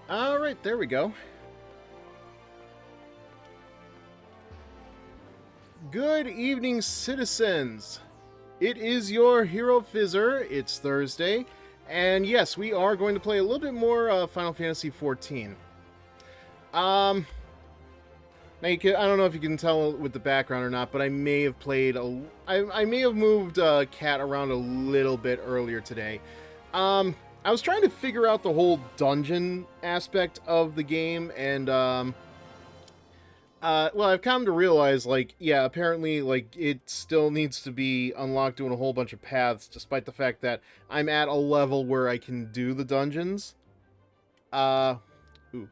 All right, there we go. Good evening, citizens. It is your HeroFizzer. It's Thursday, and yes, we are going to play a little bit more Final Fantasy XIV. Um, Now I don't know if you can tell with the background or not, but I may have played I may have moved Cat around a little bit earlier today. I was trying to figure out the whole dungeon aspect of the game, and well, I've come to realize, like, yeah, apparently, like, it still needs to be unlocked doing a whole bunch of paths, despite the fact that I'm at a level where I can do the dungeons. Ooh,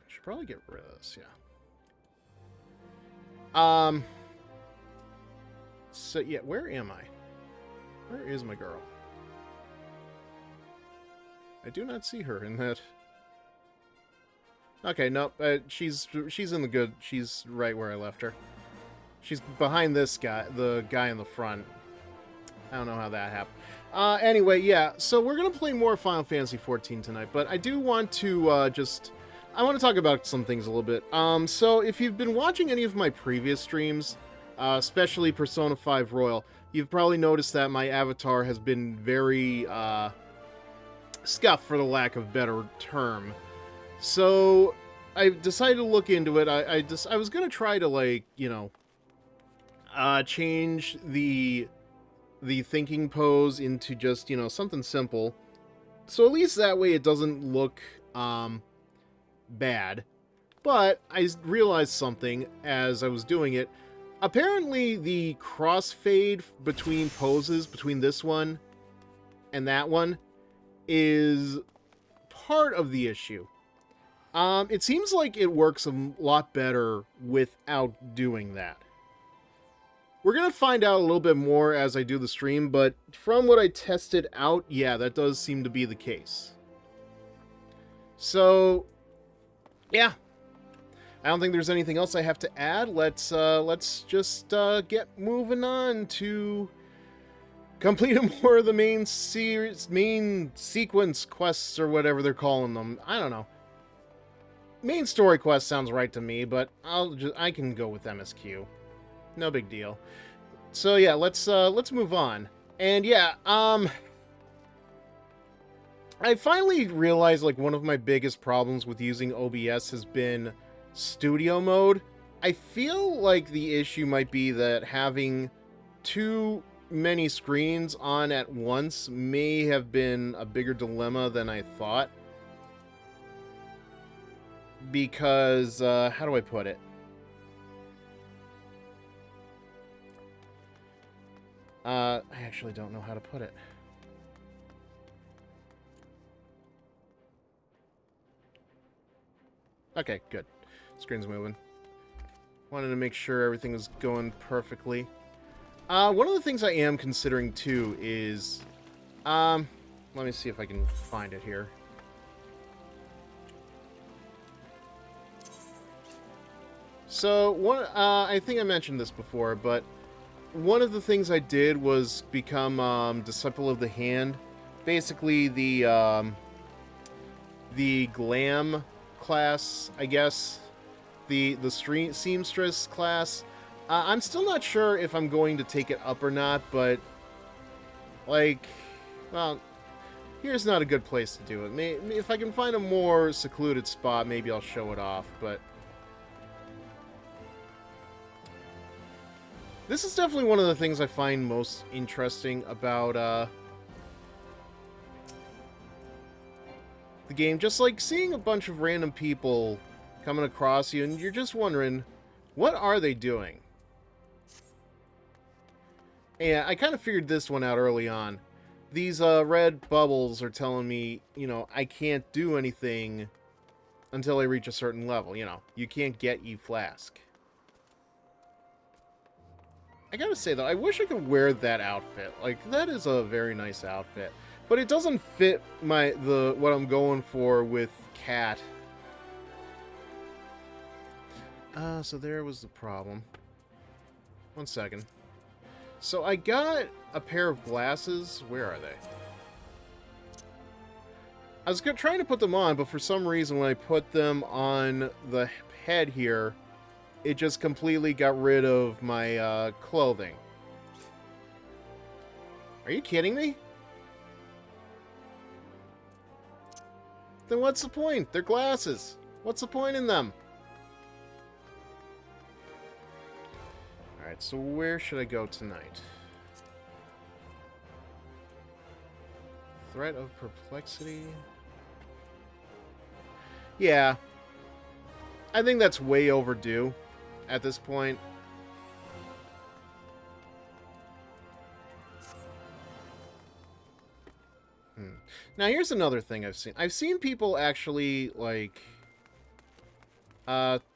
should probably get rid of this, yeah. So, yeah, where am I? Where is my girl? I do not see her in that. Okay, nope, she's in the good. She's right where I left her. She's behind this guy, the guy in the front. I don't know how that happened. Anyway, yeah, so we're going to play more Final Fantasy XIV tonight, but I do want to I want to talk about some things a little bit. So if you've been watching any of my previous streams, especially Persona 5 Royal, you've probably noticed that my avatar has been very scuffed, for the lack of a better term. So I decided to look into it. I was going to try to, like, you know, change the thinking pose into just, you know, something simple. So at least that way it doesn't look bad. But I realized something as I was doing it. Apparently the crossfade between poses, between this one and that one, is part of the issue. It seems like it works a lot better without doing that. We're going to find out a little bit more as I do the stream, but from what I tested out, yeah, that does seem to be the case. So, yeah. I don't think there's anything else I have to add. Let's just get moving on to completing more of the main sequence quests, or whatever they're calling them. I don't know. Main story quest sounds right to me, but I can go with MSQ. No big deal. So yeah, let's move on. And yeah, I finally realized, like, one of my biggest problems with using OBS has been studio mode. I feel like the issue might be that having too many screens on at once may have been a bigger dilemma than I thought. Because, how do I put it? I actually don't know how to put it. Okay, good. Screen's moving. Wanted to make sure everything was going perfectly. One of the things I am considering, too, is... let me see if I can find it here. So, I think I mentioned this before, but one of the things I did was become Disciple of the Hand. Basically, the glam class, I guess. The seamstress class. I'm still not sure if I'm going to take it up or not, but, like, well, here's not a good place to do it. If I can find a more secluded spot, maybe I'll show it off, but this is definitely one of the things I find most interesting about the game. Just, like, seeing a bunch of random people coming across you, and you're just wondering, what are they doing? Yeah, I kind of figured this one out early on. These red bubbles are telling me, you know, I can't do anything until I reach a certain level. You know, you can't get E-Flask. I gotta say, though, I wish I could wear that outfit. Like, that is a very nice outfit. But it doesn't fit what I'm going for with Cat. So there was the problem. One second. So I got a pair of glasses. Where are they? I was trying to put them on, but for some reason when I put them on the head here, it just completely got rid of my clothing. Are you kidding me? Then what's the point? They're glasses. What's the point in them? Alright, so where should I go tonight? Threat of perplexity. Yeah. I think that's way overdue at this point. Now, here's another thing I've seen. I've seen people actually, like,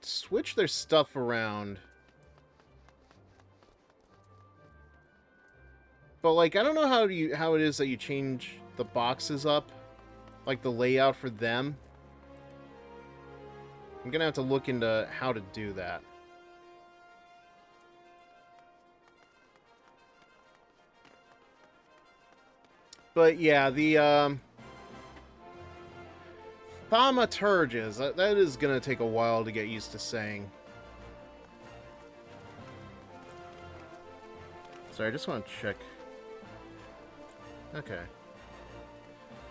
switch their stuff around. But, like, I don't know how it is that you change the boxes up. Like, the layout for them. I'm gonna have to look into how to do that. But, yeah, the, thaumaturges. That is going to take a while to get used to saying. Sorry, I just want to check. Okay.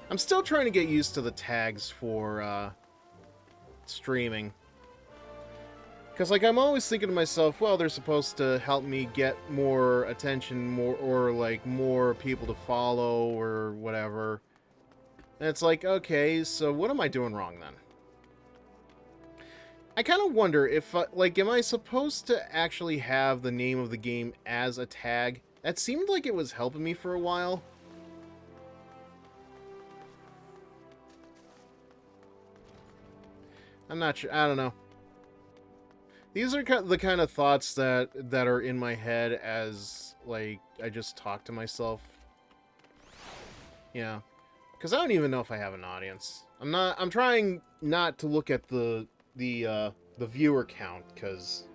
I'm still trying to get used to the tags for streaming. Because, like, I'm always thinking to myself, well, they're supposed to help me get more attention, more people to follow, or whatever. And it's like, okay, so what am I doing wrong then? I kind of wonder if, like, am I supposed to actually have the name of the game as a tag? That seemed like it was helping me for a while. I'm not sure. I don't know. These are the kind of thoughts that are in my head as, like, I just talk to myself. Yeah. Because I don't even know if I have an audience. I'm trying not to look at the viewer count, because,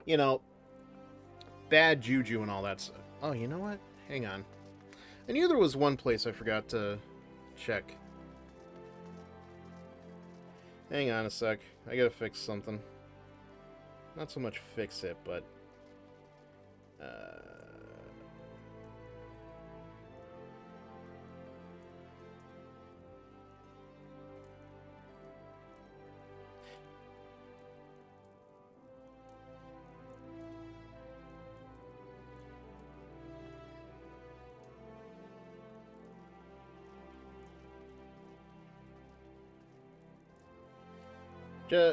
you know, bad juju and all that stuff. Oh, you know what? Hang on. I knew there was one place I forgot to check. Hang on a sec. I gotta fix something. Not so much fix it, but...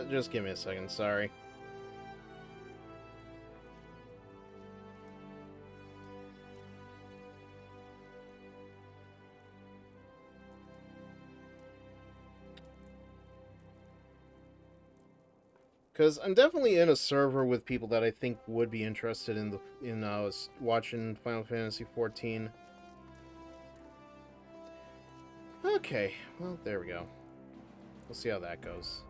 Just give me a second, sorry. Because I'm definitely in a server with people that I think would be interested in watching Final Fantasy XIV. Okay, well, there we go. We'll see how that goes.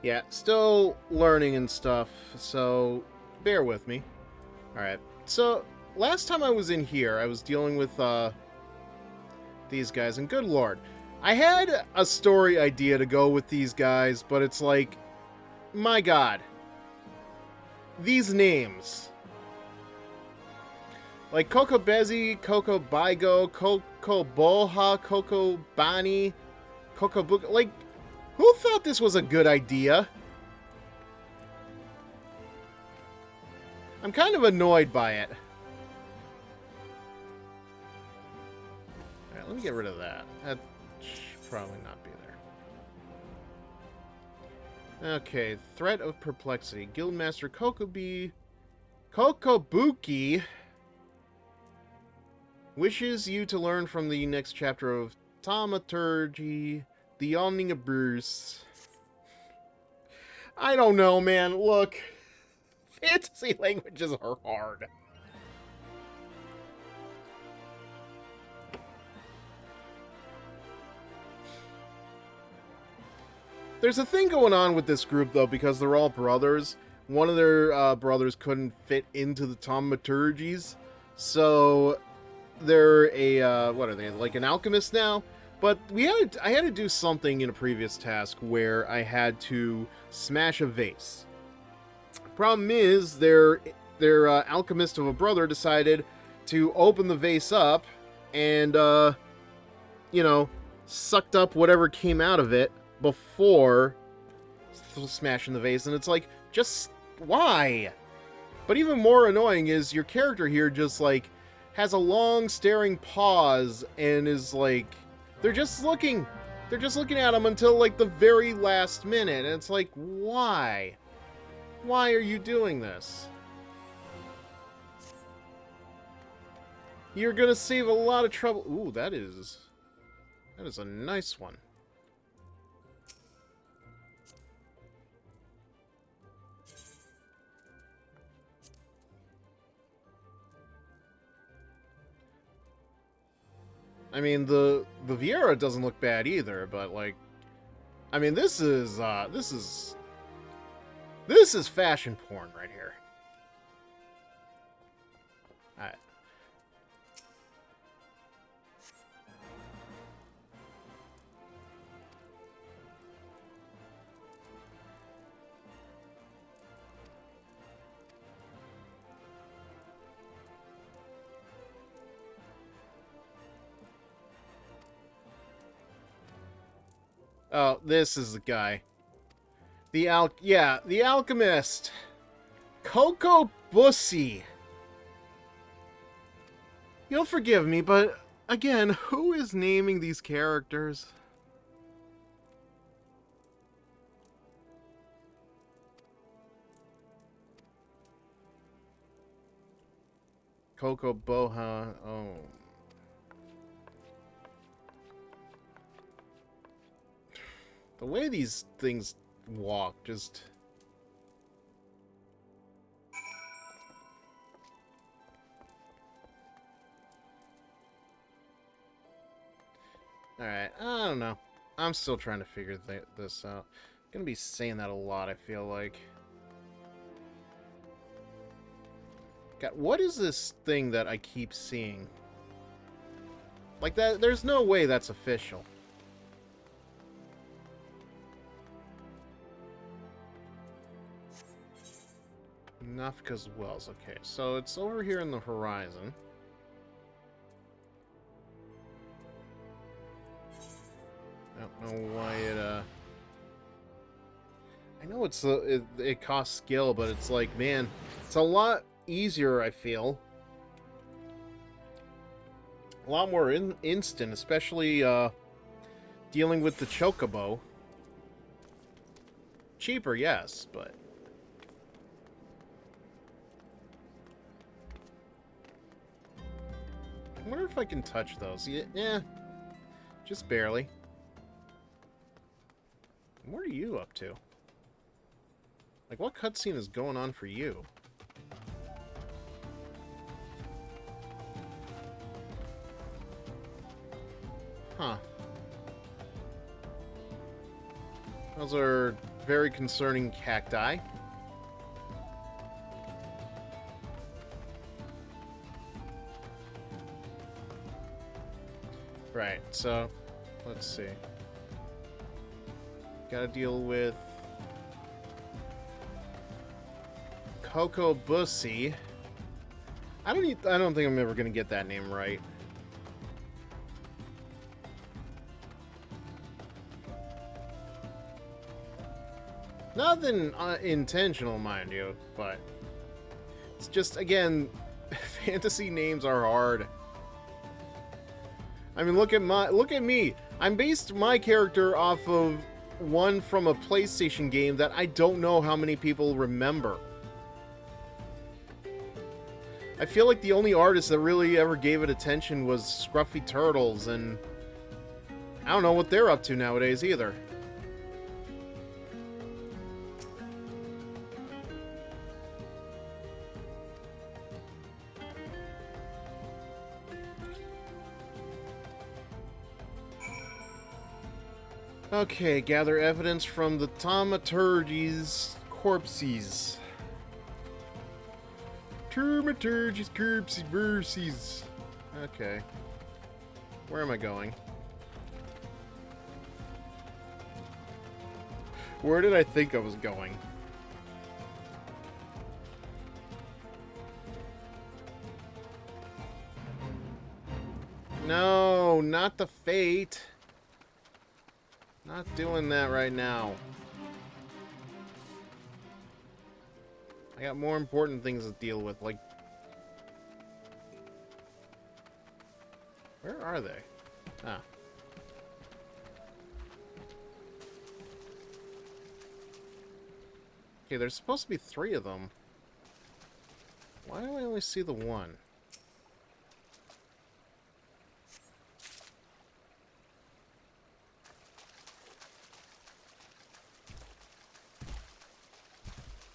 Yeah, still learning and stuff, so bear with me. Alright, so last time I was in here, I was dealing with these guys, and good lord. I had a story idea to go with these guys, but it's like, my god. These names. Like Coco Bezi, Coco Baigo, Coco Boha, Coco Bani, Coco Buka. Like, who thought this was a good idea? I'm kind of annoyed by it. Alright, let me get rid of that. That should probably not be there. Okay, threat of perplexity. Guildmaster Kokobuki wishes you to learn from the next chapter of Thaumaturgy, the Omnibus. I don't know, man. Look, fantasy languages are hard. There's a thing going on with this group, though, because they're all brothers. one of their brothers couldn't fit into the thaumaturgies, so they're a what are they, like an alchemist now? But I had to do something in a previous task where I had to smash a vase. Problem is, their alchemist of a brother decided to open the vase up and you know, sucked up whatever came out of it before smashing the vase, and it's like, just why? But even more annoying is your character here just like has a long staring pause and is like, they're just looking at him until like the very last minute, and it's like, why are you doing this? You're gonna save a lot of trouble. Ooh, that is a nice one. I mean, the Vieira doesn't look bad either, but like, I mean, this is fashion porn right here. All right. Oh, this is the guy. The alchemist. Coco Bussy. You'll forgive me, but again, who is naming these characters? Coco Boha. Oh. The way these things walk, just... Alright, I don't know. I'm still trying to figure this out. I'm gonna be saying that a lot, I feel like. God, what is this thing that I keep seeing? Like that, there's no way that's official. Nafka's Wells. Okay, so it's over here in the horizon. I don't know why it, I know it costs skill, but it's like, man, it's a lot easier, I feel. A lot more instant, especially, dealing with the Chocobo. Cheaper, yes, but... I wonder if I can touch those. Yeah, just barely. What are you up to? Like, what cutscene is going on for you? Huh. Those are very concerning cacti. Right, so, let's see. Gotta deal with Coco Bussy. I don't think I'm ever gonna get that name right. Nothing intentional, mind you, but it's just, again, fantasy names are hard. I mean, look at me. I'm based my character off of one from a PlayStation game that I don't know how many people remember. I feel like the only artist that really ever gave it attention was Scruffy Turtles, and I don't know what they're up to nowadays either. Okay, gather evidence from the thaumaturgies' corpses. Termaturgis, Curbsy, Verses. Okay. Where am I going? Where did I think I was going? No, not the fate. Not doing that right now. I got more important things to deal with, like... Where are they? Ah. Okay, there's supposed to be 3 of them. Why do I only see the one?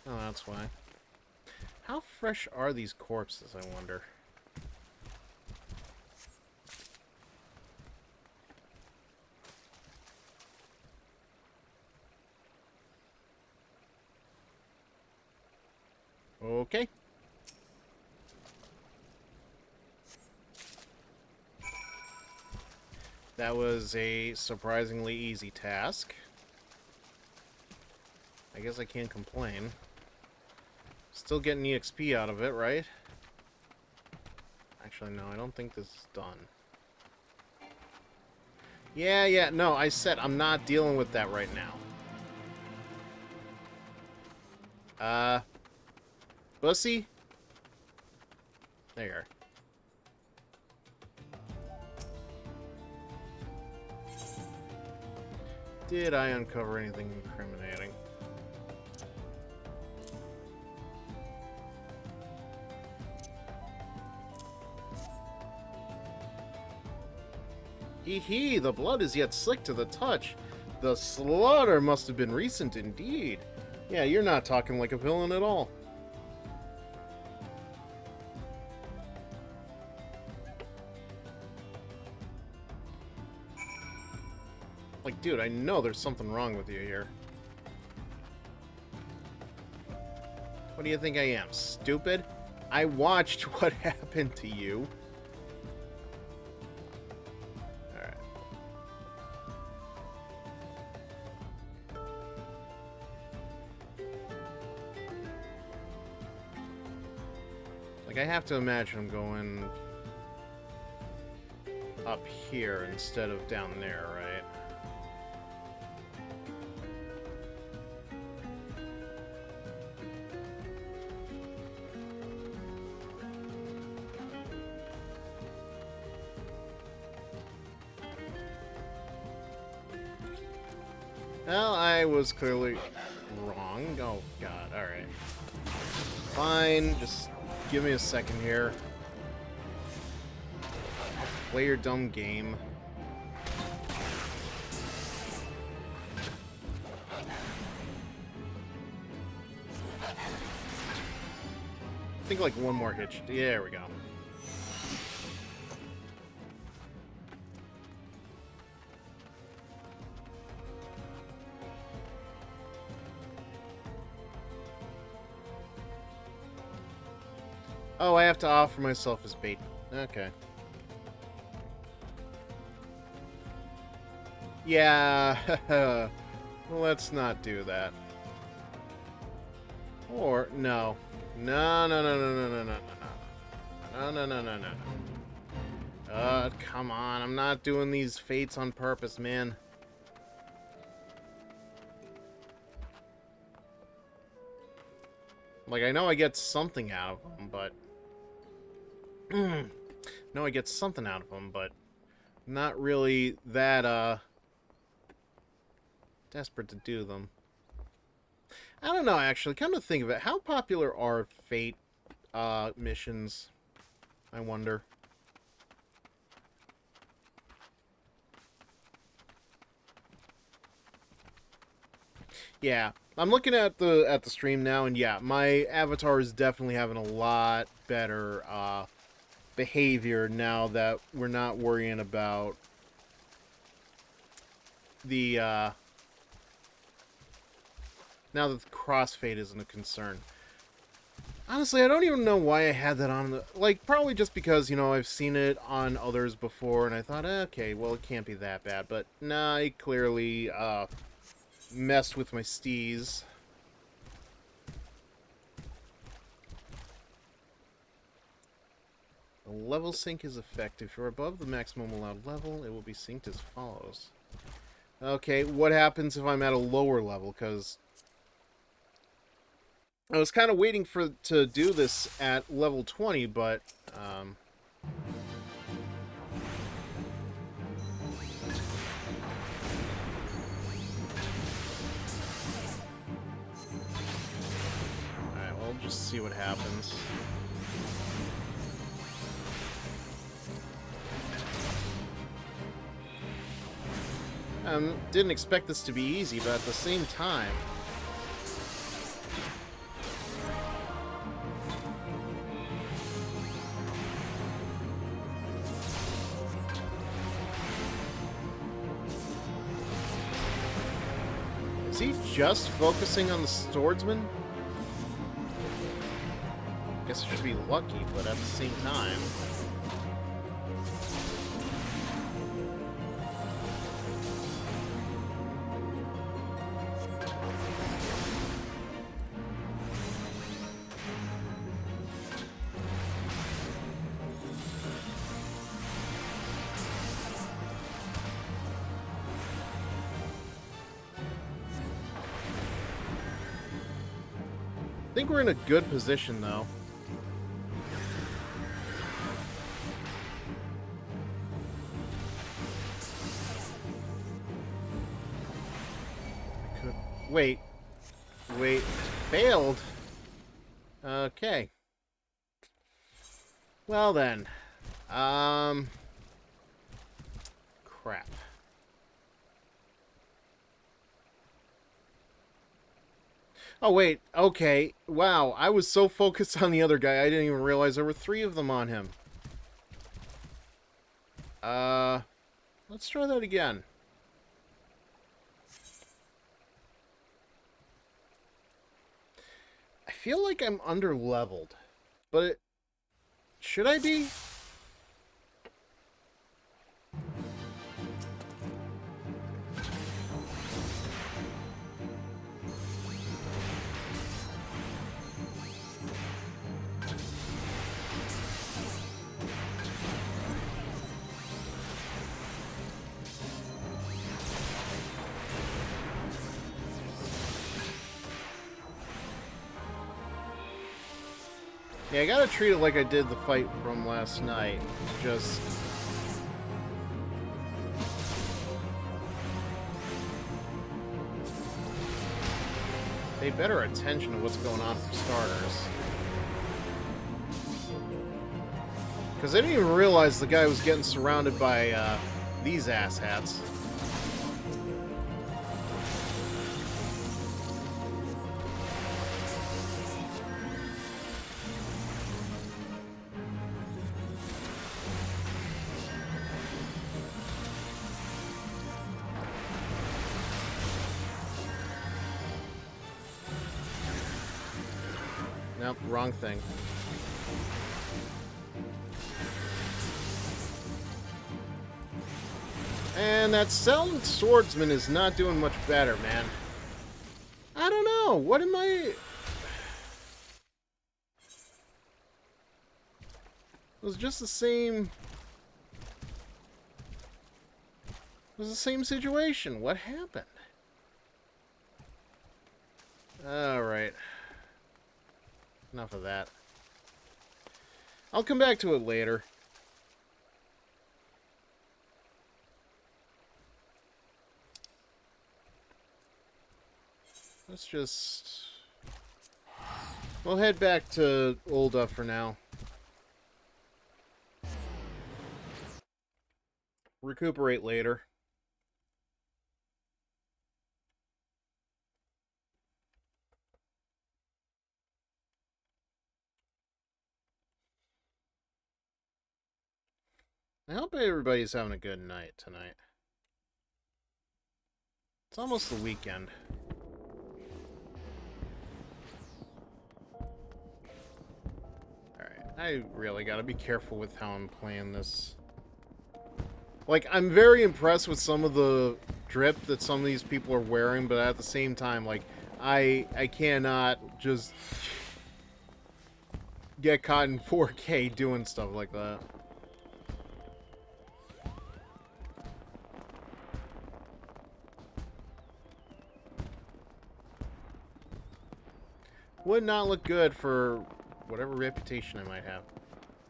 Oh, that's why. How fresh are these corpses, I wonder? Okay. That was a surprisingly easy task. I guess I can't complain. Still getting EXP out of it, right? Actually, no, I don't think this is done. Yeah, no, I said I'm not dealing with that right now. Bussy? There you are. Did I uncover anything incriminating? Hee, the blood is yet slick to the touch. The slaughter must have been recent indeed. Yeah, you're not talking like a villain at all. Like, dude, I know there's something wrong with you here. What do you think I am, stupid? I watched what happened to you. Alright. Like, I have to imagine I'm going up here instead of down there, right? Well, I was clearly wrong. Oh, God. Alright. Fine. Just give me a second here. I'll play your dumb game. I think like one more hit. Yeah, there we go. Oh, I have to offer myself as bait. Okay. Yeah, let's not do that. Or, no. No, no, no, no, no, no, no, no, no, no, no, no, no. Come on, I'm not doing these fates on purpose, man. Like, I know I get something out of them, but... no, I get something out of them, but not really that, desperate to do them. I don't know, actually. Come to think of it, how popular are Fate, missions? I wonder. Yeah, I'm looking at the stream now, and yeah, my avatar is definitely having a lot better, behavior now that we're not worrying about the, now that the crossfade isn't a concern. Honestly, I don't even know why I had that on the... Like, probably just because, you know, I've seen it on others before, and I thought, okay, well, it can't be that bad. But, nah, it clearly, messed with my steez. The level sync is effective. If you're above the maximum allowed level, it will be synced as follows. Okay, what happens if I'm at a lower level? Because I was kind of waiting to do this at level 20, but... Alright, well, just see what happens. Didn't expect this to be easy, but at the same time... Is he just focusing on the swordsman? Guess I should be lucky, but at the same time... I think we're in a good position, though. Wait. Wait. Failed? Okay. Well then. Crap. Oh, wait. Okay. Wow. I was so focused on the other guy, I didn't even realize there were 3 of them on him. Let's try that again. I feel like I'm under-leveled. But should I be? Yeah, I gotta treat it like I did the fight from last night. Just... pay better attention to what's going on for starters. Because I didn't even realize the guy was getting surrounded by, these asshats. Nope, wrong thing. And that Selton swordsman is not doing much better, man. I don't know. What am I... It was just the same... It was the same situation. What happened? Alright. Enough of that. I'll come back to it later. Let's just... We'll head back to Ulda for now. Recuperate later. I hope everybody's having a good night tonight. It's almost the weekend. I really gotta be careful with how I'm playing this. Like, I'm very impressed with some of the drip that some of these people are wearing, but at the same time, like, I cannot just get caught in 4K doing stuff like that. Would not look good for whatever reputation I might have.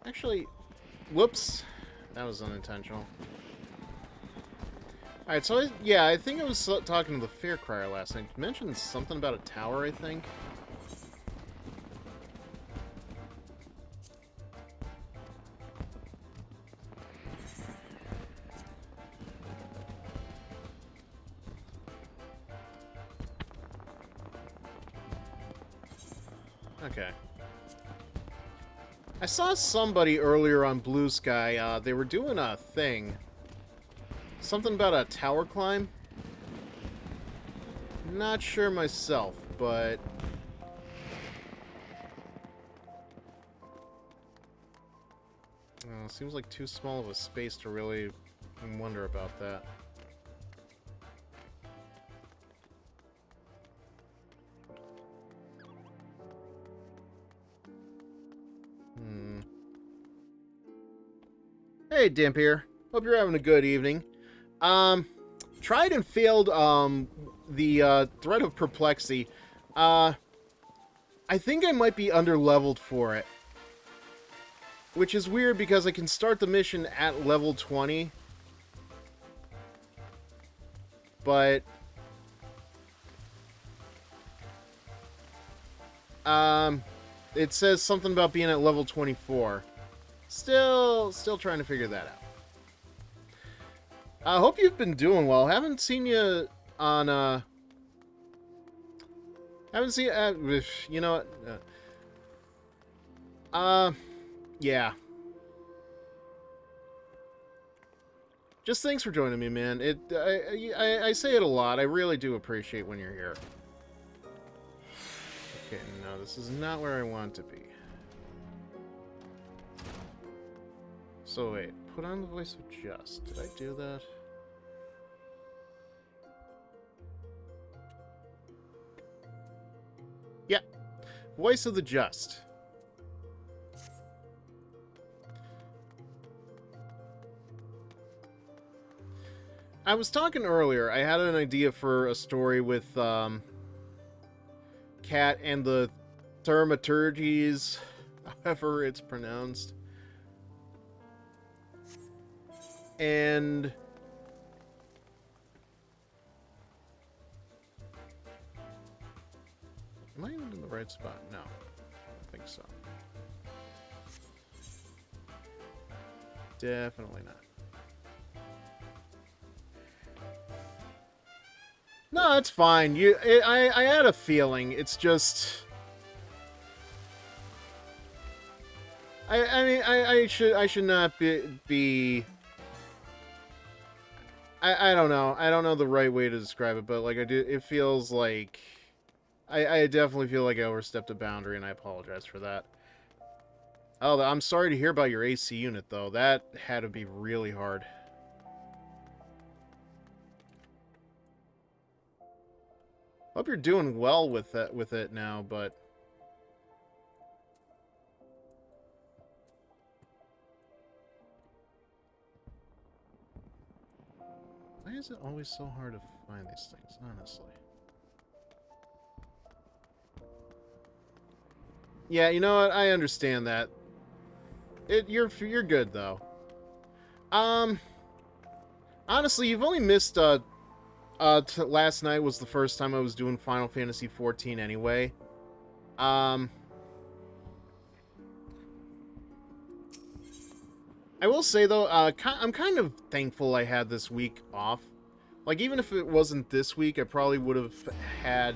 Actually, whoops. That was unintentional. Alright, so I think I was talking to the Fair Crier last night. You mentioned something about a tower, I think. Okay. I saw somebody earlier on Blue Sky, they were doing a thing. Something about a tower climb? Not sure myself, but... seems like too small of a space to really wonder about that. Hey, Dimpier. Hope you're having a good evening. Tried and failed, the, Threat of Perplexity. I think I might be under-leveled for it. Which is weird because I can start the mission at level 20. But... it says something about being at level 24. Still trying to figure that out. I hope you've been doing well. Haven't seen you on, haven't seen, you know what? Yeah. Just thanks for joining me, man. I say it a lot. I really do appreciate when you're here. Okay, no, this is not where I want to be. So wait, put on the voice of Just. Did I do that? Yeah. Voice of the Just. I was talking earlier, I had an idea for a story with, Cat and the Thaumaturges, however it's pronounced. And... am I even in the right spot? No. I don't think so. Definitely not. No, it's fine. I had a feeling. It's just... I mean, I should not be... I don't know. I don't know the right way to describe it, but, like, it feels like... I definitely feel like I overstepped a boundary, and I apologize for that. Oh, I'm sorry to hear about your AC unit, though. That had to be really hard. Hope you're doing well with it now, but... why is it always so hard to find these things, honestly? Yeah, you know what? I understand that. You're good, though. Honestly, you've only missed, last night was the first time I was doing Final Fantasy XIV anyway. I will say, though, I'm kind of thankful I had this week off. Like, even if it wasn't this week, I probably would have had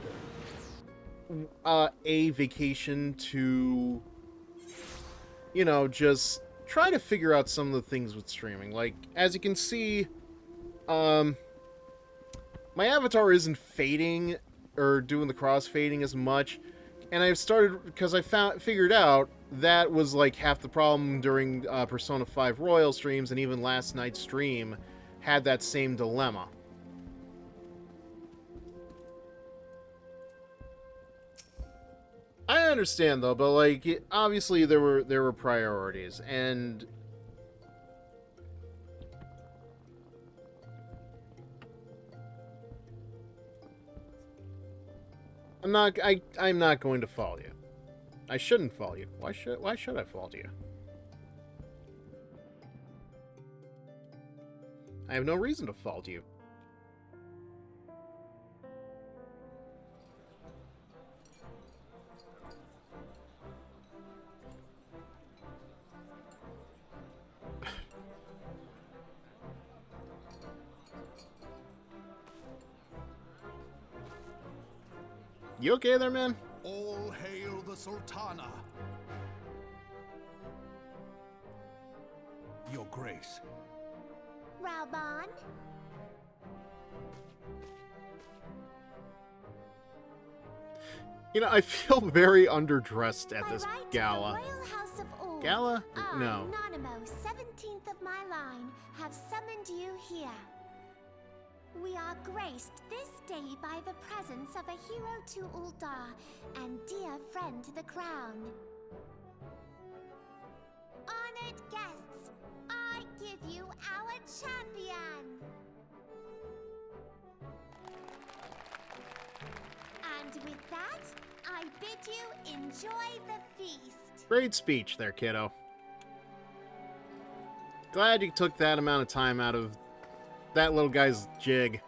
a vacation to, you know, just try to figure out some of the things with streaming. Like, as you can see, my avatar isn't fading or doing the cross fading as much And I've started, because I figured out that was like half the problem during Persona 5 Royal streams, and even last night's stream had that same dilemma. I understand though, but like obviously there were priorities, and I'm not going to fault you. I shouldn't fault you. Why should I fault you? I have no reason to fault you. You okay there, man? All hail the Sultana. Your Grace. Raban? You know, I feel very underdressed at this gala. Gala? No. Nanimo, 17th of my line, have summoned you here. We are graced this day by the presence of a hero to Uldar and dear friend to the crown. Honored guests, I give you our champion. And with that, I bid you enjoy the feast. Great speech there, kiddo. Glad you took that amount of time out of that little guy's jig.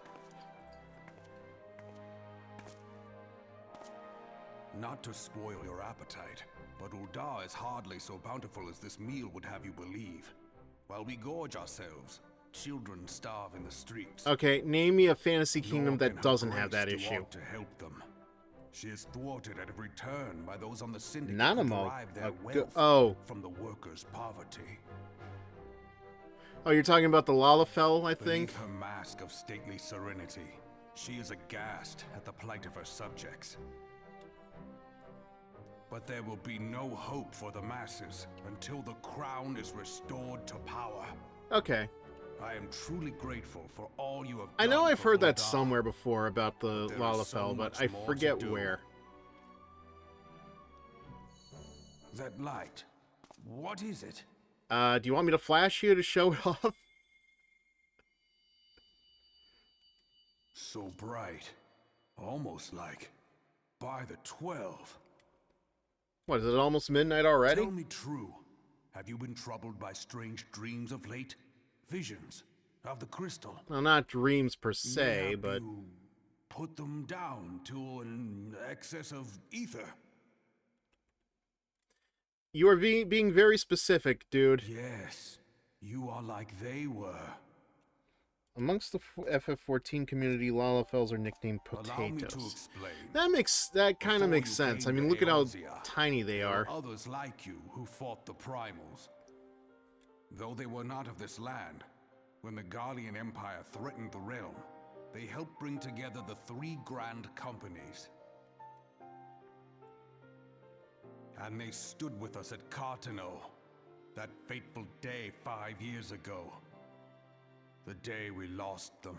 Not to spoil your appetite, but Uldar is hardly so bountiful as this meal would have you believe. While we gorge ourselves, children starve in the streets. Okay, name me a fantasy kingdom that doesn't have that issue. To help them. She is thwarted at every turn by those on the syndicate Nanimo. who derive their wealth from the workers' poverty. Oh, you're talking about the Lalafell, I think? Beneath her mask of stately serenity, she is aghast at the plight of her subjects. But there will be no hope for the masses until the crown is restored to power. Okay. I am truly grateful for all you have done. I know I've heard that Uldar. somewhere before about the Lalafell, but I forget where. That light, what is it? Do you want me to flash you to show it off? So bright. Almost like by the 12. What, is it almost midnight already? Tell me true. Have you been troubled by strange dreams of late? Visions of the crystal? Well, not dreams per se, Mayhap but... you put them down to an excess of ether? You are being very specific, dude. Yes, you are like they were. Amongst the FF14 community, Lalafells are nicknamed Allow me to potatoes. explain. That kind of Before makes you sense. I came mean, to look at how Eorzea, tiny they there are. were others like you who fought the primals. Though they were not of this land, when the Garlean Empire threatened the realm, they helped bring together the three grand companies. And they stood with us at Cartano, that fateful day 5 years ago. The day we lost them.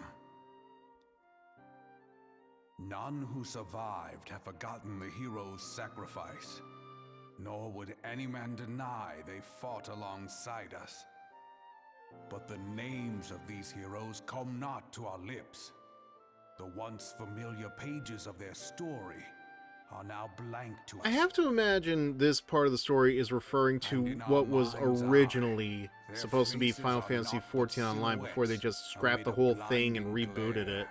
None who survived have forgotten the hero's sacrifice, nor would any man deny they fought alongside us. But the names of these heroes come not to our lips. The once familiar pages of their story are now blank to us. I have to imagine this part of the story is referring to what was originally supposed to be Final Fantasy XIV Online before they just scrapped the whole thing and rebooted it.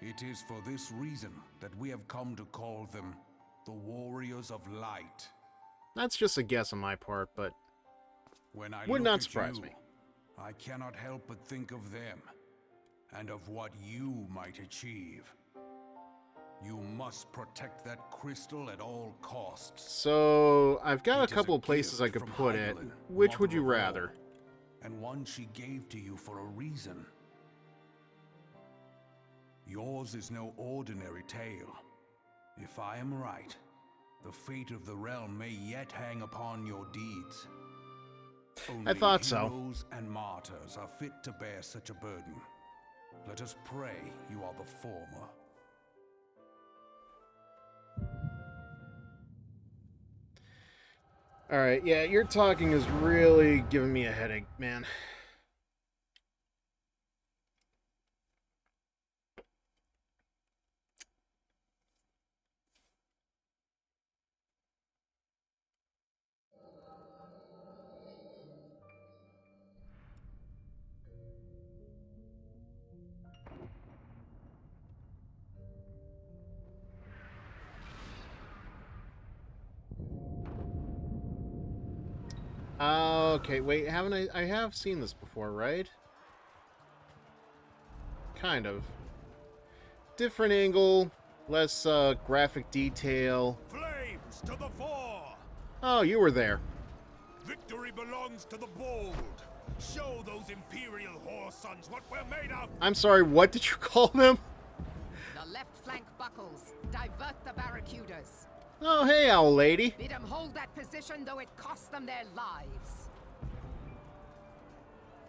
It is for this reason that we have come to call them the Warriors of Light. That's just a guess on my part, but When I would look not at surprise you, me. I cannot help but think of them, and of what you might achieve. You must protect that crystal at all costs. So, I've got It a is couple a of places I gift could from put it. Hydaelyn, Which would mother you of all, rather? And one she gave to you for a reason. Yours is no ordinary tale. If I am right, The fate of the realm may yet hang upon your deeds. I thought Only so. heroes and martyrs are fit to bear such a burden. Let us pray you are the former. Alright, yeah, your talking is really giving me a headache, man. Okay, wait, haven't I have seen this before, right? Kind of. Different angle, less graphic detail. Flames to the fore! Oh, you were there. Victory belongs to the bold. Show those Imperial whore sons what we're made of! I'm sorry, what did you call them? The left flank buckles. Divert the barracudas. Oh, hey, owl lady. Bid them hold that position, though it costs them their lives.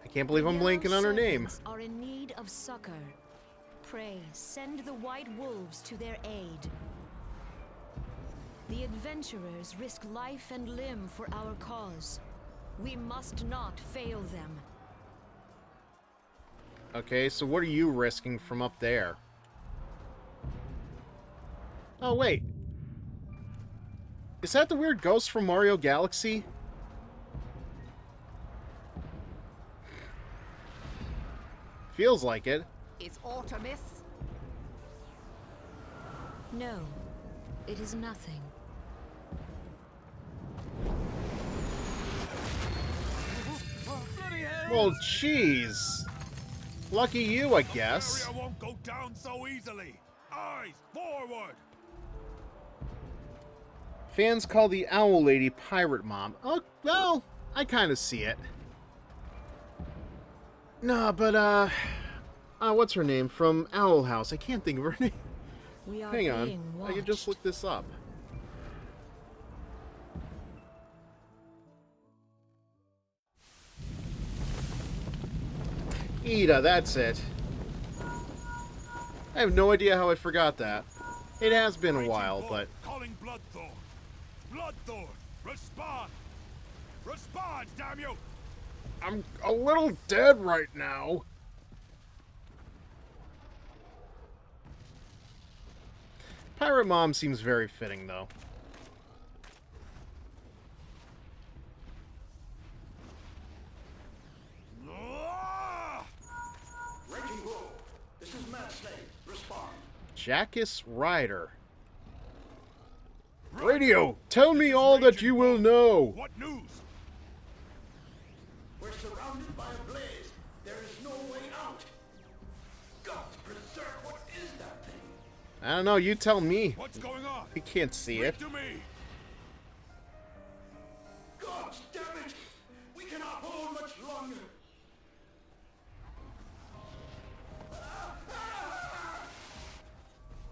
I can't believe I'm blanking on her name. Are in need of succor. Pray, send the white wolves to their aid. The adventurers risk life and limb for our cause. We must not fail them. Okay, so what are you risking from up there? Oh, wait. Is that the weird ghost from Mario Galaxy? Feels like it. Is Artemis? No, it is nothing. Well, jeez. Lucky you, I guess. Area won't go down so easily. Eyes forward! Fans call the Owl Lady Pirate Mom. Oh, well, I kind of see it. No, but, what's her name? From Owl House. I can't think of her name. We are Hang on. being I could just watched. look this up. Ida, that's it. I have no idea how I forgot that. It has been a while, but... Calling Bloodthorn. Bloodthorn, respond! Respond, damn you! I'm a little dead right now. Pirate Mom seems very fitting, though. Ah! Raging Bull, this is Mad Snake. Respond. Jackus Ryder. Radio, tell me all that you will know. What news? We're surrounded by a blaze. There is no way out. God preserve, what is that thing? I don't know, you tell me. What's going on? I can't see it. Speak to me! God damn it! We cannot hold much longer.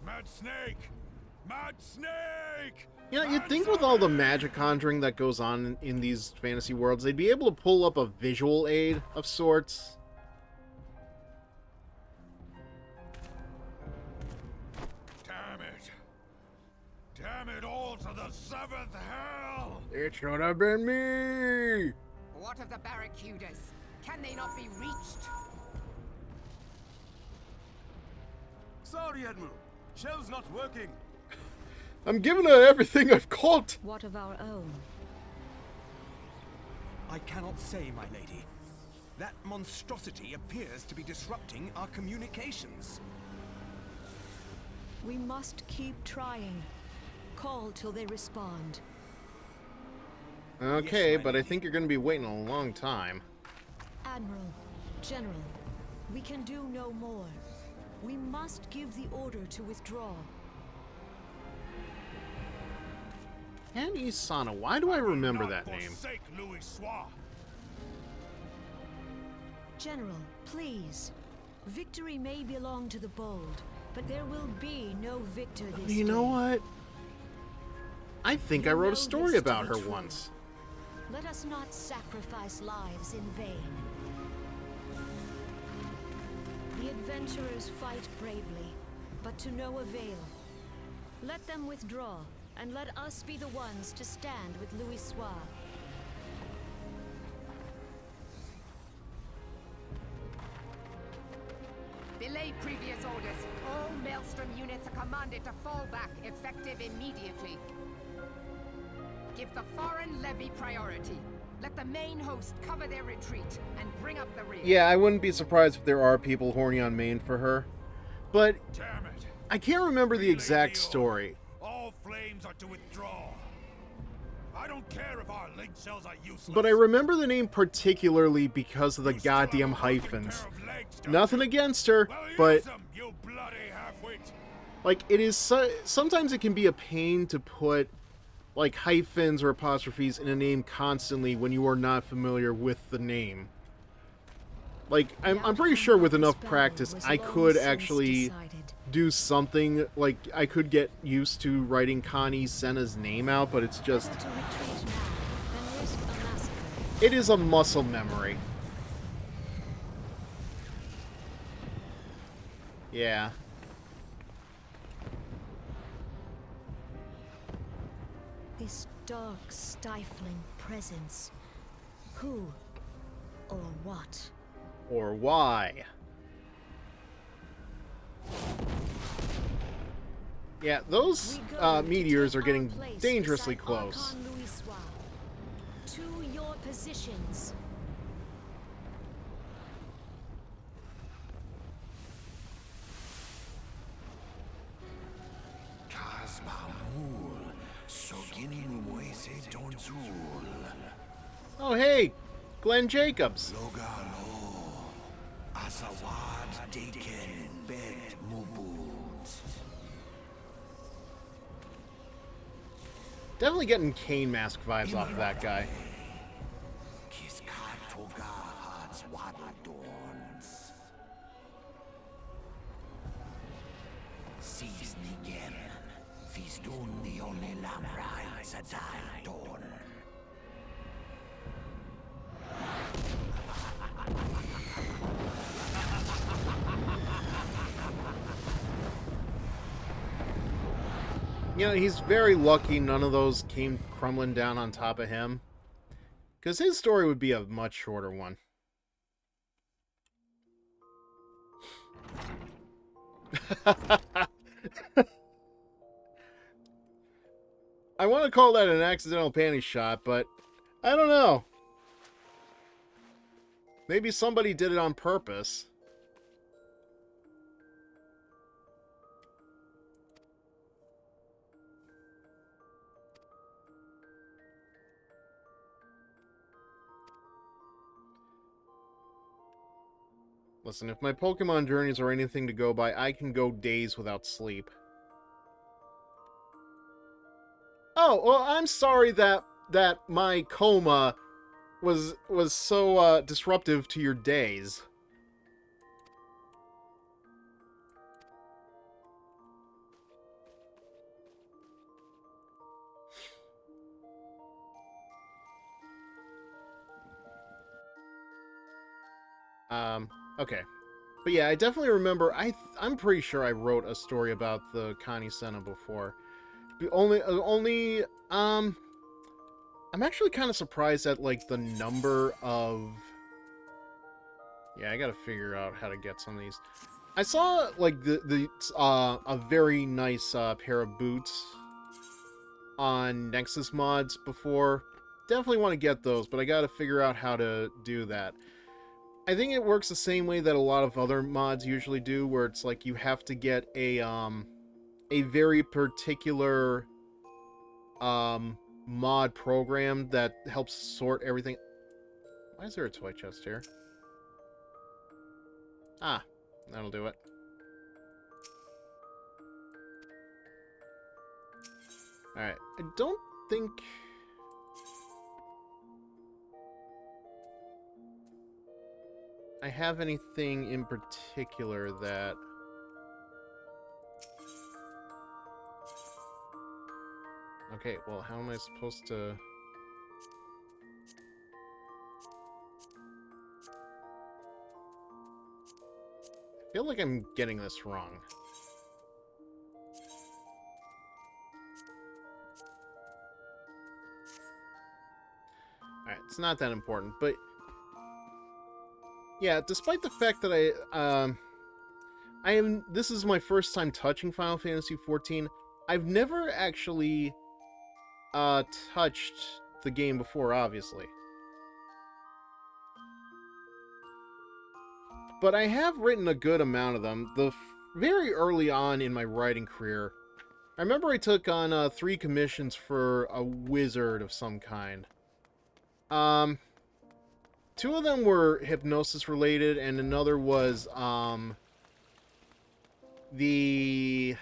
Mad Snake! Mad Snake! You know, you'd think with all the magic conjuring that goes on in these fantasy worlds, they'd be able to pull up a visual aid of sorts. Damn it! Damn it all to the seventh hell! It should have been me! What of the barracudas? Can they not be reached? Sorry, Admiral. Shell's not working. I'm giving her everything I've caught! What of our own? I cannot say, my lady. That monstrosity appears to be disrupting our communications. We must keep trying. Call till they respond. Okay, Yes, my but I lady. think you're going to be waiting a long time. Admiral, General, we can do no more. We must give the order to withdraw. Annie Sana, why do I remember that name? Forsake Louis Soir. General, please. Victory may belong to the bold, but there will be no victor this You know day. what? I think I You wrote a know story this to about be her true. once. Let us not sacrifice lives in vain. The adventurers fight bravely, but to no avail. Let them withdraw, and let us be the ones to stand with Louis Soir. Belay previous orders. All Maelstrom units are commanded to fall back, effective immediately. Give the foreign levy priority. Let the main host cover their retreat and bring up the rear. Yeah, I wouldn't be surprised if there are people horny on Maine for her. But Damn it. I can't remember the Relay exact the story. order. All flames are to withdraw. I don't care if our link cells are useless. But I remember the name particularly because of the You still have goddamn a working hyphens. pair of legs, don't Nothing you? against her, Well, but use 'em, you bloody half-wit. like it is sometimes it can be a pain to put like hyphens or apostrophes in a name constantly when you are not familiar with the name. Like I'm pretty sure with enough practice I could actually do something, like I could get used to writing Connie Senna's name out, but it's just To retreat now, then risk a massacre. it is a muscle memory. Yeah. This dark, stifling presence. Who or what? Or why? Yeah, those We go to meteors take are getting our place dangerously beside close. Archon Louis Soir. To your positions. Oh, hey, Glenn Jacobs. Definitely getting Kane Mask vibes off of that guy. You know, he's very lucky none of those came crumbling down on top of him. Because his story would be a much shorter one. I want to call that an accidental panty shot, but I don't know. Maybe somebody did it on purpose. Listen, if my Pokemon journeys are anything to go by, I can go days without sleep. Oh, well, I'm sorry that my coma was so disruptive to your days. Okay. But yeah, I definitely remember, I'm pretty sure I wrote a story about the Connie Senna before. I'm actually kind of surprised at, like, the number of... Yeah, I gotta figure out how to get some of these. I saw, like, a very nice pair of boots on Nexus mods before. Definitely want to get those, but I gotta figure out how to do that. I think it works the same way that a lot of other mods usually do, where it's like you have to get a very particular mod program that helps sort everything. Why is there a toy chest here? Ah, that'll do it. Alright, I don't think... I have anything in particular that... Okay, well, how am I supposed to... I feel like I'm getting this wrong. Alright, it's not that important, but... Yeah, despite the fact that this is my first time touching Final Fantasy XIV, I've never actually, touched the game before, obviously. But I have written a good amount of them. Very early on in my writing career, I remember I took on 3 commissions for a wizard of some kind. 2 of them were hypnosis related, and another was the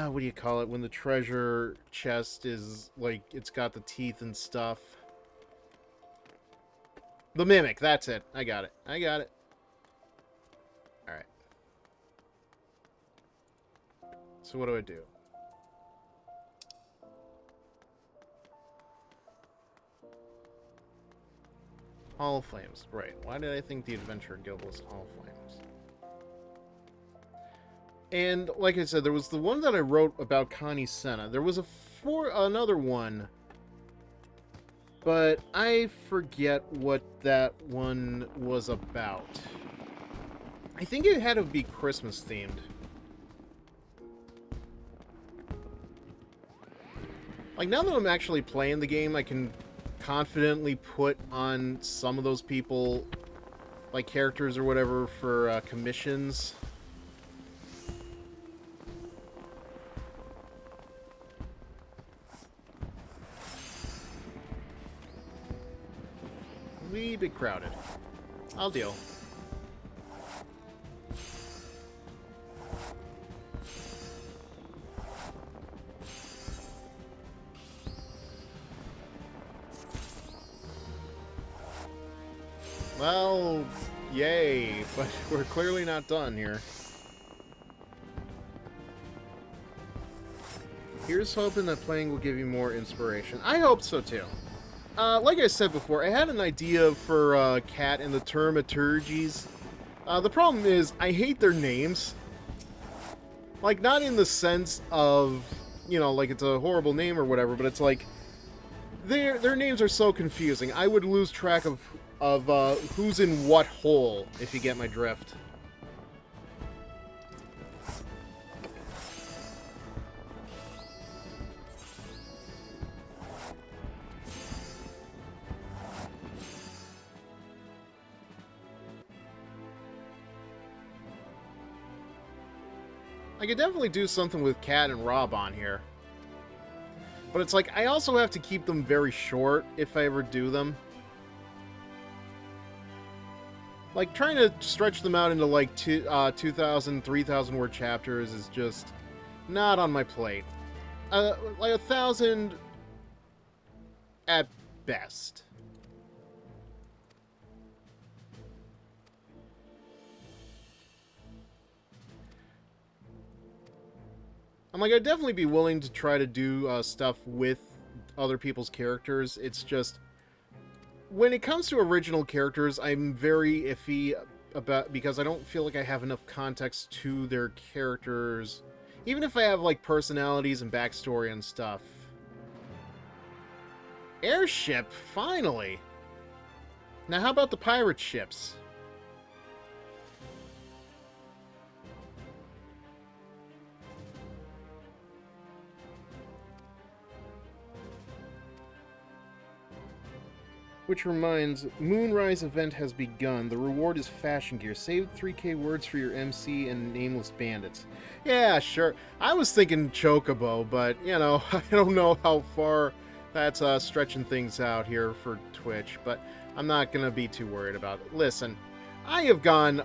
what do you call it when the treasure chest is like it's got the teeth and stuff. The Mimic, that's it. I got it. Alright. So what do I do? Hall of Flames. Right. Why did I think the Adventure Guild was Hall of Flames? And, like I said, there was the one that I wrote about Connie Senna. There was another one, but I forget what that one was about. I think it had to be Christmas themed. Like, now that I'm actually playing the game, I can confidently put on some of those people, like characters or whatever, for commissions. Wee bit crowded. I'll deal. Well, yay, but we're clearly not done here. Here's hoping that playing will give you more inspiration. I hope so, too. Like I said before, I had an idea for Cat and the Termaturgies. The problem is, I hate their names. Like, not in the sense of, you know, like it's a horrible name or whatever, but it's like, their names are so confusing. I would lose track of who's in what hole, if you get my drift. I could definitely do something with Cat and Rob on here. But it's like, I also have to keep them very short if I ever do them. Like, trying to stretch them out into, like, 2,000, 3,000 word chapters is just not on my plate. Like, 1,000 at best. I'm like, I'd definitely be willing to try to do stuff with other people's characters. It's just, when it comes to original characters, I'm very iffy about, because I don't feel like I have enough context to their characters, even if I have, like, personalities and backstory and stuff. Airship, finally! Now how about the pirate ships? Which reminds, Moonrise event has begun. The reward is fashion gear. Save 3k words for your MC and nameless bandits. Yeah, sure. I was thinking Chocobo, but, you know, I don't know how far that's stretching things out here for Twitch, but I'm not going to be too worried about it. Listen, I have gone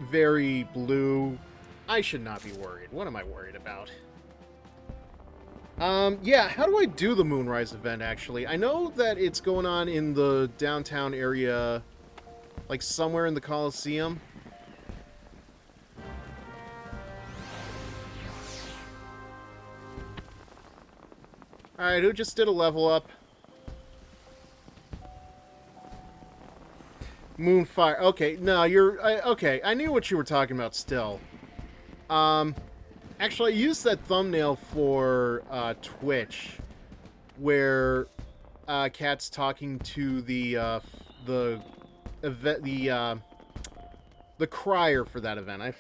very blue. I should not be worried. What am I worried about? Yeah, how do I do the Moonrise event, actually? I know that it's going on in the downtown area, like somewhere in the Coliseum. Alright, who just did a level up? Moonfire. Okay, no, okay, I knew what you were talking about still. Actually, I used that thumbnail for Twitch, where Cat's talking to the crier for that event. I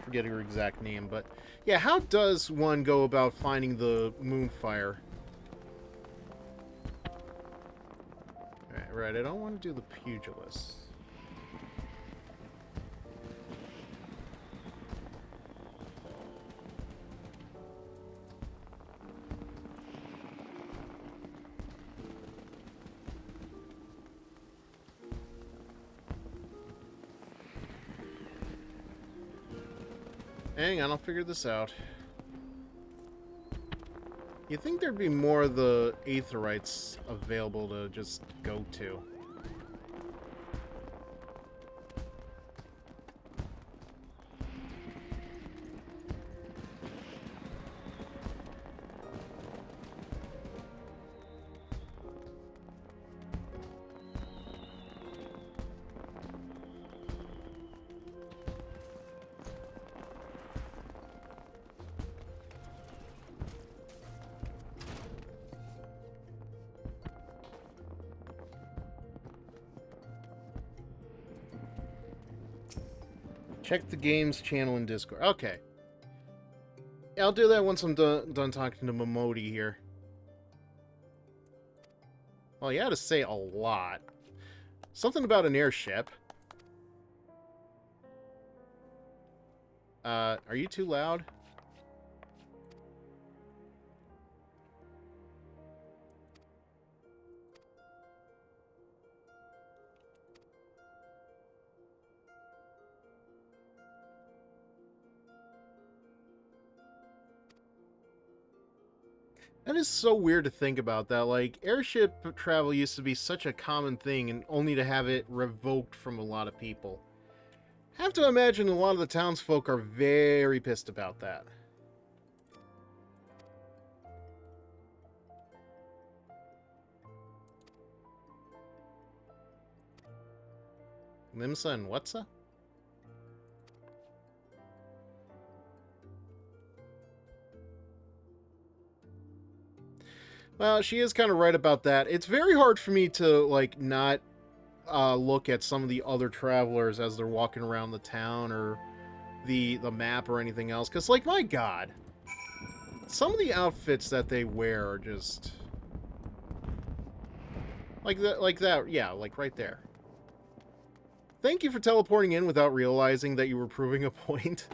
forget her exact name, but yeah, how does one go about finding the Moonfire? Right, I don't want to do the pugilist. Hang on, I'll figure this out. You'd think there'd be more of the Aetherites available to just go to. Check the games channel in Discord. Okay. Yeah, I'll do that once I'm done talking to Momodi here. Well, you had to say a lot. Something about an airship. Are you too loud? That is so weird to think about that. Like, airship travel used to be such a common thing, and only to have it revoked from a lot of people. Have to imagine a lot of the townsfolk are very pissed about that. Limsa and Whatsa? Well, she is kind of right about that. It's very hard for me to, like, not look at some of the other travelers as they're walking around the town or the map or anything else. Because, like, my god. Some of the outfits that they wear are just... like that, yeah, like right there. Thank you for teleporting in without realizing that you were proving a point.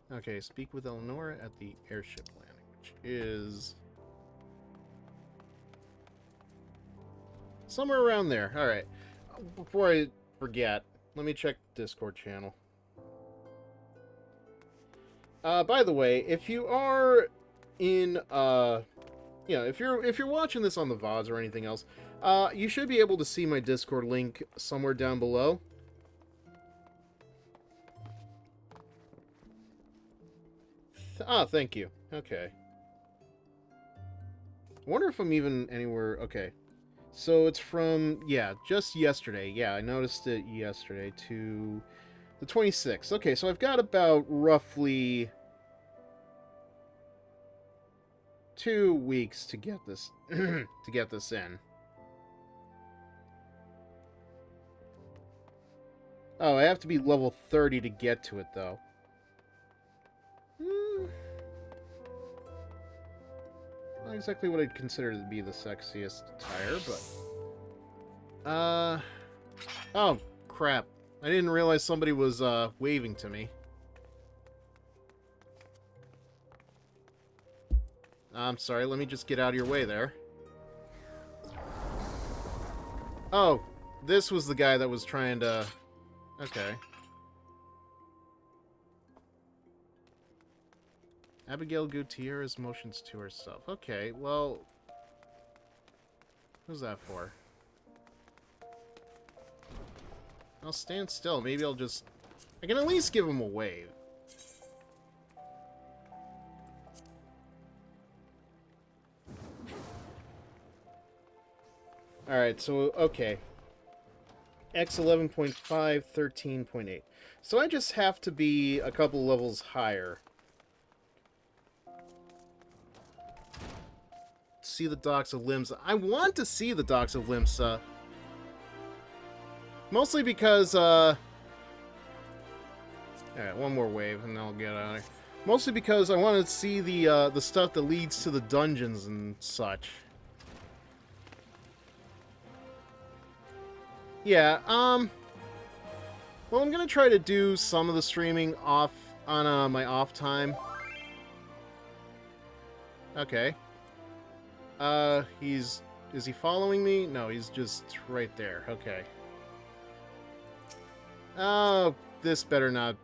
Okay, speak with Eleonora at the airship landing, which is... somewhere around there. Alright. Before I forget, let me check the Discord channel. By the way, if you are in, if you're watching this on the VODs or anything else, you should be able to see my Discord link somewhere down below. Thank you. Okay. I wonder if I'm even anywhere... okay. So it's from, yeah, just yesterday. Yeah, I noticed it yesterday to the 26th. Okay, so I've got about roughly 2 weeks to get this to get this in. Oh, I have to be level 30 to get to it, though. Not exactly what I'd consider to be the sexiest attire, but... oh, crap. I didn't realize somebody was, waving to me. I'm sorry, let me just get out of your way there. Oh, this was the guy that was trying to... okay. Abigail Gutierrez motions to herself. Okay, well... who's that for? I'll stand still. Maybe I'll just... I can at least give him a wave. Alright, so, okay. X11.5, 13.8. So I just have to be a couple levels higher. See the docks of Limsa. I want to see the docks of Limsa. Mostly because, alright, one more wave and then I'll get out of here. Mostly because I want to see the stuff that leads to the dungeons and such. Yeah, well, I'm gonna try to do some of the streaming off on my off time. Okay. Is he following me? No, he's just right there. Okay. Oh, this better not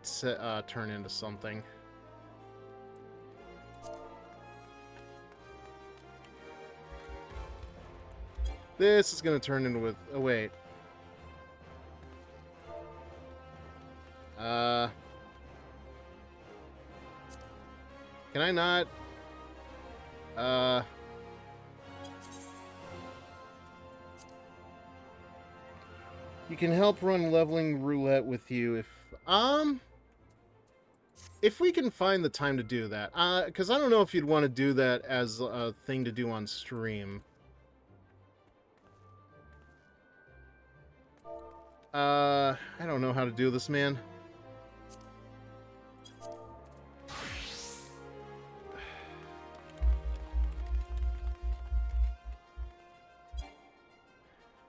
turn into something. This is gonna turn into with. Oh wait. Can I not? You can help run leveling roulette with you if we can find the time to do that. Because I don't know if you'd want to do that as a thing to do on stream. I don't know how to do this, man.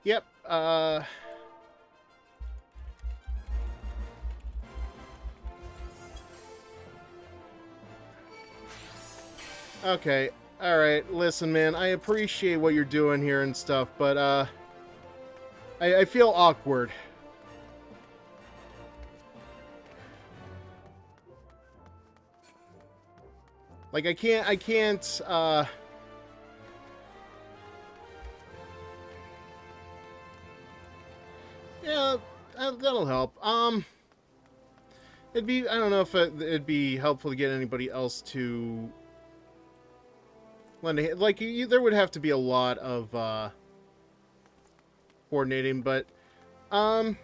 Yep, okay, alright, listen, man, I appreciate what you're doing here and stuff, but, I feel awkward. Like, I can't, yeah, that'll help. It'd be, I don't know if it'd be helpful to get anybody else to lend a hand. Like, there would have to be a lot of, coordinating, but, I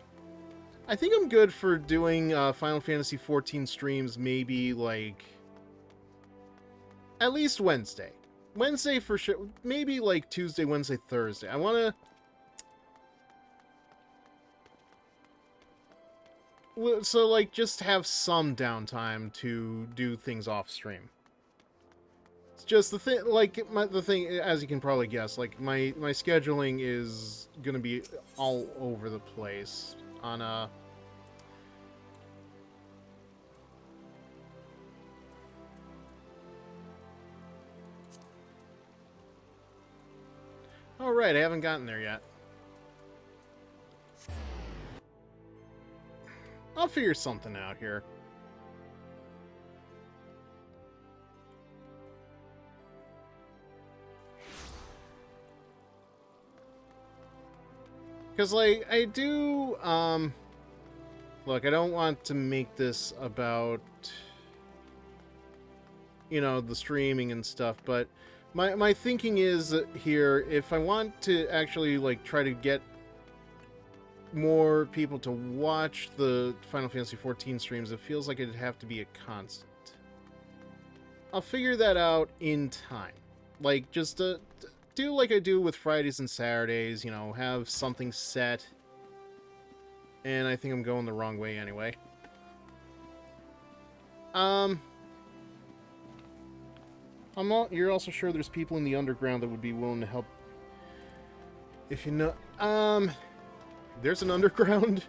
think I'm good for doing, Final Fantasy XIV streams maybe, like, at least Wednesday. Wednesday for sure. Maybe, like, Tuesday, Wednesday, Thursday. I want to... So, like, just have some downtime to do things off stream. It's just the thing, like, the thing, as you can probably guess, like, my scheduling is gonna be all over the place on, Alright, I haven't gotten there yet. I'll figure something out here. Because, like, I do, look, I don't want to make this about, you know, the streaming and stuff, but my thinking is here, if I want to actually, like, try to get more people to watch the Final Fantasy XIV streams, it feels like it'd have to be a constant. I'll figure that out in time. Like, just do like I do with Fridays and Saturdays, you know, have something set. And I think I'm going the wrong way anyway. You're also sure there's people in the underground that would be willing to help if you know... There's an underground?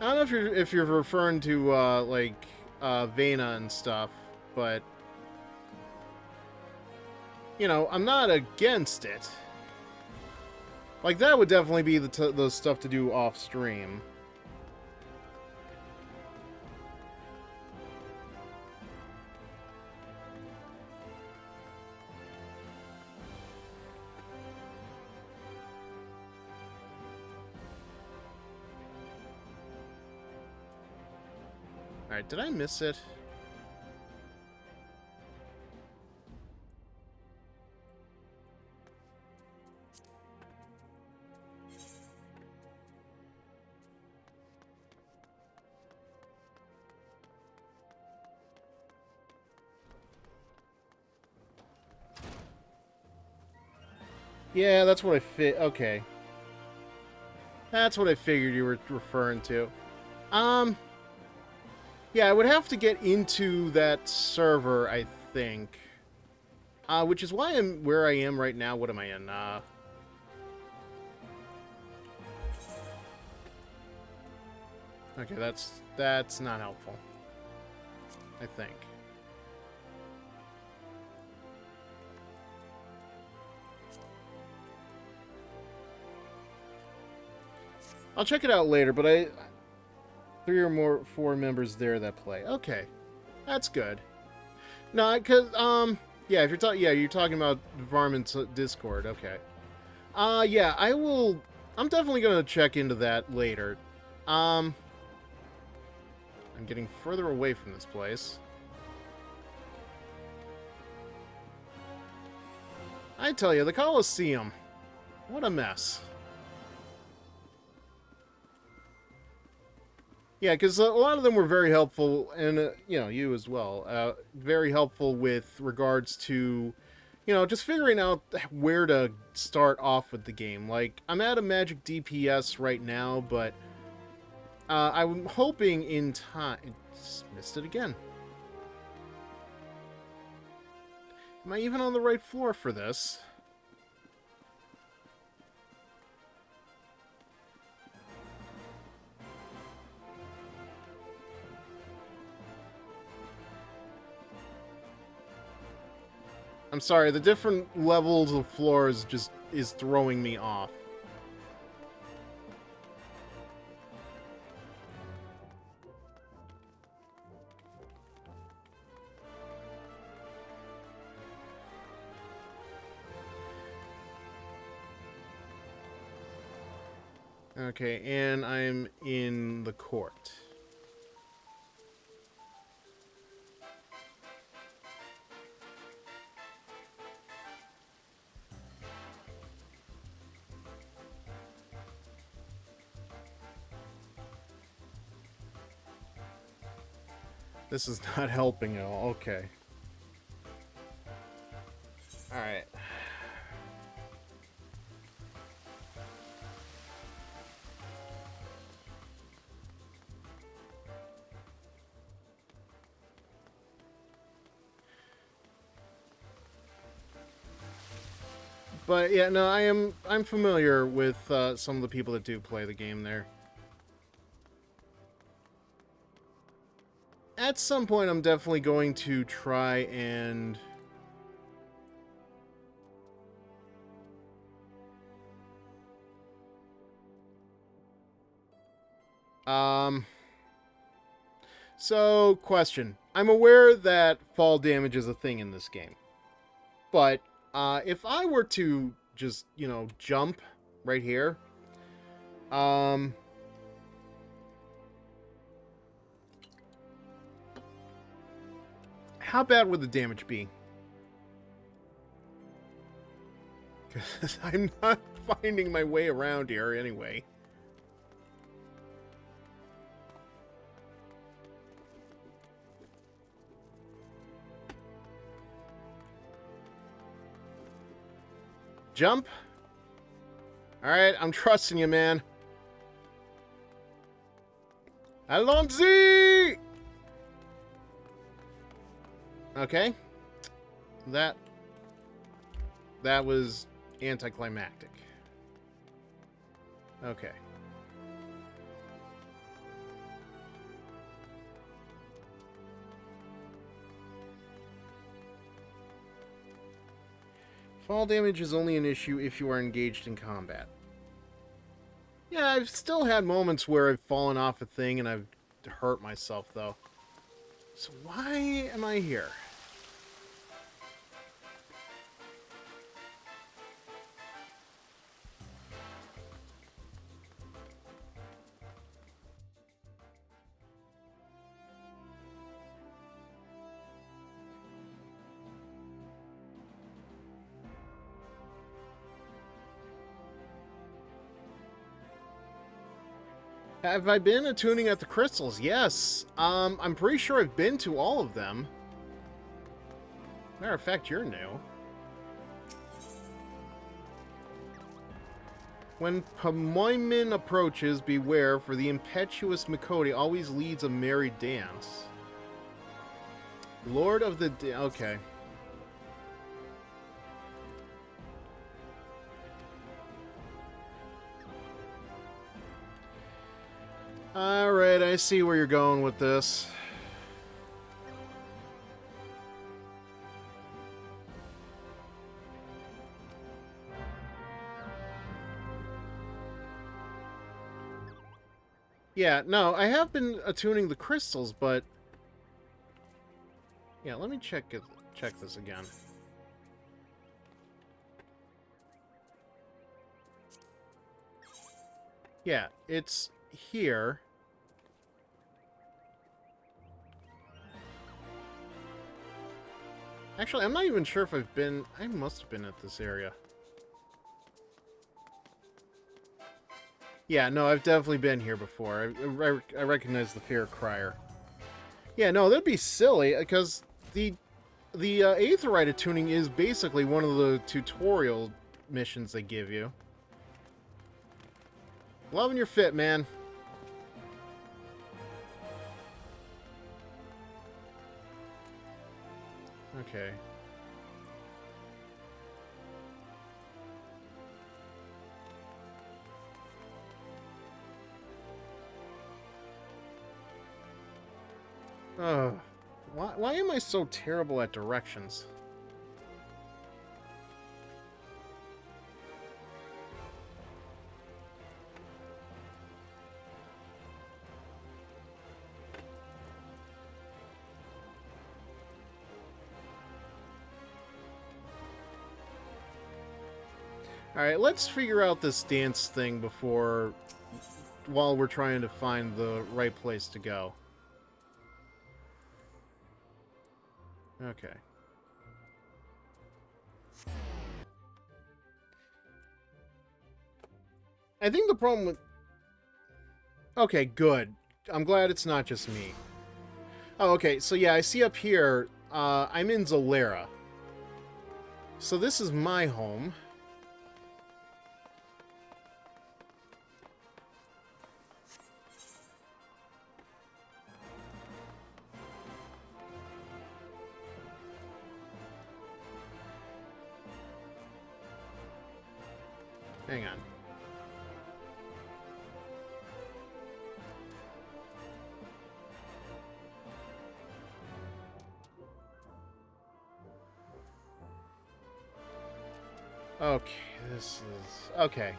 I don't know if you're referring to like Vena and stuff, but you know, I'm not against it. Like, that would definitely be the stuff to do off stream. Alright, did I miss it? Yeah, that's what I okay. That's what I figured you were referring to. Yeah, I would have to get into that server, I think. Which is why I'm where I am right now. What am I in? Okay, that's not helpful, I think. I'll check it out later, but 3 or 4 members there that play. Okay, that's good. No, because yeah, if you're talking about Varmint's Discord. Okay. Yeah, I'm definitely gonna check into that later. I'm getting further away from this place. I tell you, the Colosseum. What a mess. Yeah, because a lot of them were very helpful, and, you know, you as well. Very helpful with regards to, you know, just figuring out where to start off with the game. Like, I'm at a magic DPS right now, but I'm hoping in time... Just missed it again. Am I even on the right floor for this? I'm sorry, the different levels of floors just is throwing me off. Okay, and I'm in the court. This is not helping at all. Okay. Alright. But yeah, no, I'm familiar with some of the people that do play the game there. At some point, I'm definitely going to try and... So, question. I'm aware that fall damage is a thing in this game. But, if I were to just, you know, jump right here... How bad would the damage be? Because I'm not finding my way around here anyway. Jump? Alright, I'm trusting you, man. Allons-y! Okay. That was anticlimactic. Okay. Fall damage is only an issue if you are engaged in combat. Yeah, I've still had moments where I've fallen off a thing and I've hurt myself, though. So why am I here? Have I been attuning at the crystals? Yes. I'm pretty sure I've been to all of them. Matter of fact, you're new. When Pamoimin approaches, beware, for the impetuous Mikoti always leads a merry dance. Lord of the... Okay. Alright, I see where you're going with this. Yeah, no, I have been attuning the crystals, but... Yeah, let me check this again. Yeah, it's here. Actually, I'm not even sure if I've been... I must have been at this area. Yeah, no, I've definitely been here before. I recognize the Fear Crier. Yeah, no, that'd be silly, because the Aetheryte attuning is basically one of the tutorial missions they give you. Loving your fit, man. Okay. Why am I so terrible at directions? Alright, let's figure out this dance thing while we're trying to find the right place to go. Okay. I think the problem with... Okay, good. I'm glad it's not just me. Oh, okay, so yeah, I see up here, I'm in Zolera. So this is my home. Hang on. Okay, this is... Okay.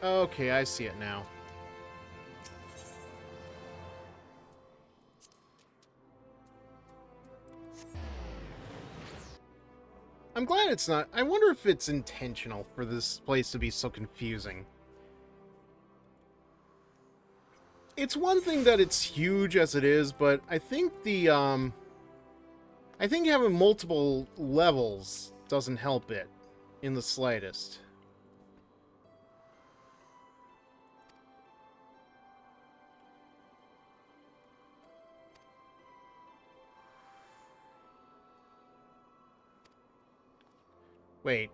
Okay, I see it now. I'm glad it's not... I wonder if it's intentional for this place to be so confusing. It's one thing that it's huge as it is, but I think I think having multiple levels doesn't help it in the slightest. Wait.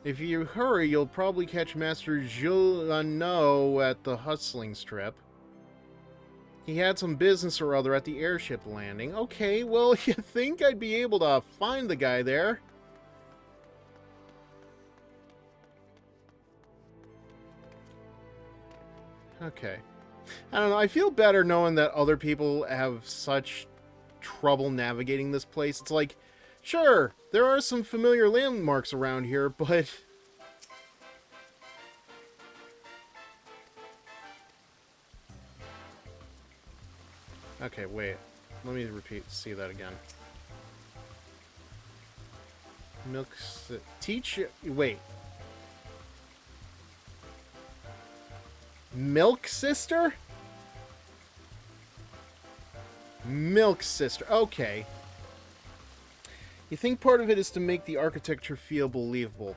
If you hurry, you'll probably catch Master Giuliano at the hustling strip. He had some business or other at the airship landing. Okay, well, you think I'd be able to find the guy there? Okay. I don't know, I feel better knowing that other people have such trouble navigating this place. It's like, sure, there are some familiar landmarks around here, but... Okay, wait. Let me see that again. Wait. Milk Sister? Milk Sister. Okay. You think part of it is to make the architecture feel believable.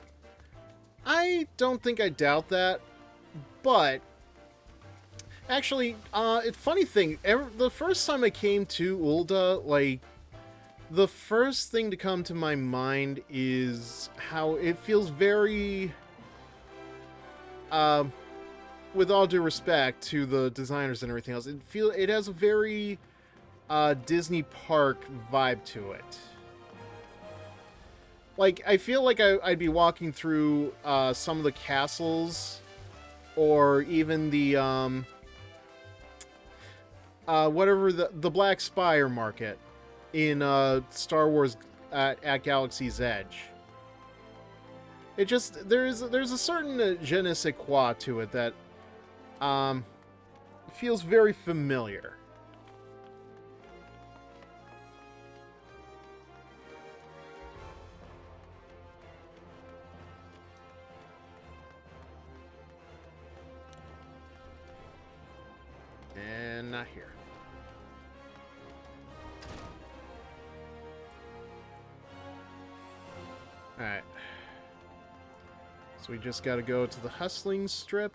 I don't think I doubt that, but actually, it's funny thing. The first time I came to Ul'dah, like, the first thing to come to my mind is how it feels very, with all due respect to the designers and everything else, it has a very Disney park vibe to it. Like, I feel like I'd be walking through some of the castles, or even the whatever the Black Spire Market in Star Wars at Galaxy's Edge. It just there's a certain je ne sais quoi to it that feels very familiar. And not here. Alright. So we just gotta go to the hustling strip.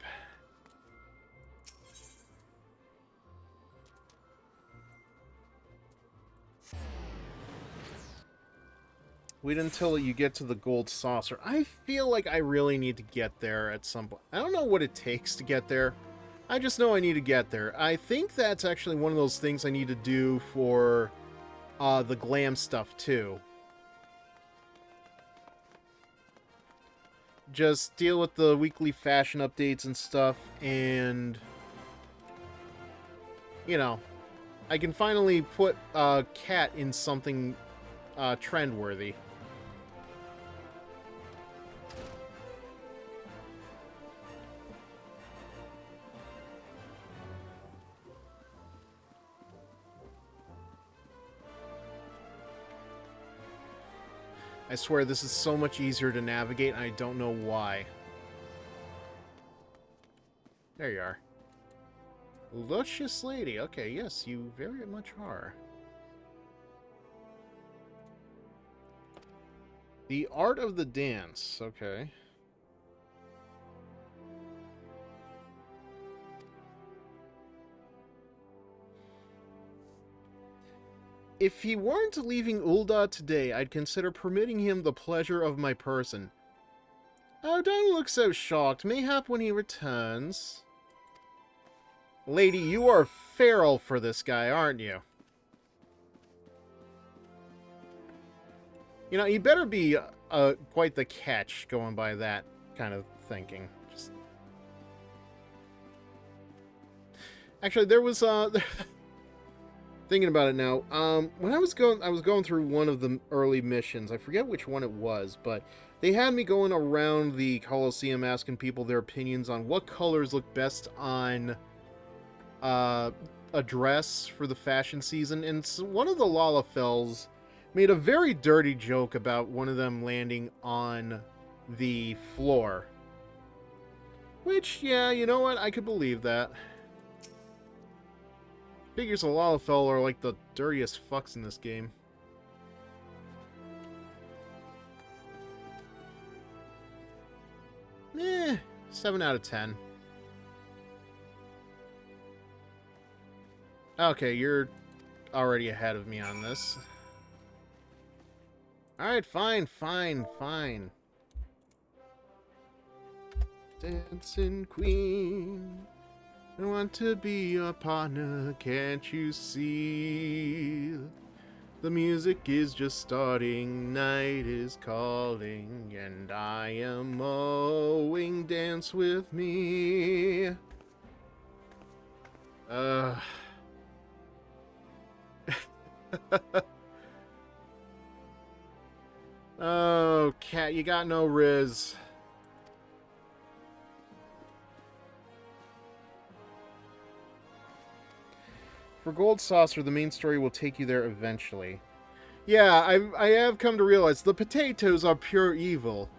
Wait until you get to the gold saucer. I feel like I really need to get there at some point. I don't know what it takes to get there. I just know I need to get there. I think that's actually one of those things I need to do for the glam stuff too. Just deal with the weekly fashion updates and stuff, and you know, I can finally put Cat in something trend-worthy. I swear this is so much easier to navigate, and I don't know why. There you are. Luscious lady. Okay, yes, you very much are. The art of the dance. Okay. If he weren't leaving Ul'dah today, I'd consider permitting him the pleasure of my person. Oh, don't look so shocked. Mayhap when he returns. Lady, you are feral for this guy, aren't you? You know, you better be quite the catch going by that kind of thinking. Just... Actually, there was thinking about it now. When I was going through one of the early missions. I forget which one it was, but they had me going around the Colosseum asking people their opinions on what colors look best on a dress for the fashion season, and so one of the Lalafels made a very dirty joke about one of them landing on the floor. Which, yeah, you know what? I could believe that. Figures a Lalafell are like the dirtiest fucks in this game. Eh, 7 out of 10. Okay, you're already ahead of me on this. Alright, fine. Dancing queen, I want to be your partner, can't you see? The music is just starting, night is calling, and I am mowing, dance with me. Oh, Cat, you got no riz. For Gold Saucer, the main story will take you there eventually. Yeah, I have come to realize the potatoes are pure evil.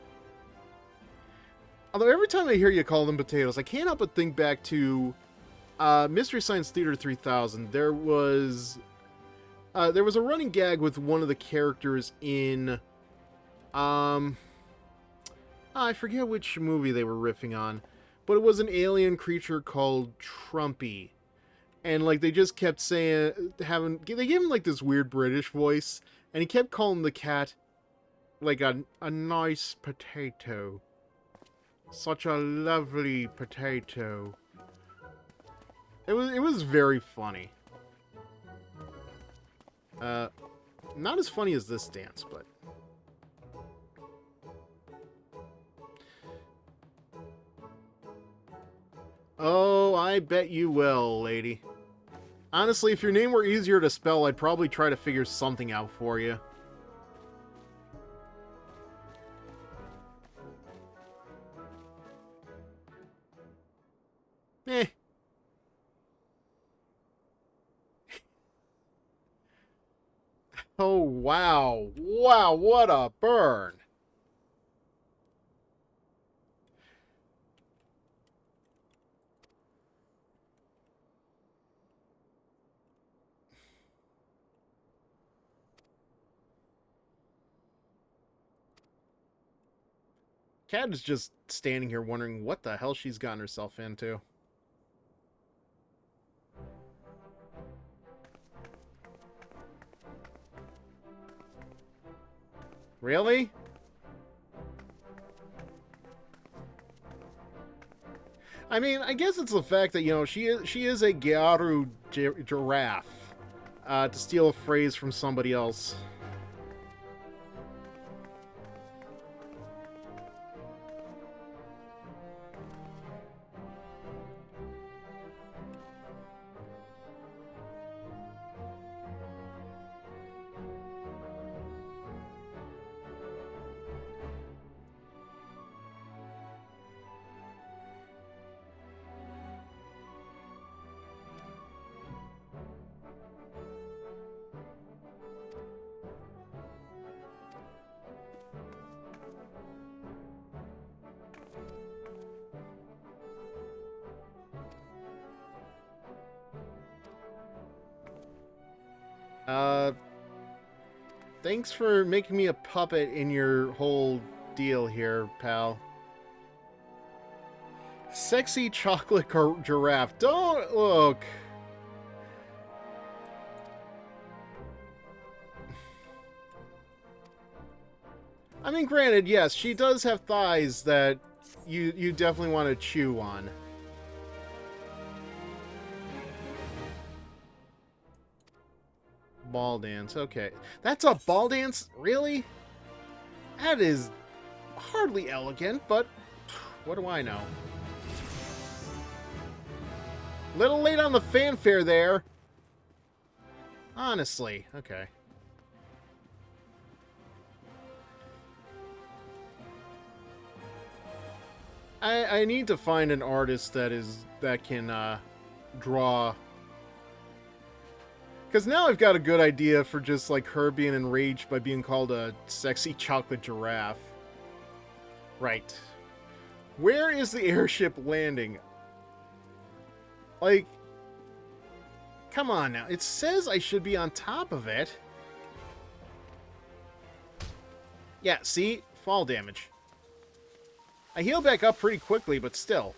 Although every time I hear you call them potatoes, I can't help but think back to Mystery Science Theater 3000. There was a running gag with one of the characters in I forget which movie they were riffing on, but it was an alien creature called Trumpy. And, like, they just kept saying, they gave him, like, this weird British voice, and he kept calling the cat, like, a nice potato. Such a lovely potato. It was very funny. Not as funny as this dance, but... Oh, I bet you will, lady. Honestly, if your name were easier to spell, I'd probably try to figure something out for you. Eh. Oh, wow. Wow, what a burn. Cat is just standing here wondering what the hell she's gotten herself into. Really? I mean, I guess it's the fact that, you know, she is a Gyaru giraffe. To steal a phrase from somebody else. Thanks for making me a puppet in your whole deal here, pal. Sexy chocolate giraffe. Don't look. I mean, granted, yes, she does have thighs that you definitely want to chew on. Ball dance, okay. That's a ball dance? Really? That is hardly elegant, but what do I know? Little late on the fanfare there. Honestly, okay. I need to find an artist that can draw. Because now I've got a good idea for just, like, her being enraged by being called a sexy chocolate giraffe. Right. Where is the airship landing? Like, come on now. It says I should be on top of it. Yeah, see? Fall damage. I heal back up pretty quickly, but still.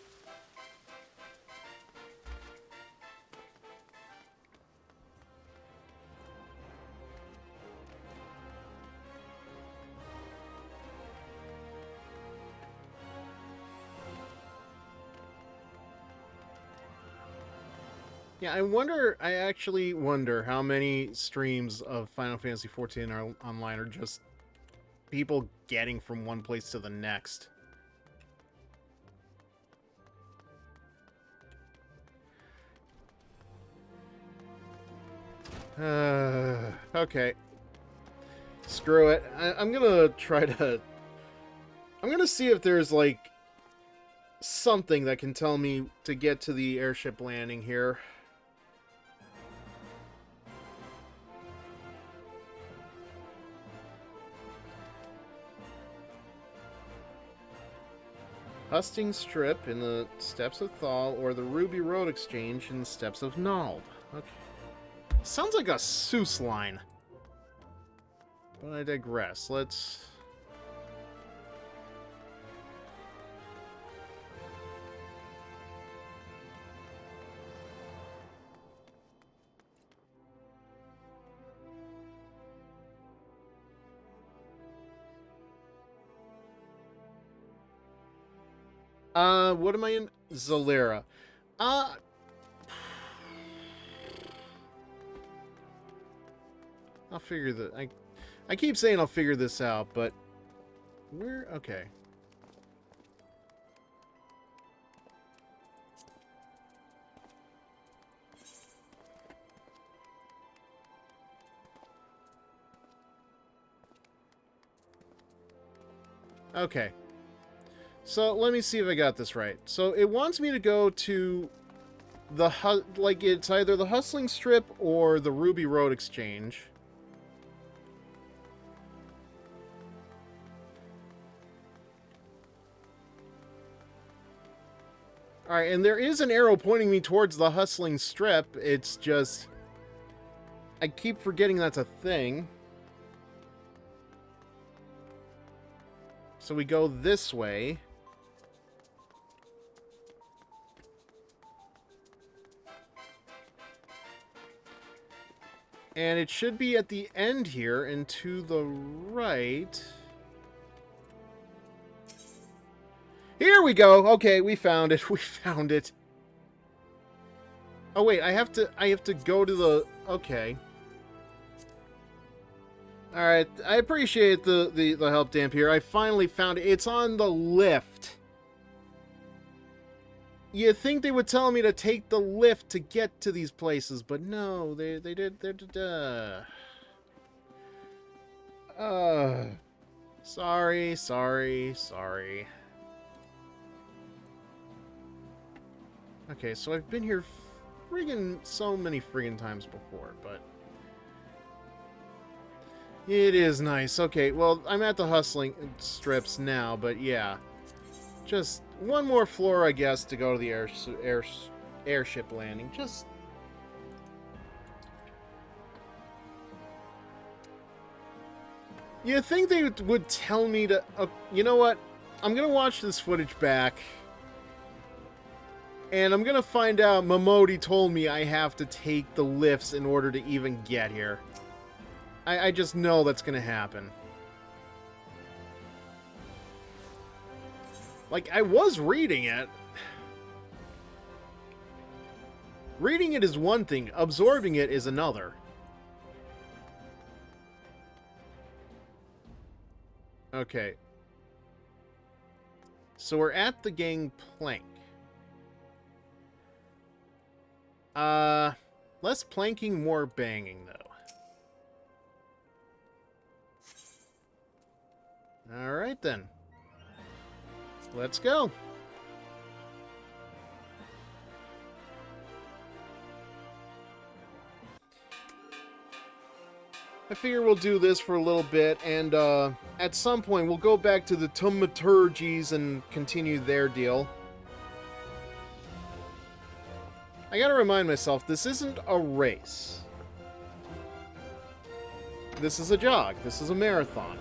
Yeah, I actually wonder how many streams of Final Fantasy XIV are online are just people getting from one place to the next. Okay. Screw it. I'm gonna try to... I'm gonna see if there's, like, something that can tell me to get to the airship landing here. Husting Strip in the Steppes of Thal, or the Ruby Road Exchange in the Steppes of Nald. Okay. Sounds like a Seuss line. But I digress. Let's... What am I in? Zalera. Uh, I'll figure that. I keep saying I'll figure this out, but we're okay. Okay. So let me see if I got this right. So it wants me to go to the it's either the Hustling Strip or the Ruby Road Exchange. All right, and there is an arrow pointing me towards the Hustling Strip. It's just I keep forgetting that's a thing. So we go this way. And it should be at the end here and to the right. Here we go. Okay, we found it. We found it. Oh wait, I have to go to the okay. Alright, I appreciate the help, Dampier. I finally found it. It's on the lift. You'd think they would tell me to take the lift to get to these places, but no, they did. Sorry. Okay, so I've been here so many friggin' times before, but it is nice. Okay, well, I'm at the Hustling Strips now, but yeah. Just one more floor, I guess, to go to the airship landing. Just... You'd think they would tell me to... you know what? I'm gonna watch this footage back. And I'm gonna find out Momodi told me I have to take the lifts in order to even get here. I just know that's gonna happen. Like, I was reading it. Reading it is one thing. Absorbing it is another. Okay. So we're at the gangplank. Less planking, more banging, though. Alright, then. Let's go. I figure we'll do this for a little bit, and at some point we'll go back to the Thaumaturges and continue their deal. I gotta remind myself, this isn't a race. This is a jog. This is a marathon.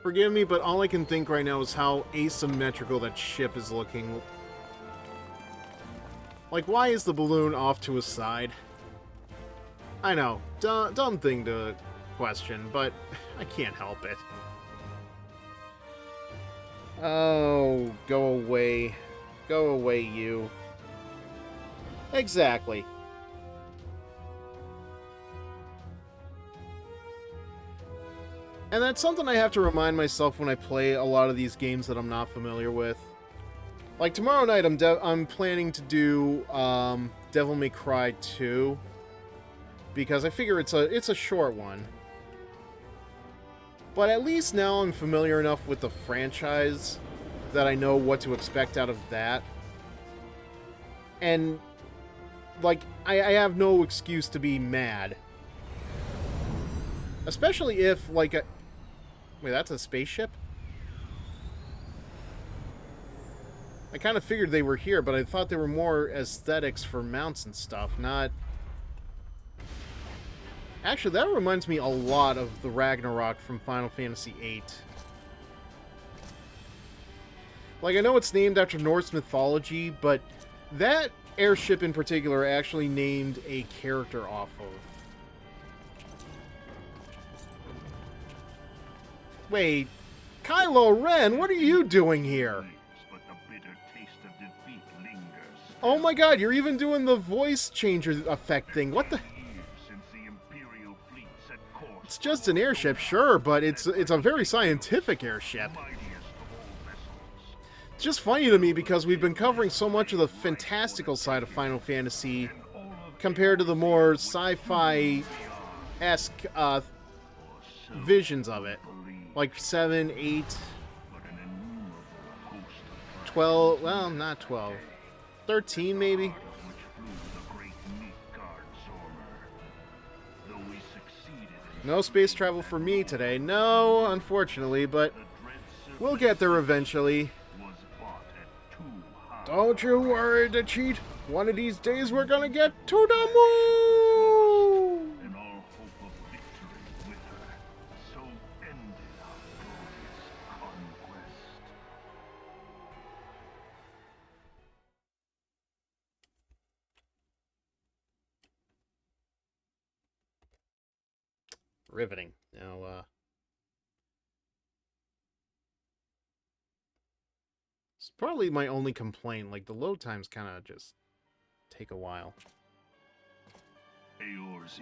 Forgive me, but all I can think right now is how asymmetrical that ship is looking. Like, why is the balloon off to a side? I know, dumb thing to question, but I can't help it. Oh, go away. Go away, you. Exactly. And that's something I have to remind myself when I play a lot of these games that I'm not familiar with. Like tomorrow night, I'm planning to do Devil May Cry 2 because I figure it's a short one. But at least now I'm familiar enough with the franchise that I know what to expect out of that. And like I have no excuse to be mad. Especially if like a... Wait, that's a spaceship? I kind of figured they were here, but I thought they were more aesthetics for mounts and stuff, not... Actually, that reminds me a lot of the Ragnarok from Final Fantasy VIII. Like, I know it's named after Norse mythology, but that airship in particular actually named a character off of. Wait, Kylo Ren, what are you doing here? But the bitter taste of defeat lingers. Oh my god, you're even doing the voice changer effect thing. What the... Years since the Imperial fleet set course. It's just an airship, sure, but it's a very scientific airship. Mightiest of all vessels. It's just funny to me because we've been covering so much of the fantastical side of Final Fantasy compared to the more sci-fi-esque visions of it. Like 7, 8, 12, well, not 12. 13, maybe? No space travel for me today. No, unfortunately, but we'll get there eventually. Don't you worry, the cheat. One of these days we're gonna get to the moon! And all hope of victory with her. So ended our glorious conquest. Riveting. Now, it's probably my only complaint. Like, the load times kind of just take a while. Eorzea,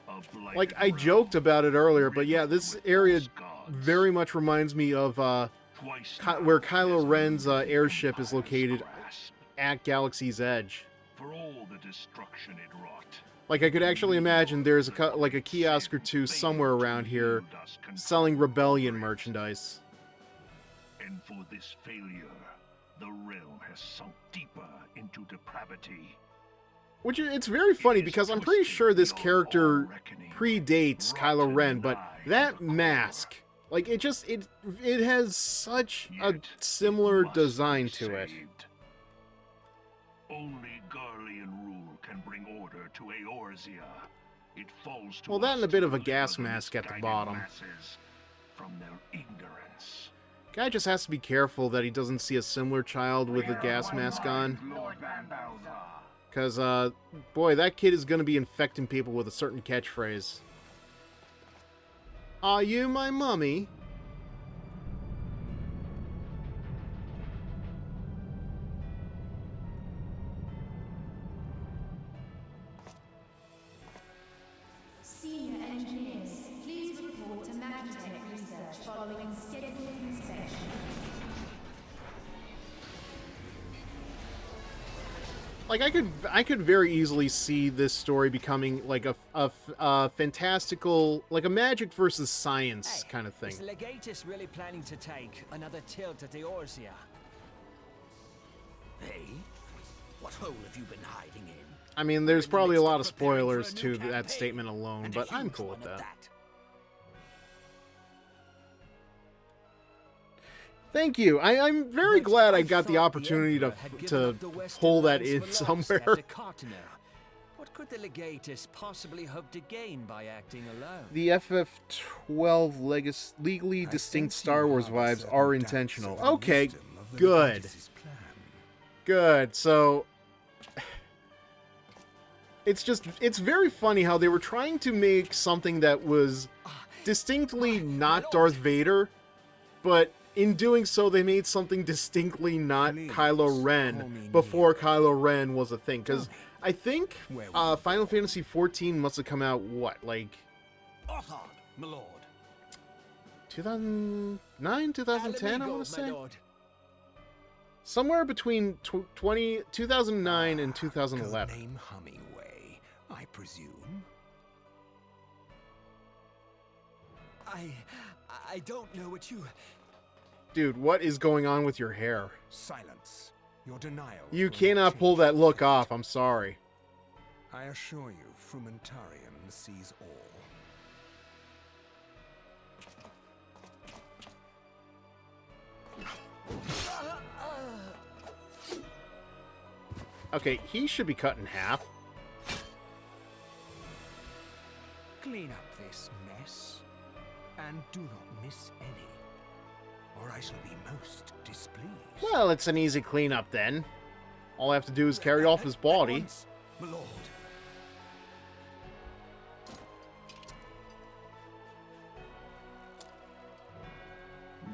a blighted Like, I realm, joked about it earlier, but yeah, this with area false gods. very much reminds me of Twice where now Kylo has Ren's been airship is Empire's located grasp. at Galaxy's Edge. For all the destruction it wrought. Like, I could actually imagine there's like a kiosk or two somewhere around here selling Rebellion merchandise. And for this failure, the realm has sunk deeper into depravity. Which, it's very funny because I'm pretty sure this character predates Kylo Ren, but that mask, like, it has such a Yet similar it must design be to it. saved. Only Garlean rule can bring order to Eorzea. It falls to Well, that us and a bit to of a deliver gas the mask at the misguided bottom. masses from their ignorance. Guy just has to be careful that he doesn't see a similar child with a gas mask on. Lord Van Balthazar. Because, boy, that kid is going to be infecting people with a certain catchphrase. Are you my mummy? Senior engineers, please report to Magitech research following scheduled inspection. Like, I could very easily see this story becoming like a fantastical, like a magic versus science kind of thing. Is Legatus really planning to take another tilt at Eorzea? Hey, what hole have you been hiding in? I mean, there's probably a lot of spoilers to that statement alone, And a but I'm huge cool with one at that. Thank you. I'm very glad I got the opportunity to pull that in somewhere. What could the Legatus possibly hope to gain by acting alone? The FF12 legally distinct Star Wars vibes are intentional. Okay, good. Good. So it's very funny how they were trying to make something that was distinctly not Darth Vader, but in doing so, they made something distinctly not Kylo Ren before Kylo Ren was a thing. Because I think Final Fantasy XIV must have come out, what, like... Othard, my lord. 2009, 2010, I want to say? Somewhere between 2009 and 2011. Name Hummingway, I presume. I don't know what you... Dude, what is going on with your hair? Silence. Your denial. You cannot pull that look off, I'm sorry. I assure you, Frumentarium sees all. Okay, he should be cut in half. this mess. And do not miss any, or I shall be most displeased. Well, it's an easy cleanup then. All I have to do is carry off his body. At once, my lord.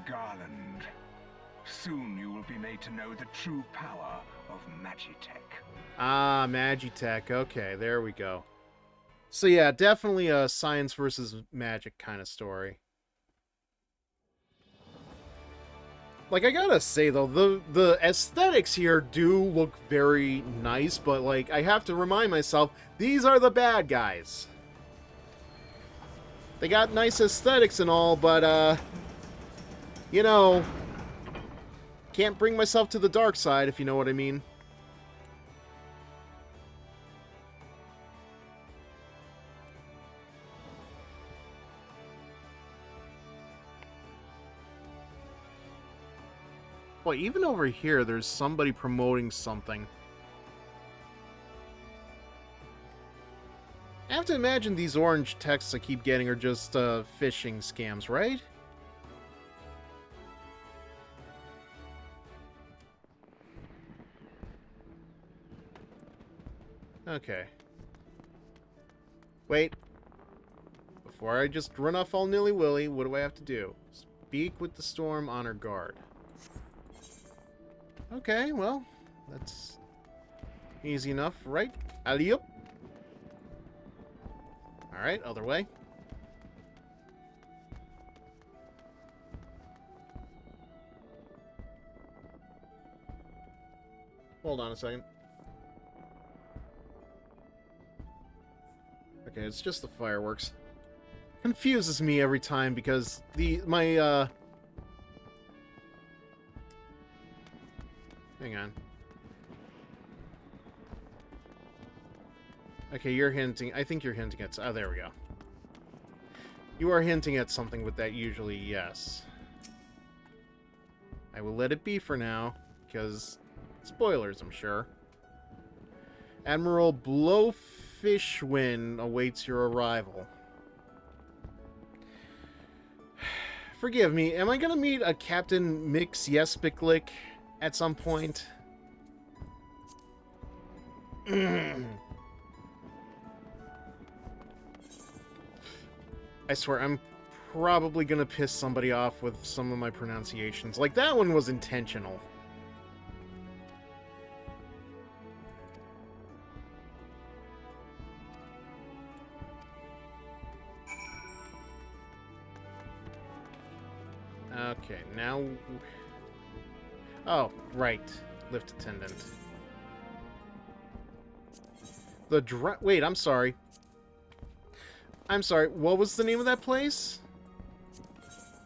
Garland, soon you will be made to know the true power of Magitech. Ah, Magitech. Okay, there we go. So yeah, definitely a science versus magic kind of story. Like, I gotta say, though, the aesthetics here do look very nice, but, like, I have to remind myself, these are the bad guys. They got nice aesthetics and all, but, you know, can't bring myself to the dark side, if you know what I mean. Boy, even over here, there's somebody promoting something. I have to imagine these orange texts I keep getting are just phishing scams, right? Okay. Wait. Before I just run off all nilly-willy, what do I have to do? Speak with the storm, honor guard. Okay, well, that's easy enough, right? Alley-oop. Alright, other way. Hold on a second. Okay, it's just the fireworks. Confuses me every time because hang on. Okay, you're hinting. I think you're hinting at... Oh, there we go. You are hinting at something with that usually, yes. I will let it be for now, because... spoilers, I'm sure. Admiral Blowfishwin awaits your arrival. Forgive me, am I gonna meet a Captain Mix Yespiklik at some point? I swear, I'm probably gonna piss somebody off with some of my pronunciations. Like, that one was intentional. Okay, now... Oh, right. Lift attendant. Wait, I'm sorry. I'm sorry, what was the name of that place?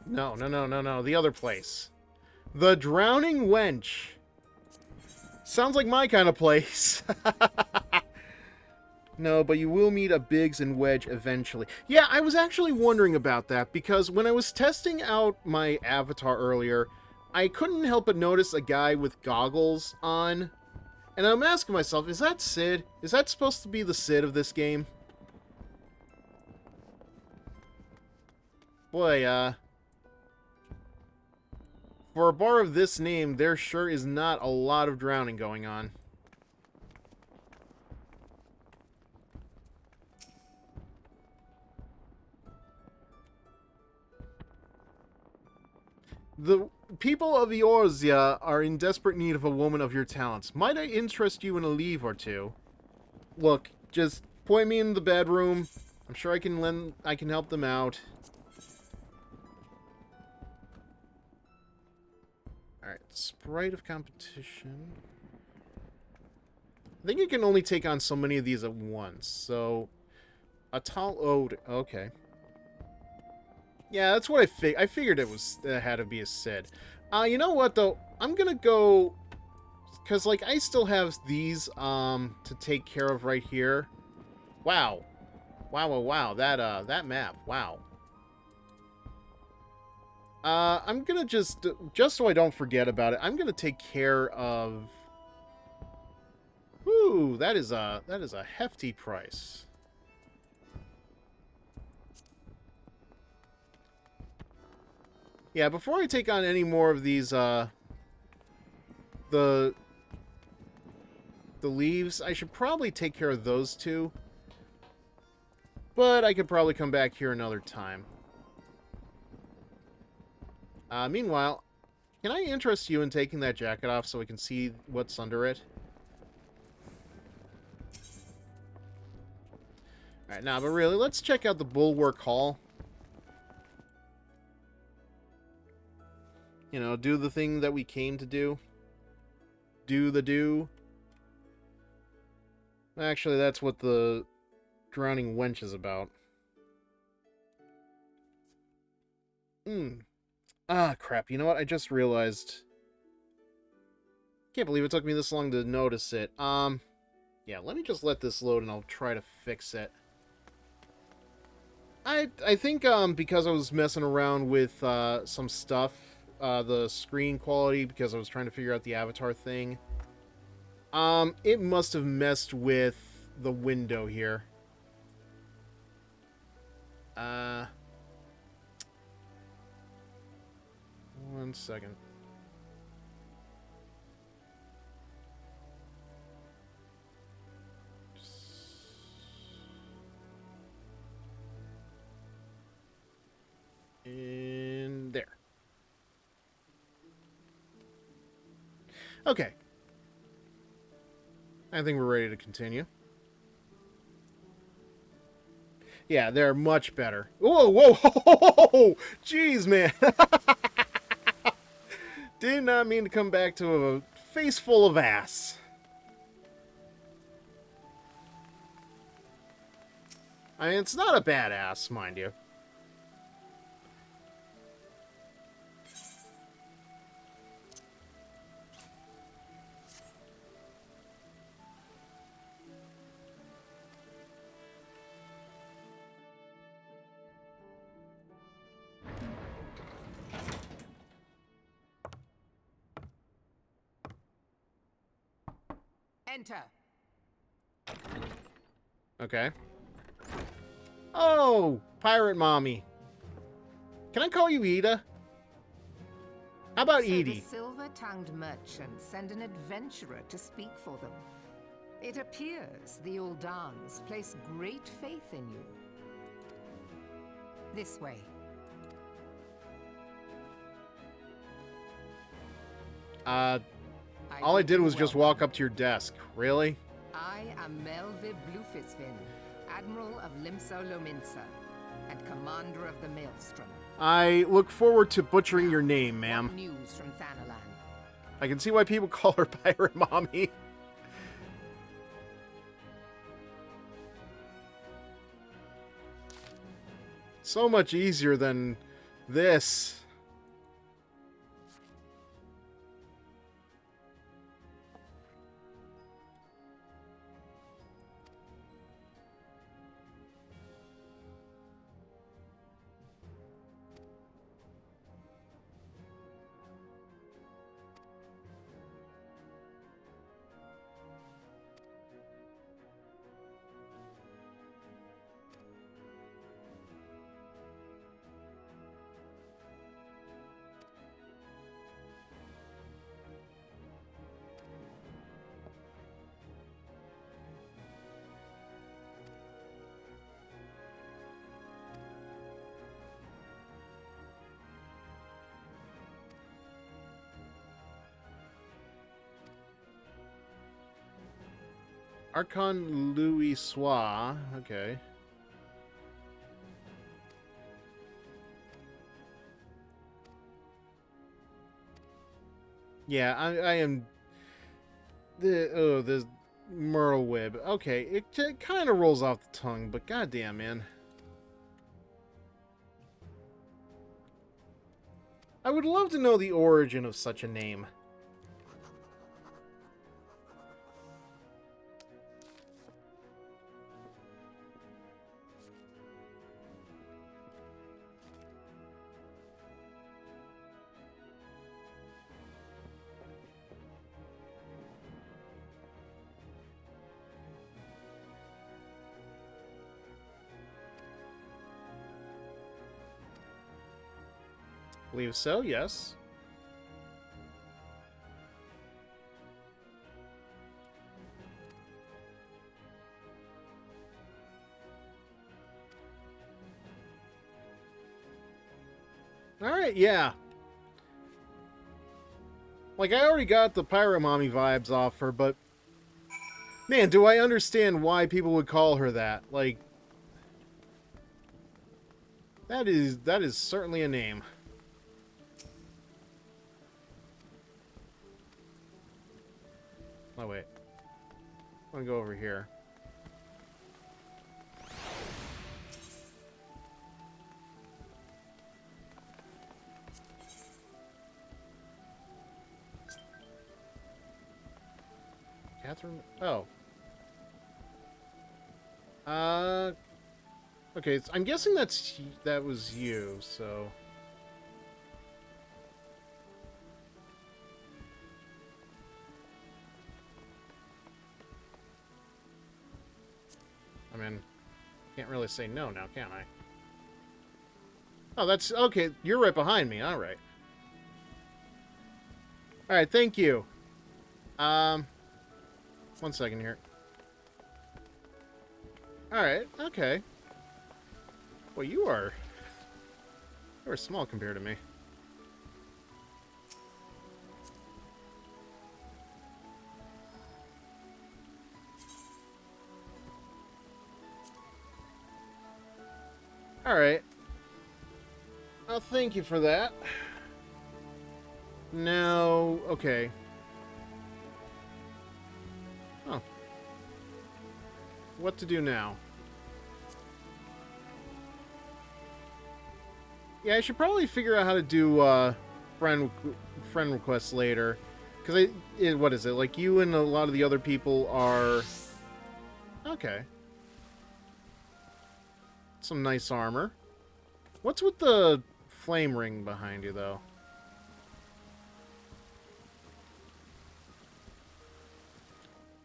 No. The other place. The Drowning Wench. Sounds like my kind of place. No, but you will meet a Biggs and Wedge eventually. Yeah, I was actually wondering about that, because when I was testing out my avatar earlier, I couldn't help but notice a guy with goggles on. And I'm asking myself, is that Sid? Is that supposed to be the Sid of this game? Boy, for a bar of this name, there sure is not a lot of drowning going on. The people of Eorzea are in desperate need of a woman of your talents. Might I interest you in a leave or two? Look, just point me in the bedroom. I'm sure I can help them out. Alright, Sprite of Competition. I think you can only take on so many of these at once, so... A tall ode... Okay. Yeah, that's what I figured it had to be a Sid. You know what, though? I'm gonna go... Because, like, I still have these, to take care of right here. Wow. Wow. That map. Wow. I'm gonna just so I don't forget about it, I'm gonna take care of... Ooh, that is a hefty price. Yeah, before I take on any more of these, the leaves, I should probably take care of those two. But I could probably come back here another time. Meanwhile, can I interest you in taking that jacket off so we can see what's under it? Alright, now, but really, let's check out the Bulwark Hall. You know, do the thing that we came to do. Do the do. Actually, that's what the drowning wench is about. Ah, crap. You know what? I just realized. Can't believe it took me this long to notice it. Yeah, let me just let this load and I'll try to fix it. I think, because I was messing around with, some stuff, the screen quality, because I was trying to figure out the avatar thing, it must have messed with the window here. One second. In there. Okay. I think we're ready to continue. Yeah, they're much better. Whoa, whoa, whoa, jeez, man. Did not mean to come back to a face full of ass. I mean, it's not a bad ass, mind you. Enter. Okay. Oh, Pirate Mommy. Can I call you Ida? How about Edie? The silver-tongued merchants send an adventurer to speak for them. It appears the Uldans place great faith in you. This way. All I did was just walk up to your desk. Really? I am Melve Blufisvin, Admiral of Limso Lominsa, and Commander of the Maelstrom. I look forward to butchering your name, ma'am. What news from Thanalan? I can see why people call her Pirate Mommy. So much easier than this. Archon Louis Sois. Okay. Yeah, I am... the Merle Wib. Okay, it kind of rolls off the tongue, but goddamn, man. I would love to know the origin of such a name. Believe so, yes. Alright, yeah. Like, I already got the Pyro Mommy vibes off her, but... Man, do I understand why people would call her that. Like... That is certainly a name. Oh, wait. I'm gonna go over here. Catherine? Oh. Okay, I'm guessing that was you, so... I mean, can't really say no now, can I? Oh, that's... Okay, you're right behind me, alright. Alright, thank you. 1 second here. Alright, okay. Well, you are small compared to me. Alright. Well, thank you for that. Now, okay. Oh. What to do now? Yeah, I should probably figure out how to do friend requests later, because what is it? Like, you and a lot of the other people are... Okay. Some nice armor. What's with the flame ring behind you, though?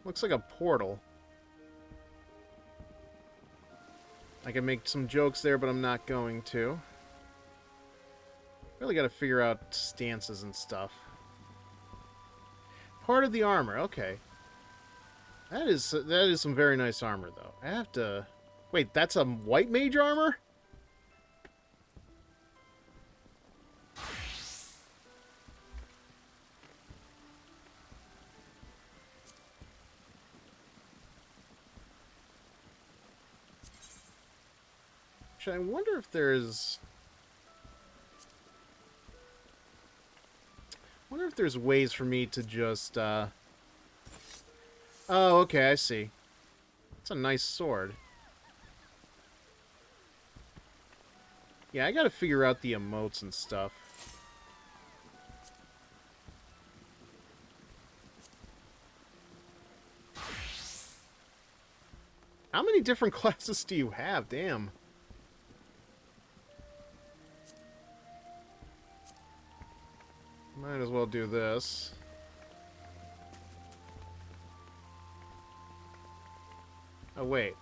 Looks like a portal. I can make some jokes there, but I'm not going to. Really got to figure out stances and stuff. Part of the armor, okay. That is some very nice armor, though. I have to... Wait, that's a white mage armor? I wonder if there's... ways for me to just, Oh, okay, I see. It's a nice sword. Yeah, I gotta figure out the emotes and stuff. How many different classes do you have? Damn. Might as well do this. Oh, wait.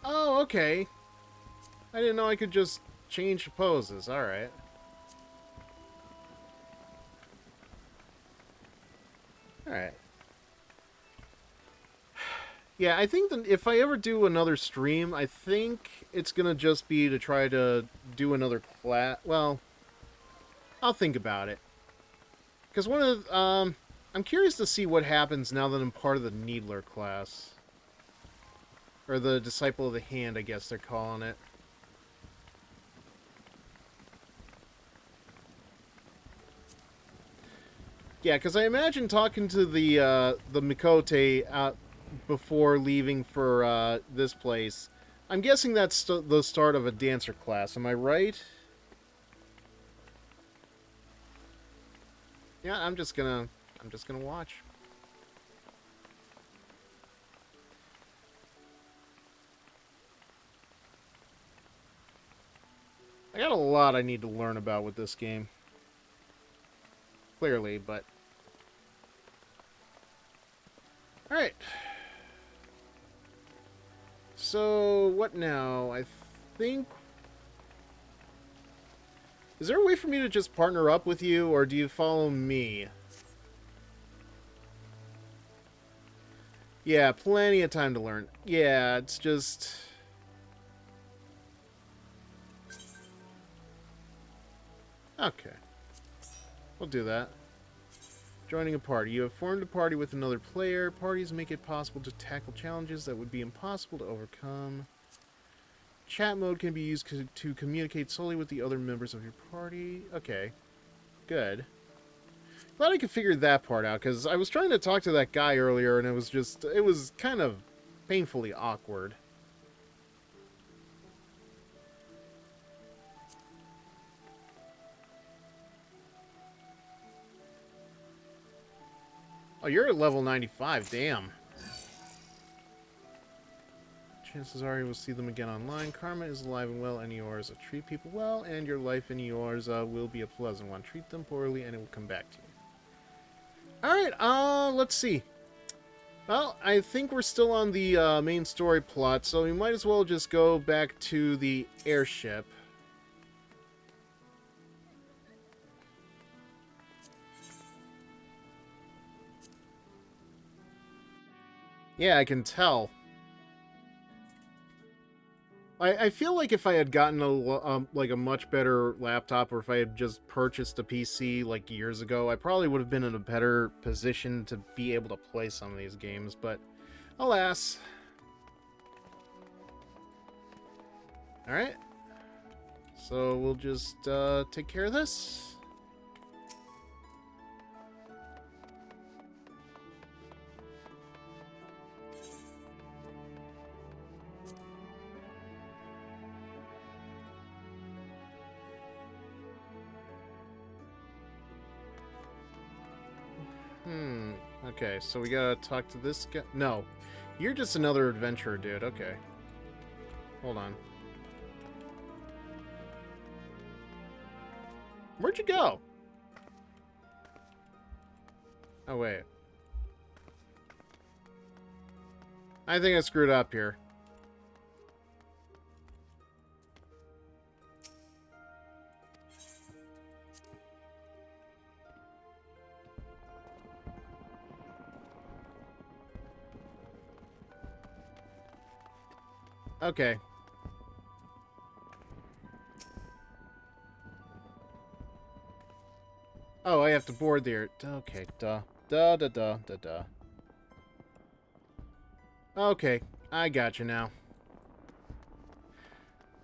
Oh, okay. I didn't know I could just change poses. Alright. Alright. Yeah, I think that if I ever do another stream, I think it's gonna just be to try to do another class. Well, I'll think about it. Because one of the, I'm curious to see what happens now that I'm part of the Needler class. Or the Disciple of the Hand, I guess they're calling it. Yeah, because I imagine talking to the Mikote out before leaving for this place. I'm guessing that's the start of a dancer class. Am I right? Yeah, I'm just gonna watch. I got a lot I need to learn about with this game. Clearly, but... Alright. so what now? I think... Is there a way for me to just partner up with you, or do you follow me? Yeah, plenty of time to learn. Yeah, it's just... Okay. We'll do that. Joining a party. You have formed a party with another player. Parties make it possible to tackle challenges that would be impossible to overcome. Chat mode can be used to communicate solely with the other members of your party. Okay. Good. Glad I could figure that part out, because I was trying to talk to that guy earlier, and it was kind of painfully awkward. Oh, you're at level 95, damn. Chances are you will see them again online. Karma is alive and well in yours. Treat people well, and your life in yours will be a pleasant one. Treat them poorly, and it will come back to you. Alright, let's see. Well, I think we're still on the main story plot, so we might as well just go back to the airship. Yeah, I can tell. I feel like if I had gotten a much better laptop, or if I had just purchased a PC like years ago, I probably would have been in a better position to be able to play some of these games, but alas. Alright. So we'll just take care of this. Okay, so we gotta talk to this guy. No, you're just another adventurer, dude. Okay. Hold on. Where'd you go? Oh, wait. I think I screwed up here. Okay. Oh, I have to board there. Okay, duh. Duh. Okay, I got you now.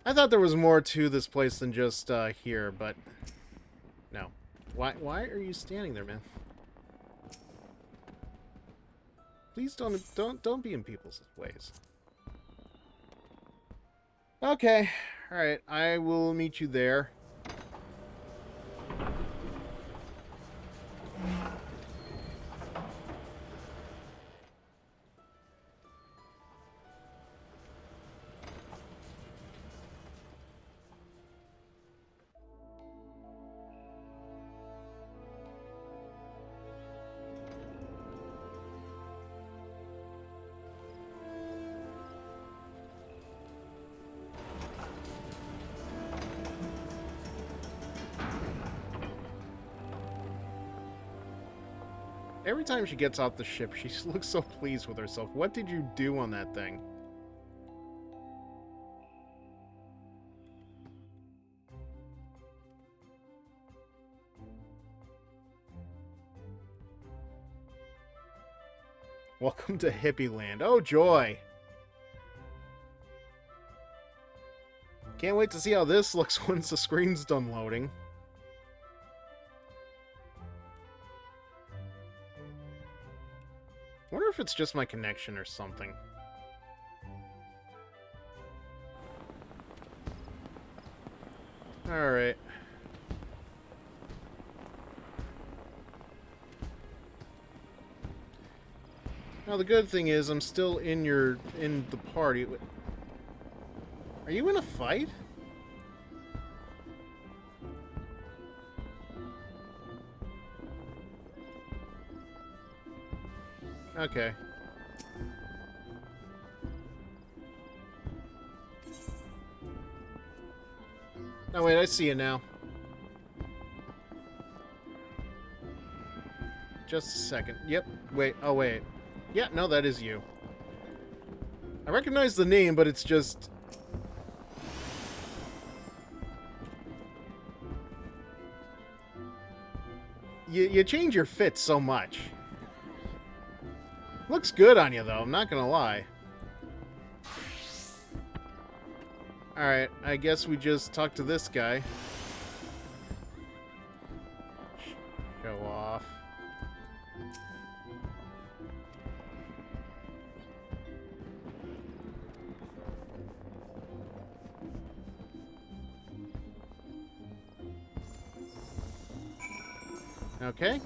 I thought there was more to this place than just here, but no. Why are you standing there, man? Please don't be in people's ways. Okay, alright, I will meet you there. Every time she gets off the ship, she looks so pleased with herself. What did you do on that thing? Welcome to Hippie Land. Oh, joy! Can't wait to see how this looks once the screen's done loading. I wonder if it's just my connection or something. Alright. Now the good thing is I'm still in the party. Are you in a fight? Okay. Oh, wait, I see it now. Just a second. Yep. Wait. Oh, wait. Yeah, no, that is you. I recognize the name, but it's just... You change your fit so much. Looks good on you, though. I'm not gonna lie. Alright, I guess we just talk to this guy. Show off. Okay.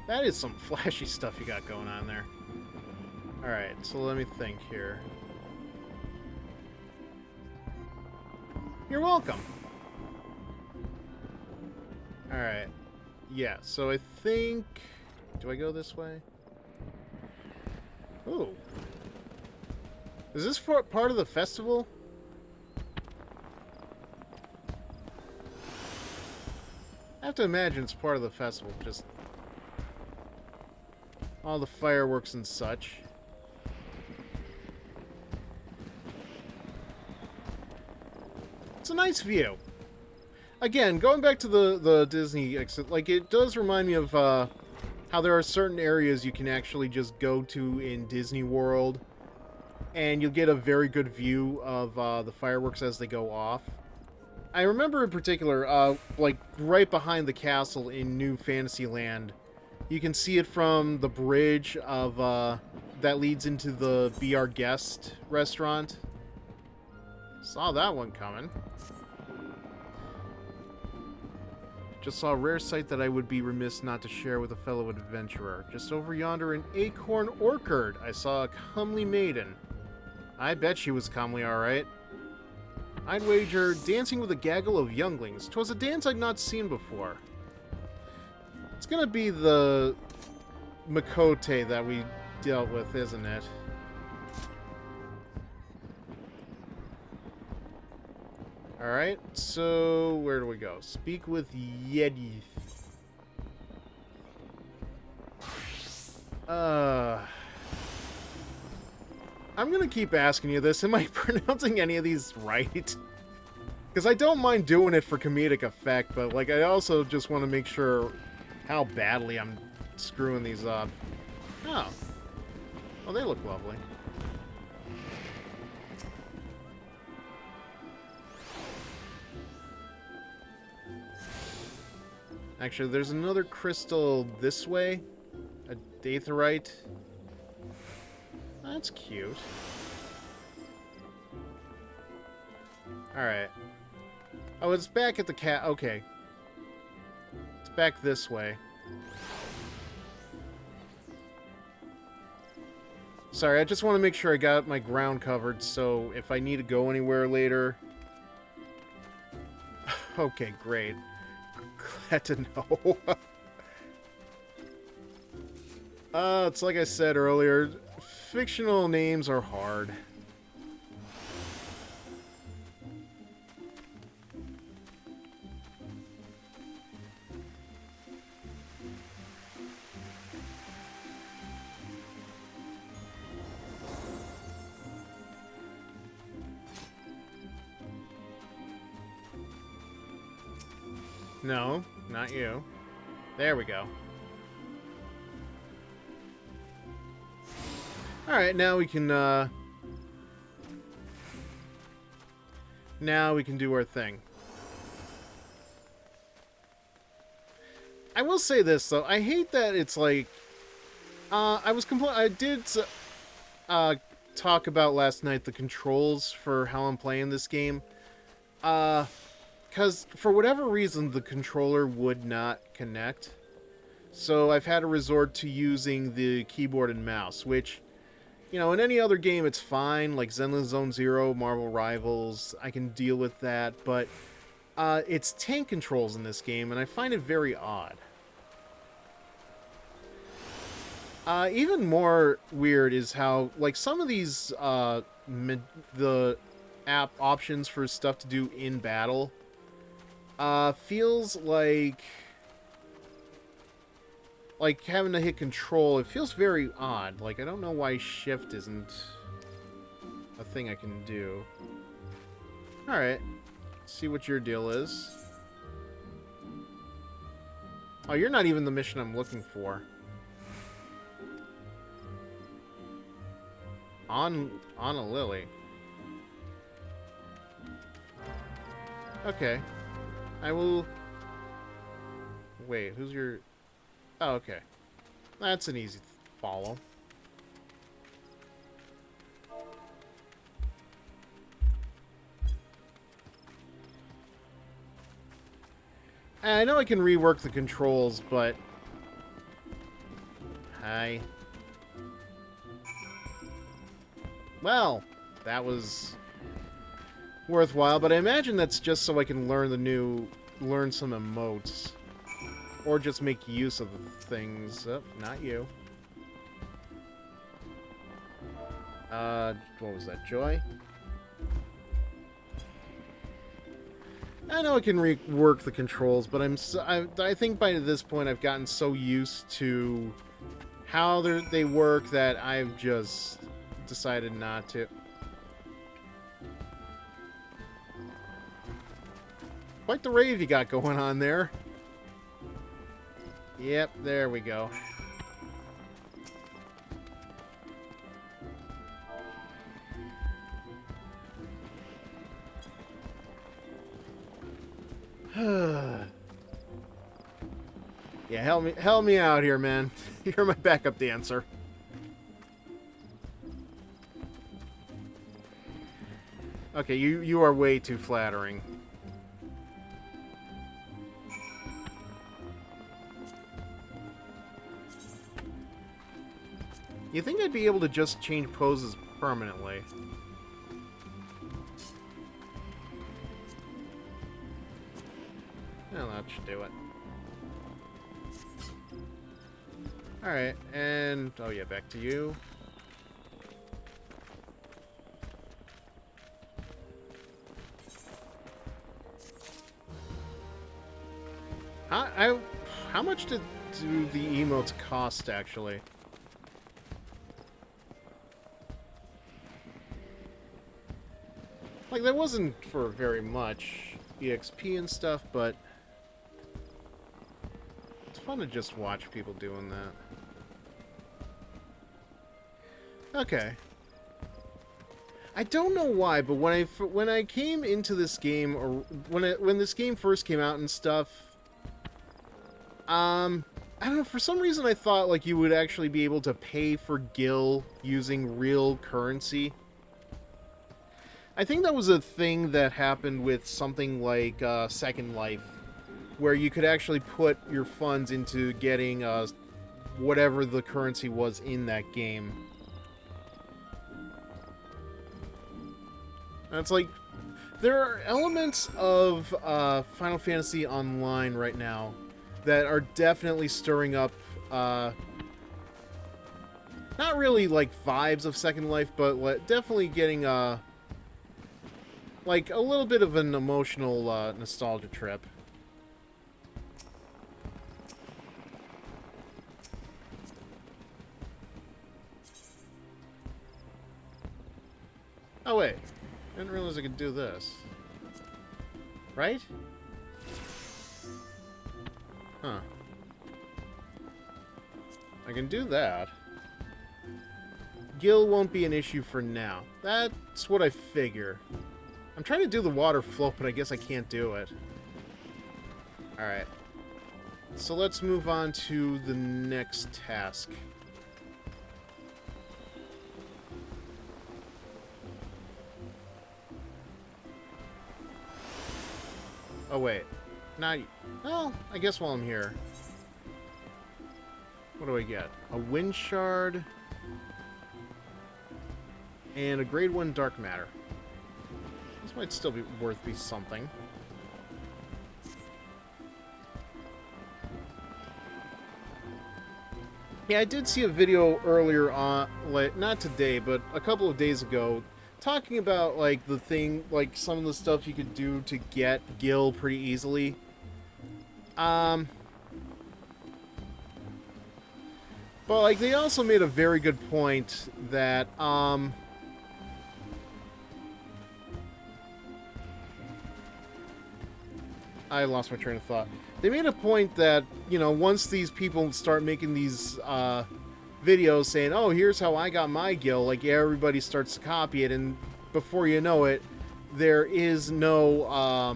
That is some flashy stuff you got going on there. Alright, so let me think here. You're welcome. Alright. Yeah, so I think... Do I go this way? Ooh. Is this for part of the festival? I have to imagine it's part of the festival, just... all the fireworks and such. It's a nice view. Again, going back to the Disney exit, like, it does remind me of how there are certain areas you can actually just go to in Disney World, and you'll get a very good view of the fireworks as they go off. I remember in particular, like, right behind the castle in New Fantasyland, you can see it from the bridge of that leads into the Be Our Guest restaurant. Saw that one coming. Just saw a rare sight that I would be remiss not to share with a fellow adventurer. Just over yonder in Acorn Orchard, I saw a comely maiden. I bet she was comely, all right. I'd wager dancing with a gaggle of younglings. 'Twas a dance I'd not seen before. It's gonna be the Makote that we dealt with, isn't it? Alright, so where do we go? Speak with Yeti. I'm gonna keep asking you this. Am I pronouncing any of these right? Because I don't mind doing it for comedic effect, but like I also just want to make sure how badly I'm screwing these up. Oh. Oh, they look lovely. Actually, there's another crystal this way. A Datherite. That's cute. Alright. Oh, it's back at the cat. Okay. It's back this way. Sorry, I just want to make sure I got my ground covered, so if I need to go anywhere later... Okay, great. Glad to know. It's like I said earlier, fictional names are hard. No, not you. There we go. Alright, now we can, now we can do our thing. I will say this, though. I hate that it's like... I did talk about last night the controls for how I'm playing this game. Because for whatever reason, the controller would not connect. So I've had to resort to using the keyboard and mouse, which, you know, in any other game it's fine, like Zenless Zone Zero, Marvel Rivals, I can deal with that, but it's tank controls in this game, and I find it very odd. Even more weird is how, like, some of these, the app options for stuff to do in battle, feels like having to hit control. It feels very odd. Like, I don't know why shift isn't a thing I can do. Alright. See what your deal is. Oh, you're not even the mission I'm looking for. On a lily. Okay. I will... Wait, who's your... Oh, okay. That's an easy follow. I know I can rework the controls, but... Hi. Well, that was worthwhile, but I imagine that's just so I can learn some emotes. Or just make use of the things. Oh, not you. What was that, Joy? I know I can rework the controls, but I think by this point I've gotten so used to how they work that I've just decided not to. Quite the rave you got going on there. Yep, there we go. Yeah, help me out here, man. You're my backup dancer. Okay, you are way too flattering. You think I'd be able to just change poses permanently? Well, that should do it. Alright, and... oh yeah, back to you. How much do the emotes cost, actually? Like, that wasn't for very much EXP and stuff, but it's fun to just watch people doing that. Okay. I don't know why, but when I came into this game, or when this game first came out and stuff, I don't know, for some reason I thought, like, you would actually be able to pay for Gil using real currency. I think that was a thing that happened with something like Second Life, where you could actually put your funds into getting whatever the currency was in that game. And it's like, there are elements of Final Fantasy Online right now that are definitely stirring up, not really like vibes of Second Life, but definitely getting like a little bit of an emotional nostalgia trip. Oh wait, I didn't realize I could do this. Right? Huh. I can do that. Gil won't be an issue for now. That's what I figure. I'm trying to do the water float, but I guess I can't do it. Alright. So let's move on to the next task. Oh, wait. Not... well, I guess while I'm here. What do I get? A wind shard. And a grade 1 dark matter. This might still be worth something. Yeah, I did see a video earlier on, like, not today, but a couple of days ago, talking about, like, the thing, like, some of the stuff you could do to get Gil pretty easily. But, like, they also made a very good point that, I lost my train of thought. They made a point that, you know, once these people start making these, videos saying, oh, here's how I got my Gil, like, everybody starts to copy it, and before you know it, there is no,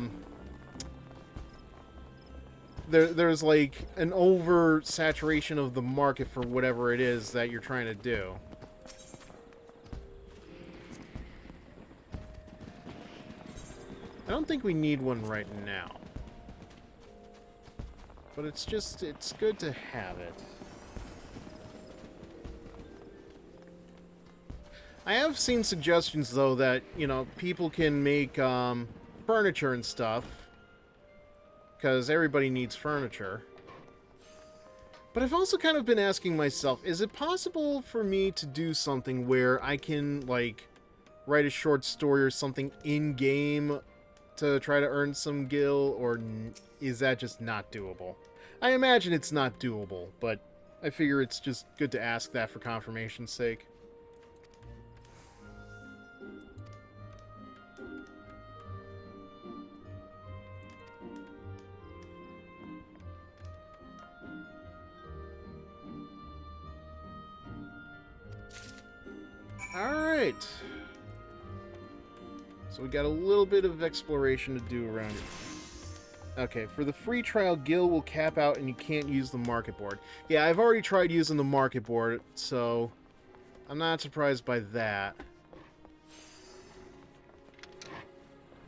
there's, like, an oversaturation of the market for whatever it is that you're trying to do. I don't think we need one right now. But it's just, it's good to have it. I have seen suggestions, though, that, you know, people can make furniture and stuff. Because everybody needs furniture. But I've also kind of been asking myself, is it possible for me to do something where I can, like, write a short story or something in-game to try to earn some Gil, or is that just not doable? I imagine it's not doable, but I figure it's just good to ask that for confirmation's sake. Alright. So we got a little bit of exploration to do around here. Okay, for the free trial, Gil will cap out and you can't use the market board. Yeah, I've already tried using the market board, so I'm not surprised by that.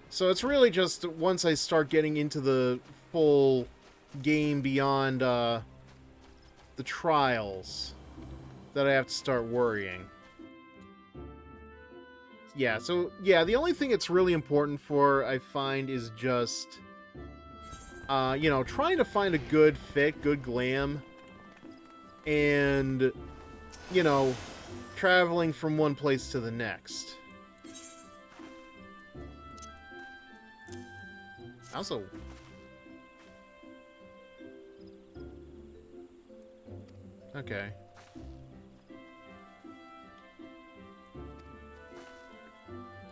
So it's really just once I start getting into the full game beyond the trials that I have to start worrying. Yeah, so, yeah, the only thing it's really important for, I find, is just, you know, trying to find a good fit, good glam, and, you know, traveling from one place to the next. Also... Okay.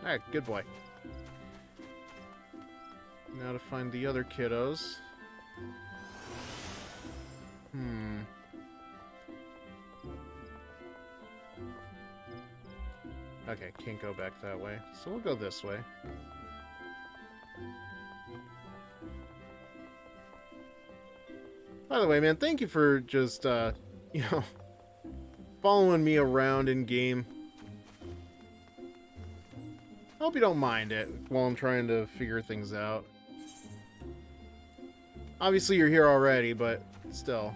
Alright, good boy. Now to find the other kiddos. Okay, can't go back that way. So we'll go this way. By the way, man, thank you for just, you know, following me around in game. Hope you don't mind it while I'm trying to figure things out. Obviously, you're here already, but still.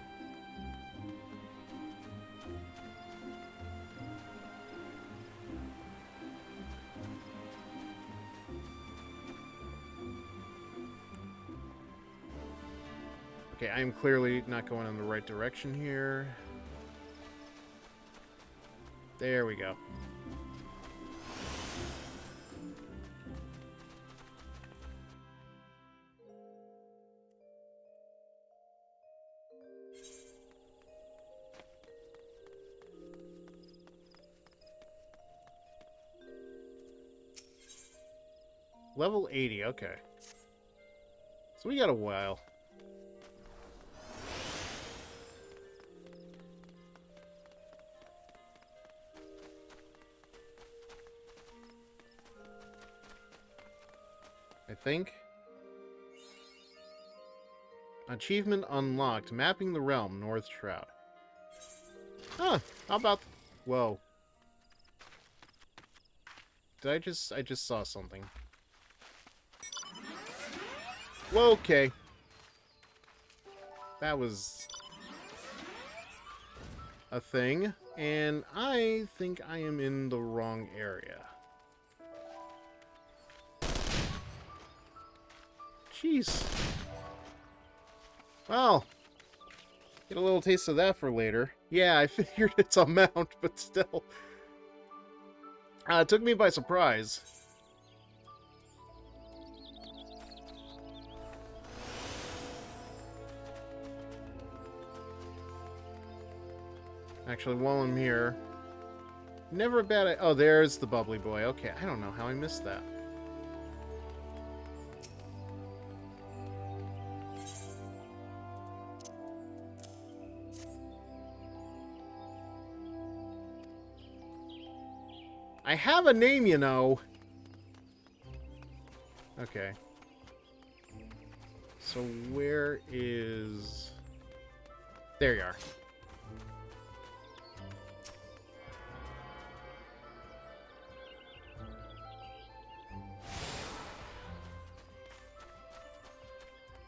Okay, I am clearly not going in the right direction here. There we go. Level 80, okay. So we got a while. I think. Achievement unlocked. Mapping the realm, North Shroud. Huh, how about... Whoa. Did I just saw something. Well, okay. That was a thing, and I think I am in the wrong area. Jeez. Well, get a little taste of that for later. Yeah, I figured it's a mount, but still. It took me by surprise. Actually, while I'm here... Never a bad... Oh, there's the bubbly boy. Okay, I don't know how I missed that. I have a name, you know. Okay. So where is... There you are.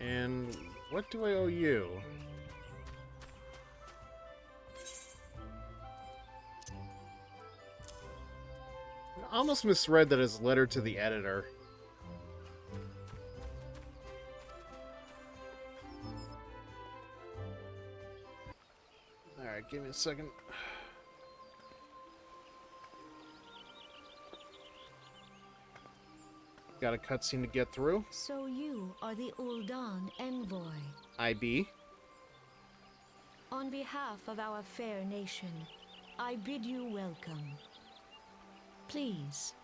And what do I owe you? I almost misread that as letter to the editor. Alright, give me a second. Got a cutscene to get through. So you are the Ul'dan envoy. I be. On behalf of our fair nation, I bid you welcome. Please.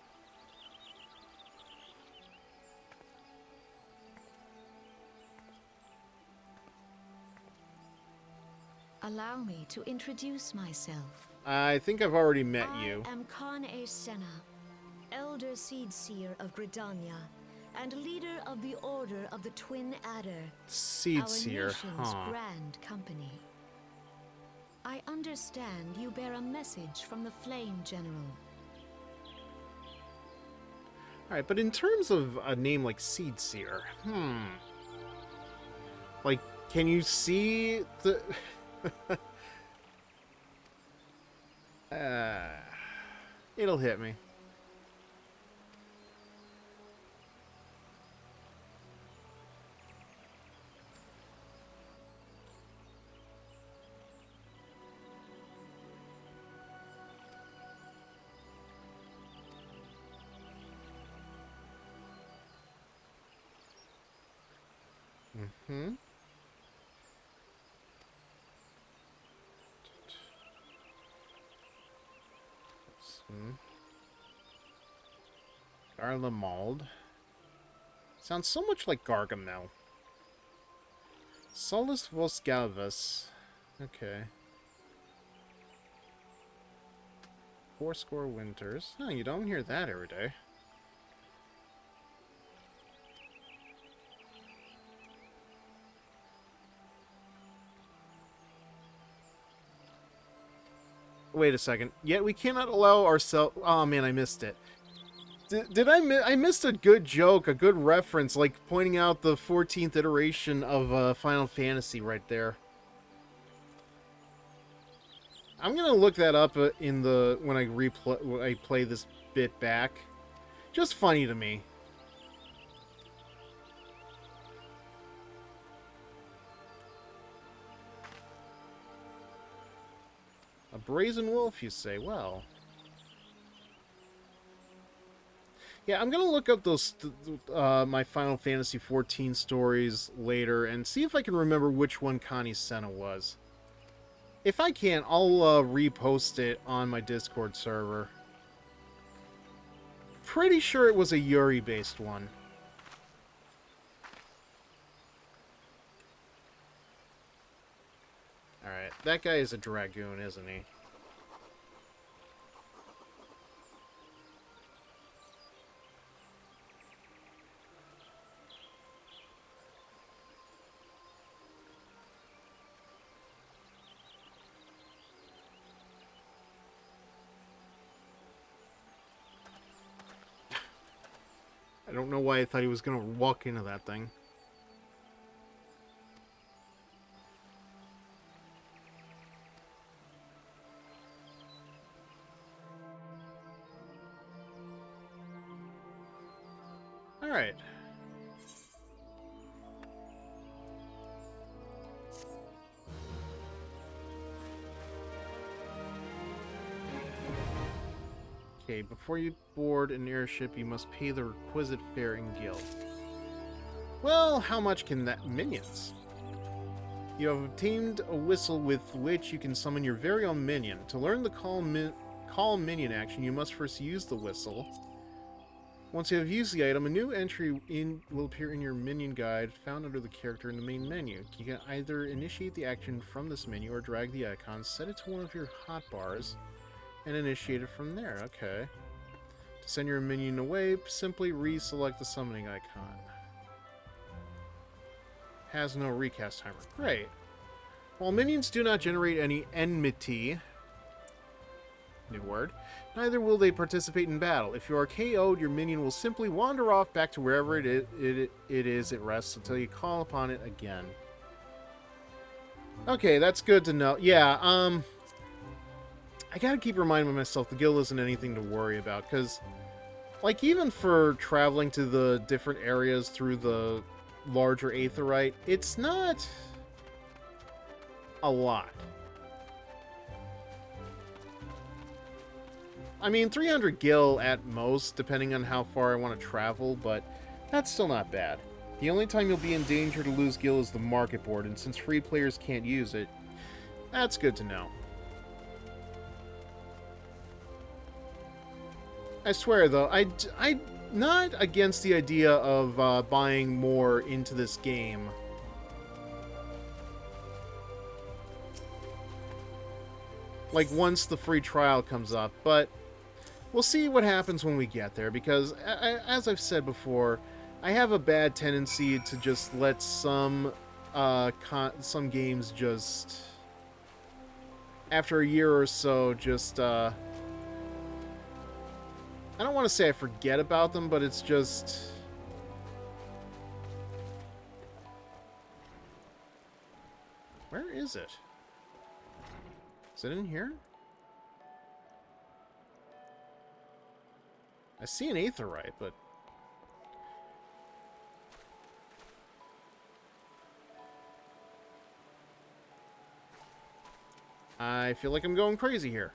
Allow me to introduce myself. I think I've already met you. I am Khan Senna, Elder Seedseer of Gridania, and leader of the Order of the Twin Adder, Seedseer, our nation's huh? grand company. I understand you bear a message from the Flame General. Alright, but in terms of a name like Seedseer, like, can you see the... it'll hit me. Mm-hmm. Garlemald. Sounds so much like Gargamel. Solus Vos Galvus. Okay. Fourscore Winters. Oh, you don't hear that every day. Wait a second. Yet we cannot allow ourselves... Oh man, I missed it. Did I missed a good joke, a good reference, like pointing out the 14th iteration of Final Fantasy right there. I'm gonna look that up in the when I play this bit back. Just funny to me. A brazen wolf, you say? Well. Yeah, I'm gonna look up those my Final Fantasy XIV stories later and see if I can remember which one Connie Senna was. If I can't, I'll repost it on my Discord server. Pretty sure it was a Yuri-based one. Alright, that guy is a Dragoon, isn't he? I don't know why I thought he was gonna walk into that thing. Alright. Okay, before you board an airship, you must pay the requisite fare in guild. Well, how much can that minions? You have obtained a whistle with which you can summon your very own minion. To learn the call minion action, you must first use the whistle. Once you have used the item, a new entry will appear in your minion guide found under the character in the main menu. You can either initiate the action from this menu or drag the icon, set it to one of your hotbars, and initiate it from there. Okay. To send your minion away, simply reselect the summoning icon. Has no recast timer. Great. While minions do not generate any enmity, new word, neither will they participate in battle. If you are KO'd, your minion will simply wander off back to wherever it is it rests until you call upon it again. Okay, that's good to know. Yeah, I gotta keep reminding myself the guild isn't anything to worry about, because, like, even for traveling to the different areas through the larger Aetherite, it's not a lot. I mean, 300 gil at most, depending on how far I want to travel, but that's still not bad. The only time you'll be in danger to lose gil is the market board, and since free players can't use it, that's good to know. I swear, though, I'm not against the idea of buying more into this game. Like, once the free trial comes up, but we'll see what happens when we get there, because, as I've said before, I have a bad tendency to just let some games just, after a year or so, just, I don't want to say I forget about them, but it's just... Where is it? Is it in here? I see an Aetherite, but... I feel like I'm going crazy here.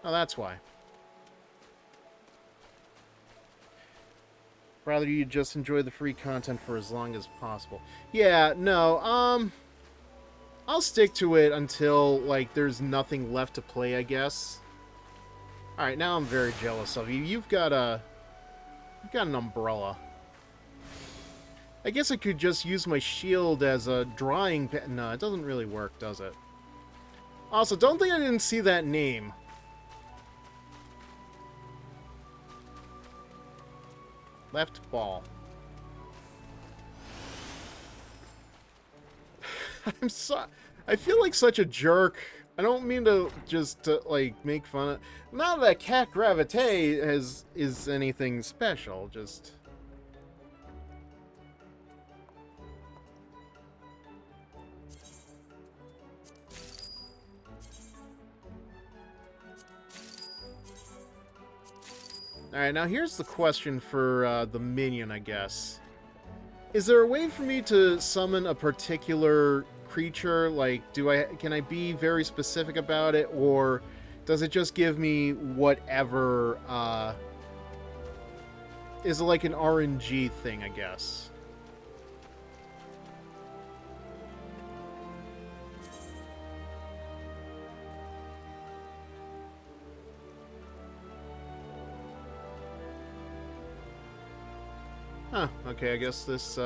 Oh, that's why. Rather you just enjoy the free content for as long as possible. Yeah, no, I'll stick to it until, like, there's nothing left to play, I guess. Alright, now I'm very jealous of you. You've got an umbrella. I guess I could just use my shield as a drying pen. No, it doesn't really work, does it? Also, don't think I didn't see that name. Left ball. I feel like such a jerk. I don't mean to just like make fun of. Not that Cat Gravité is anything special. Just. Alright, now here's the question for the minion, I guess. Is there a way for me to summon a particular creature? Like, can I be very specific about it, or does it just give me whatever, is it like an RNG thing, I guess? Huh, okay, I guess this,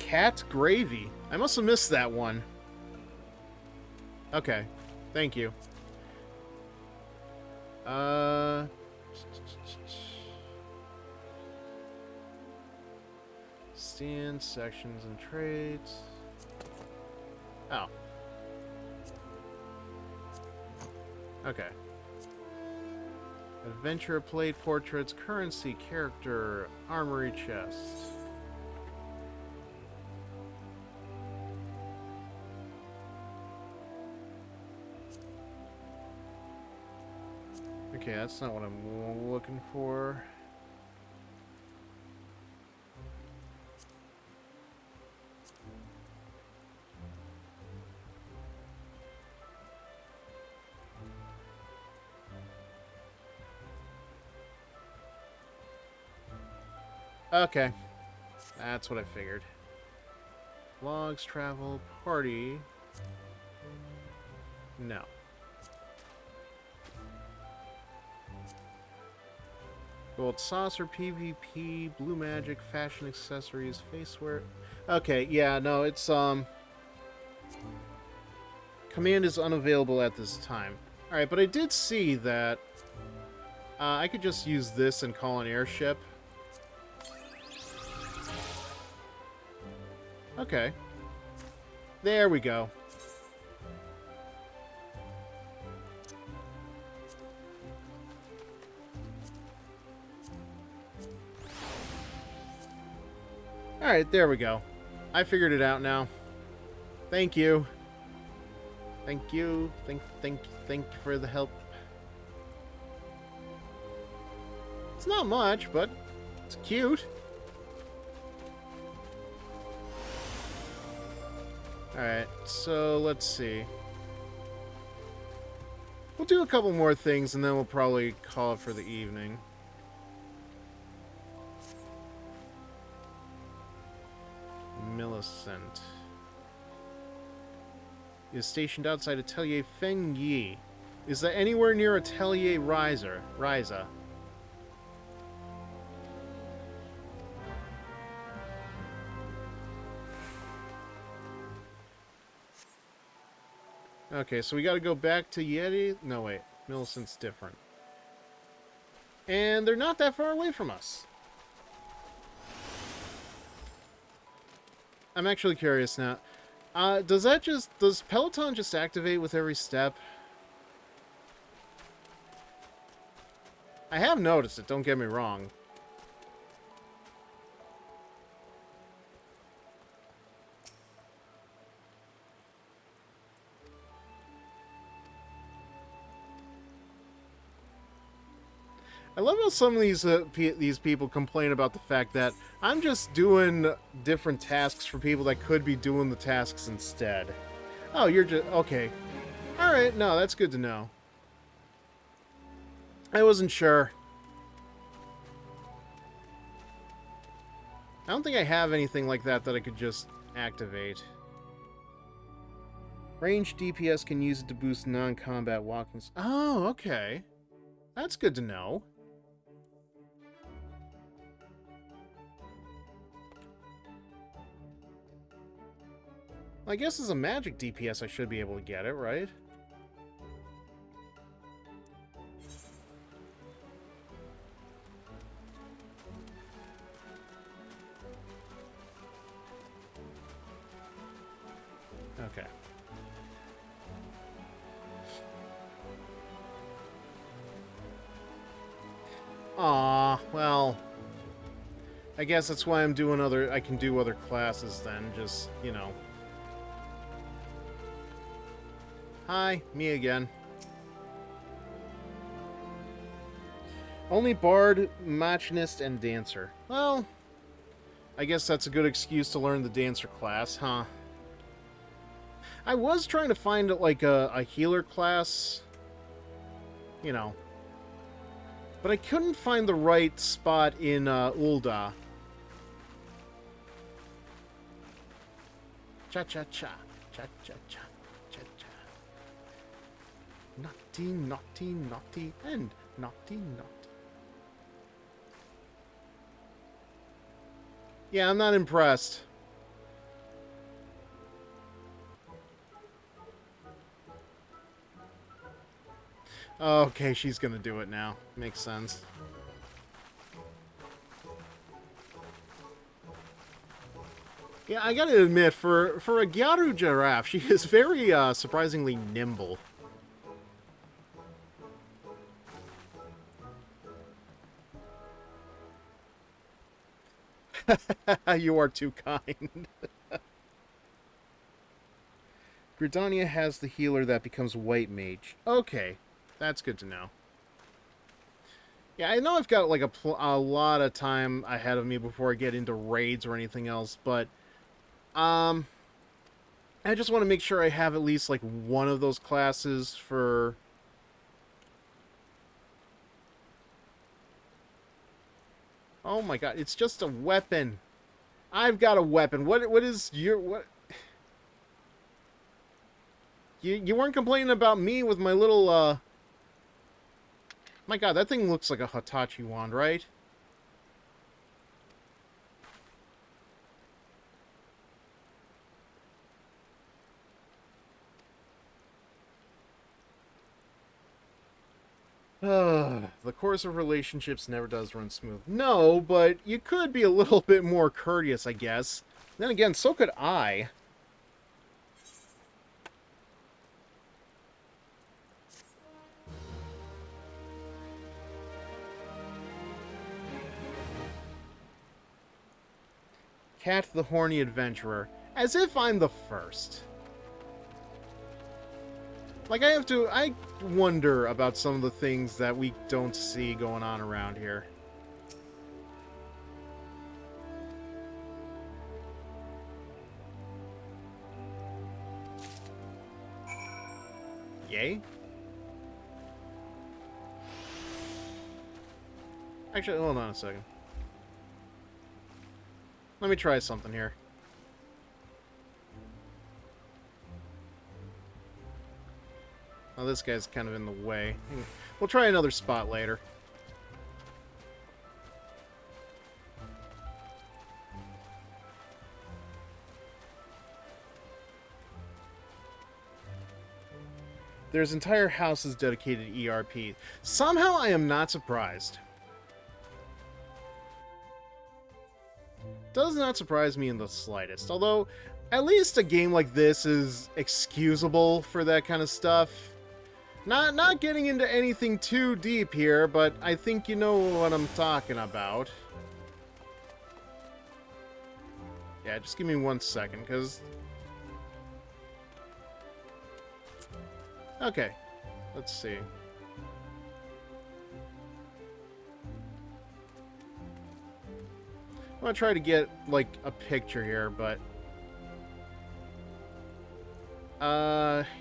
Cat Gravy. I must have missed that one. Okay, thank you. Stand, sections, and traits. Oh. Okay. Adventure plate, portraits, currency, character, armory chest. Okay, that's not what I'm looking for. Okay. That's what I figured. Logs, travel, party. No. Gold saucer, PvP, blue magic, fashion accessories, faceware. Okay, yeah, no, it's, command is unavailable at this time. Alright, but I did see that I could just use this and call an airship. Okay. There we go. Alright, there we go. I figured it out now. Thank you. Thank you. Thank you for the help. It's not much, but it's cute. Alright, so let's see. We'll do a couple more things and then we'll probably call it for the evening. Millicent is stationed outside Atelier Feng Yi. Is that anywhere near Atelier Ryza? Okay, so we gotta go back to Yeti. No, wait. Millicent's different. And they're not that far away from us. I'm actually curious now. Does Peloton just activate with every step? I have noticed it, don't get me wrong. I love how some of these people complain about the fact that I'm just doing different tasks for people that could be doing the tasks instead. Oh, you're just... Okay. Alright, no, that's good to know. I wasn't sure. I don't think I have anything like that I could just activate. Range DPS can use it to boost non-combat walking... Oh, okay. That's good to know. I guess as a magic DPS I should be able to get it, right? Okay. Aw, well... I guess that's why I'm doing I can do other classes then, just, you know... Hi, me again. Only Bard, Machinist, and Dancer. Well, I guess that's a good excuse to learn the Dancer class, huh? I was trying to find, like, a healer class. You know. But I couldn't find the right spot in, Ul'dah. Cha-cha-cha. Cha-cha-cha. Naughty, naughty, naughty, and naughty, naughty. Yeah, I'm not impressed. Okay, she's gonna do it now. Makes sense. Yeah, I gotta admit, for a Gyaru giraffe, she is very, surprisingly nimble. You are too kind. Gridania has the healer that becomes White Mage. Okay, that's good to know. Yeah, I know I've got like a lot of time ahead of me before I get into raids or anything else, but I just want to make sure I have at least like one of those classes for... Oh my god, it's just a weapon. I've got a weapon. What is your... what? You weren't complaining about me with my little, My god, that thing looks like a Hitachi wand, right? The course of relationships never does run smooth. No, but you could be a little bit more courteous, I guess. Then again, so could I. Cat the Horny Adventurer. As if I'm the first. Like, I wonder about some of the things that we don't see going on around here. Yay? Actually, hold on a second. Let me try something here. Oh, this guy's kind of in the way. We'll try another spot later. There's entire houses dedicated to ERP. Somehow I am not surprised. Does not surprise me in the slightest. Although, at least a game like this is excusable for that kind of stuff. Not getting into anything too deep here, but I think you know what I'm talking about. Yeah, just give me 1 second, because... Okay, let's see. I'm gonna try to get, like, a picture here, but...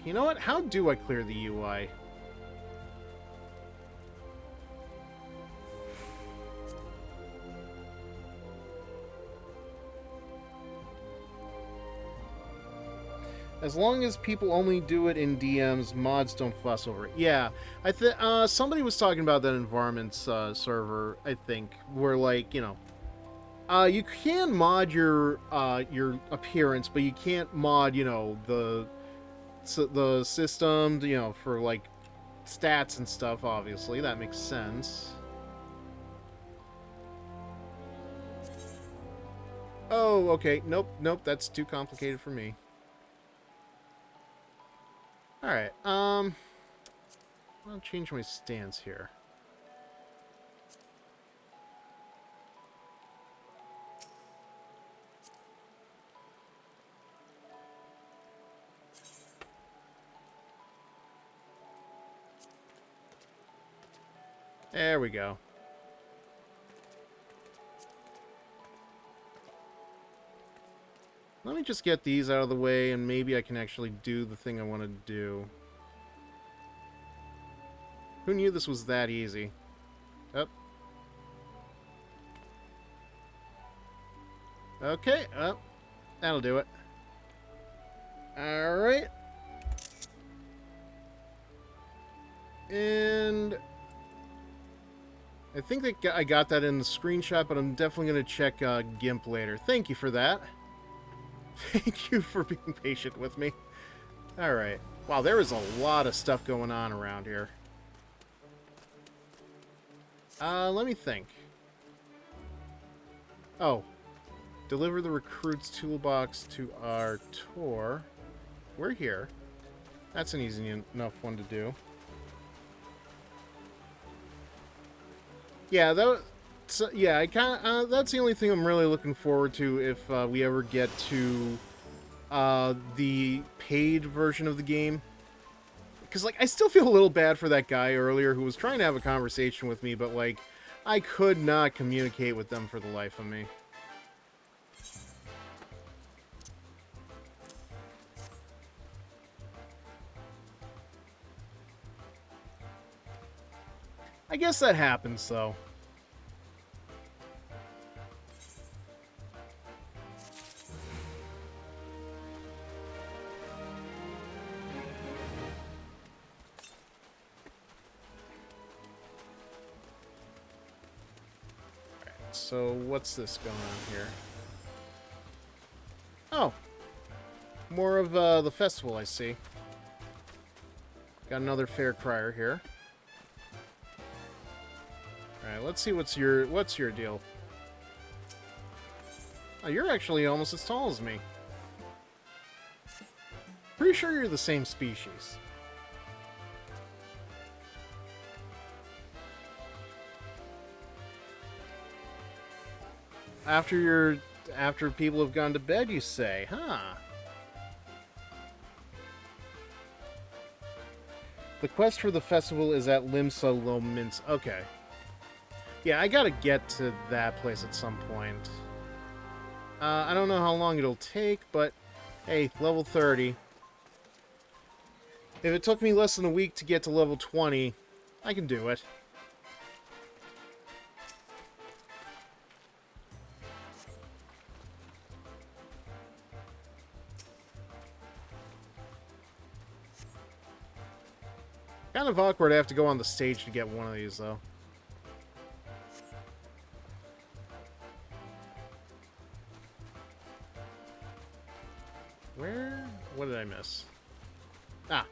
you know what? How do I clear the UI? As long as people only do it in DMs, mods don't fuss over it. Yeah, somebody was talking about that environments server, I think, where, like, you know, you can mod your appearance, but you can't mod, you know, the system, you know, for, like, stats and stuff, obviously. That makes sense. Oh, okay. Nope, that's too complicated for me. Alright, I'll change my stance here. There we go. Let me just get these out of the way, and maybe I can actually do the thing I want to do. Who knew this was that easy? Up. Okay, up. That'll do it. Alright. And... I think that I got that in the screenshot, but I'm definitely going to check GIMP later. Thank you for that. Thank you for being patient with me. Alright. Wow, there is a lot of stuff going on around here. Let me think. Oh. Deliver the recruit's toolbox to our tour. We're here. That's an easy enough one to do. Yeah, yeah, I kind of, that's the only thing I'm really looking forward to if we ever get to the paid version of the game. Because, like, I still feel a little bad for that guy earlier who was trying to have a conversation with me, but, like, I could not communicate with them for the life of me. I guess that happens, though. so what's this going on here? Oh, more of the festival, I see. Got another fair crier here. All right, let's see what's your deal. Oh, you're actually almost as tall as me. Pretty sure you're the same species. After people have gone to bed, you say, huh? The quest for the festival is at Limsa. Okay. Yeah, I gotta get to that place at some point. I don't know how long it'll take, but hey, level 30. If it took me less than a week to get to level 20, I can do it. Kind of awkward to have to go on the stage to get one of these, though. Where? What did I miss? Ah.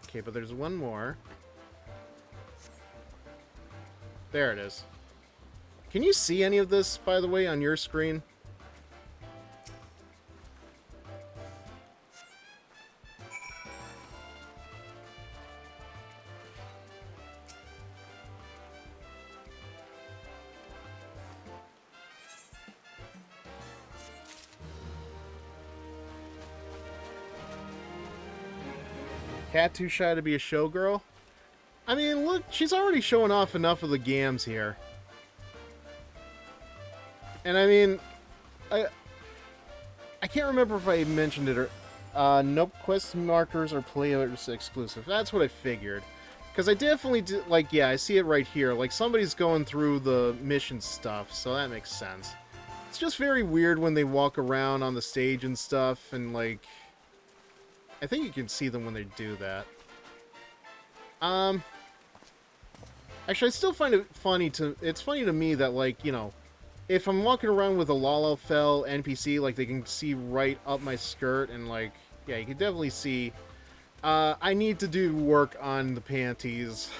Okay, but there's one more. There it is. Can you see any of this, by the way, on your screen? Cat too shy to be a showgirl? I mean, look, she's already showing off enough of the gams here. And I mean, I can't remember if I mentioned it or... nope, quest markers are players exclusive. That's what I figured. Because I definitely did, like, yeah, I see it right here. Like, somebody's going through the mission stuff, so that makes sense. It's just very weird when they walk around on the stage and stuff, and, like... I think you can see them when they do that. Actually, I still find it funny it's funny to me that, like, you know, if I'm walking around with a Lalafell NPC, like, they can see right up my skirt, and, like, yeah, you can definitely see. I need to do work on the panties.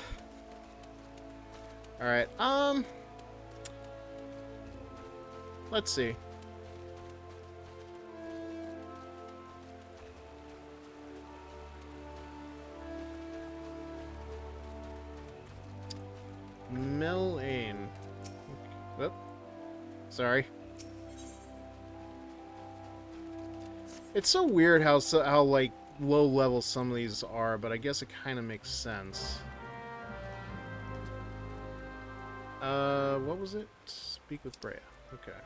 Alright, let's see. Melane. Whoop. Sorry. It's so weird how like low level some of these are, but I guess it kind of makes sense. What was it? Speak with Brea. Okay.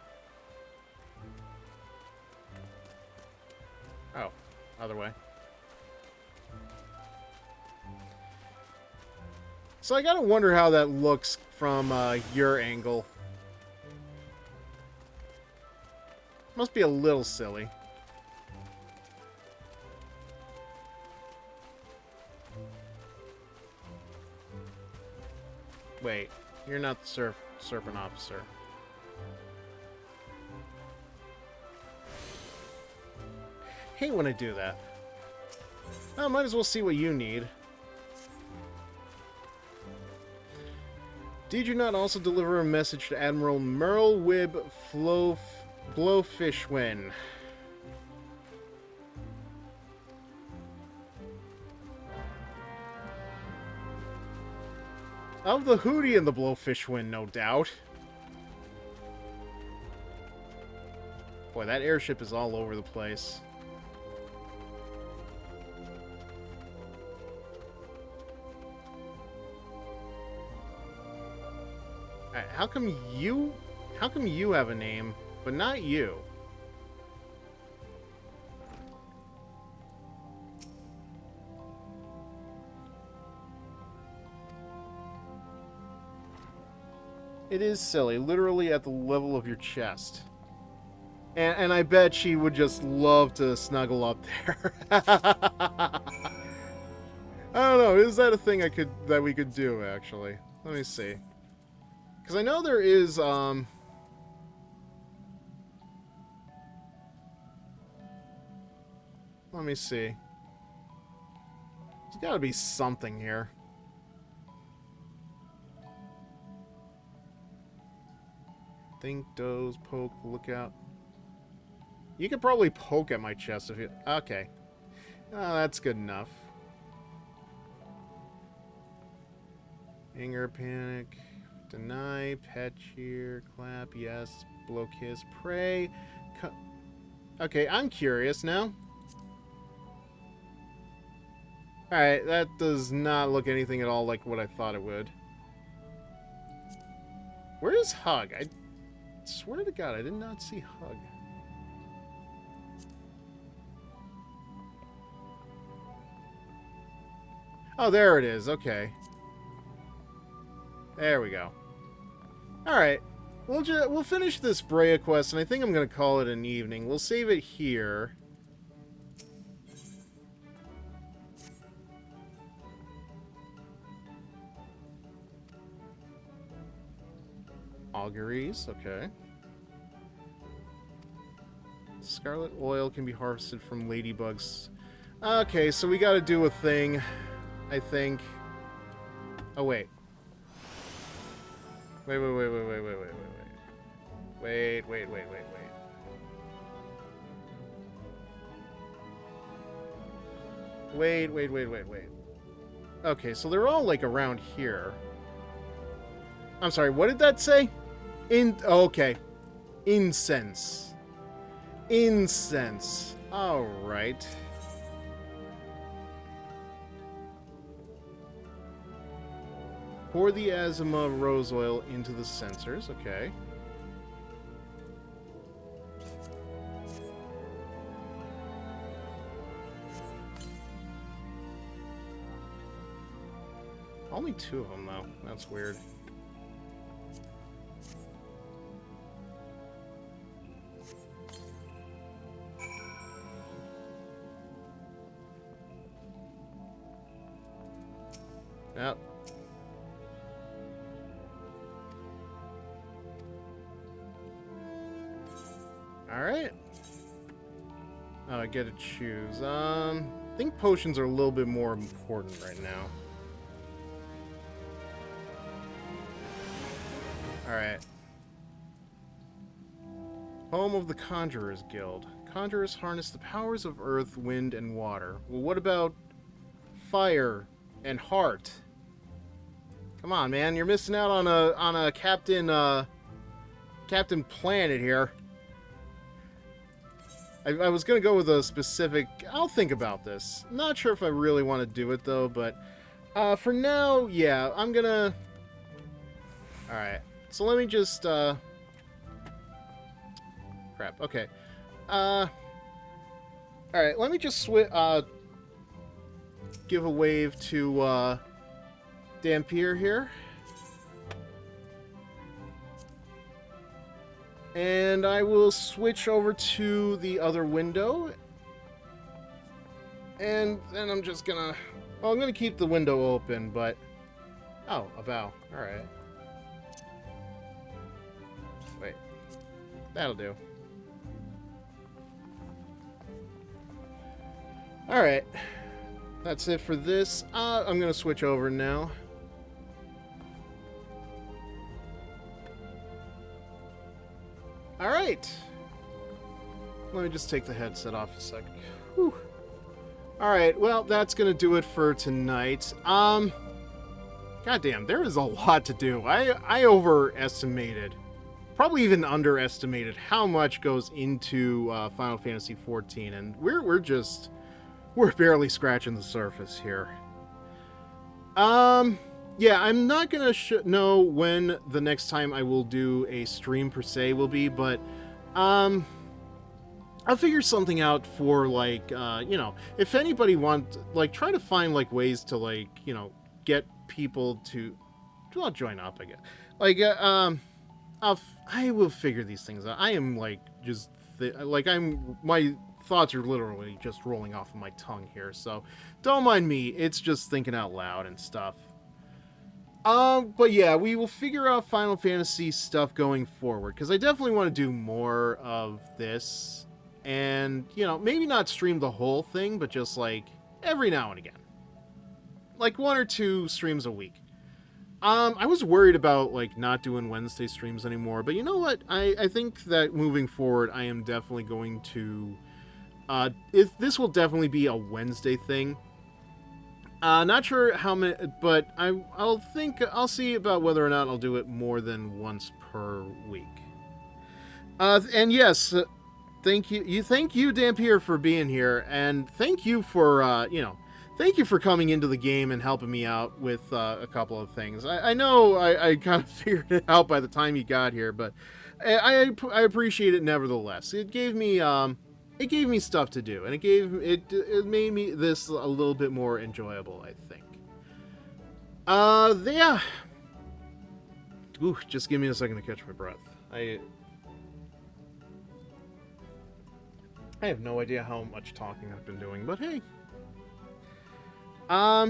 Oh, other way. So I gotta wonder how that looks from your angle. Must be a little silly. Wait, you're not the serpent officer. Hate when I do that. Oh, might as well see what you need. Did you not also deliver a message to Admiral Merle Wib Blowfishwin? Of the Hootie and the Blowfishwin, no doubt. Boy, that airship is all over the place. Alright, how come you have a name, but not you? It is silly, literally at the level of your chest. And I bet she would just love to snuggle up there. I don't know, is that a thing that we could do, actually? Let me see. Because I know there is, let me see. There's got to be something here. Think, doze, poke, look out. You could probably poke at my chest if you... Okay. That's good enough. Anger, panic, deny, pet, cheer, clap, yes, blow, kiss, pray. Okay, I'm curious now. Alright, that does not look anything at all like what I thought it would. Where is Hug? I swear to God, I did not see Hug. Oh, there it is. Okay. There we go. Alright. We'll finish this Brea quest, and I think I'm going to call it an evening. We'll save it here. Auguries, okay. Scarlet oil can be harvested from ladybugs. Okay, so we got to do a thing, I think. Oh, wait. Wait. Wait. Okay, so they're all, like, around here. I'm sorry, what did that say? Okay. Incense. Incense. Alright. Pour the Azima rose oil into the sensors. Okay. Only 2 of them, though. That's weird. Yep. Alright. Oh, I get to choose. I think potions are a little bit more important right now. Alright. Home of the Conjurers Guild. Conjurers harness the powers of earth, wind, and water. Well, what about fire and heart? Come on, man. You're missing out on a Captain Planet here. I was going to go with a specific... I'll think about this. Not sure if I really want to do it, though, but for now, yeah, I'm going to... Alright. So let me just... Crap. Okay. Alright, let me just give a wave to Dampier here. And I will switch over to the other window. And then I'm just gonna... Well, I'm gonna keep the window open, but... Oh, a bow. Alright. Wait. That'll do. Alright. That's it for this. I'm gonna switch over now. Alright. Let me just take the headset off a second. Whew. Alright, well, that's gonna do it for tonight. Goddamn, there is a lot to do. I overestimated, probably even underestimated how much goes into Final Fantasy XIV, and we're barely scratching the surface here. Yeah, I'm not gonna know when the next time I will do a stream per se will be, but I'll figure something out for, like, you know, if anybody like, try to find, like, ways to, like, you know, get people to, well, join up, I guess. Like, I will figure these things out. I am, like, just, my thoughts are literally just rolling off of my tongue here, so don't mind me. It's just thinking out loud and stuff. But yeah, we will figure out Final Fantasy stuff going forward, because I definitely want to do more of this. And, you know, maybe not stream the whole thing, but just, like, every now and again. Like, 1 or 2 streams a week. I was worried about, like, not doing Wednesday streams anymore, but you know what? I think that moving forward, I am definitely going to... this will definitely be a Wednesday thing. Not sure how many, but I'll see about whether or not I'll do it more than once per week. And yes, thank you, Dampier, for being here, and thank you for, thank you for coming into the game and helping me out with a couple of things. I know I kind of figured it out by the time you got here, but I appreciate it nevertheless. It gave me stuff to do, and it made me this a little bit more enjoyable, I think. Yeah. Ooh, just give me a second to catch my breath. I have no idea how much talking I've been doing, but hey.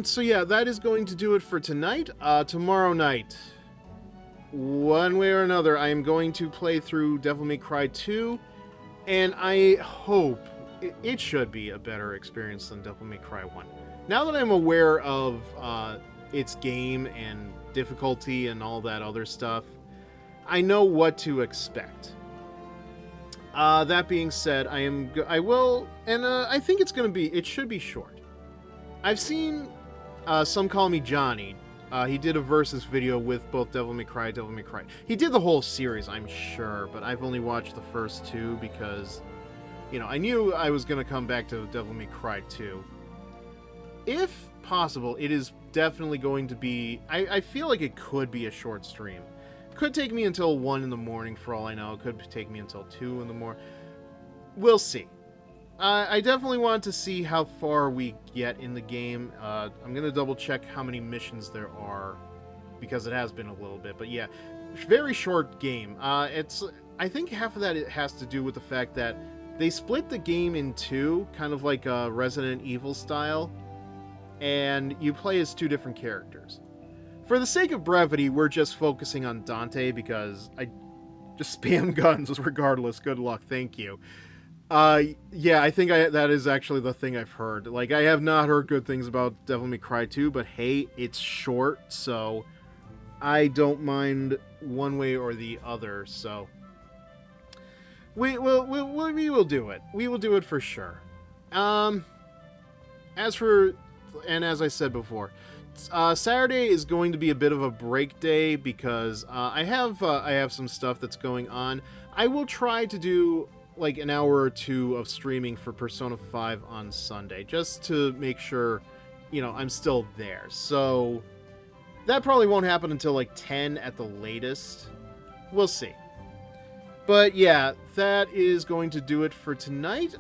So yeah, that is going to do it for tonight. Tomorrow night, one way or another, I am going to play through Devil May Cry 2. And I hope it should be a better experience than Devil May Cry 1. Now that I'm aware of its game and difficulty and all that other stuff, I know what to expect. That being said, I think it should be short. I've seen Some Call Me Johnny. He did a versus video with both Devil May Cry, Devil May Cry. He did the whole series, I'm sure, but I've only watched the first 2 because, you know, I knew I was going to come back to Devil May Cry 2. If possible, it is definitely going to be... I feel like it could be a short stream. It could take me until 1 in the morning, for all I know. It could take me until 2 in the morning. We'll see. I definitely want to see how far we get in the game. I'm going to double check how many missions there are, because it has been a little bit. But yeah, very short game. I think half of that it has to do with the fact that they split the game in 2, kind of like Resident Evil style, and you play as 2 different characters. For the sake of brevity, we're just focusing on Dante, because I just spam guns regardless. Good luck, thank you. Yeah, I think that is actually the thing I've heard. Like, I have not heard good things about Devil May Cry 2, but hey, it's short, so I don't mind one way or the other, so we will do it. We will do it for sure. As I said before, Saturday is going to be a bit of a break day because I have some stuff that's going on. I will try to do like an hour or 2 of streaming for Persona 5 on Sunday, just to make sure, you know, I'm still there. So that probably won't happen until like 10 at the latest. We'll see. But yeah, that is going to do it for tonight.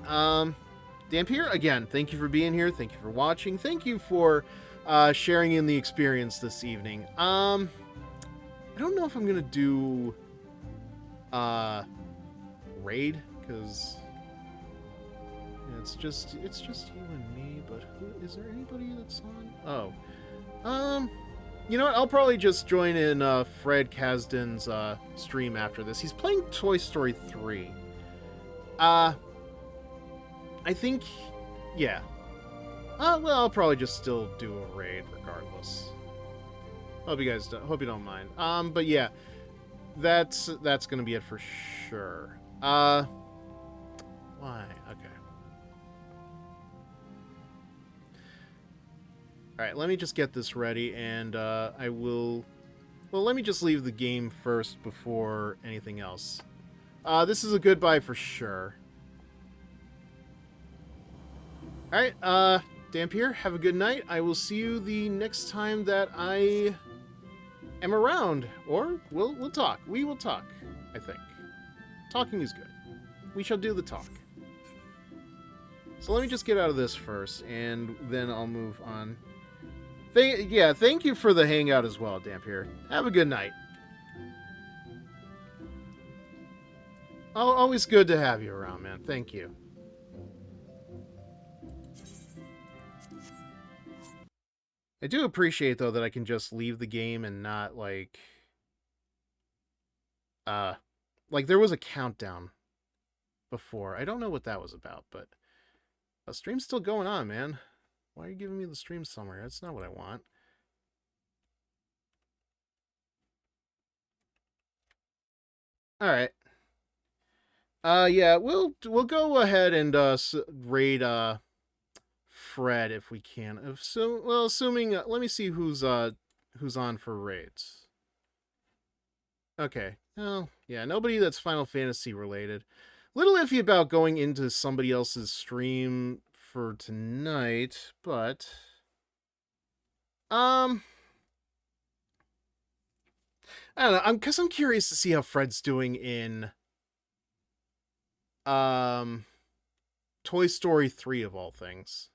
Dampier, again, thank you for being here. Thank you for watching. Thank you for sharing in the experience this evening. I don't know if I'm gonna do raid, because it's just you and me. But is there anybody that's on? Oh, you know what? I'll probably just join in Fred Kasdan's stream after this. He's playing Toy Story 3. I think, yeah. Well, I'll probably just still do a raid regardless. Hope you don't mind. But yeah, that's gonna be it for sure. Why? Okay. Alright, let me just get this ready, and I will... Well, let me just leave the game first before anything else. This is a goodbye for sure. Alright, Dampier, have a good night. I will see you the next time that I am around. Or we'll talk. We will talk, I think. Talking is good. We shall do the talk. So let me just get out of this first, and then I'll move on. Thank you for the hangout as well, Dampier. Have a good night. Always good to have you around, man. Thank you. I do appreciate, though, that I can just leave the game and not, like, there was a countdown before. I don't know what that was about, but the stream's still going on, man. Why are you giving me the stream summary? That's not what I want. All right. Yeah, we'll go ahead and raid Fred if we can. Assuming let me see who's on for raids. Okay. Well, yeah, nobody that's Final Fantasy related. Little iffy about going into somebody else's stream for tonight, but I don't know. I'm curious to see how Fred's doing in Toy Story 3 of all things.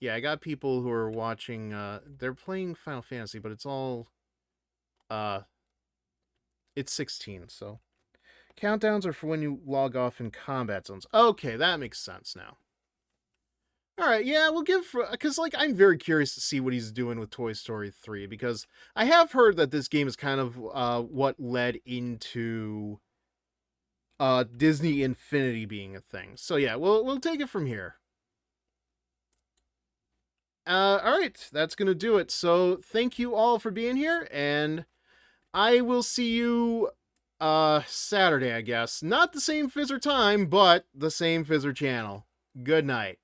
Yeah, I got people who are watching, they're playing Final Fantasy, but it's all, it's 16, so. Countdowns are for when you log off in combat zones. Okay, that makes sense now. Alright, yeah, we'll give, because, like, I'm very curious to see what he's doing with Toy Story 3, because I have heard that this game is kind of, what led into, Disney Infinity being a thing. So yeah, we'll take it from here. Alright, that's gonna do it. So thank you all for being here, and I will see you Saturday, I guess. Not the same Fizzer time, but the same Fizzer channel. Good night.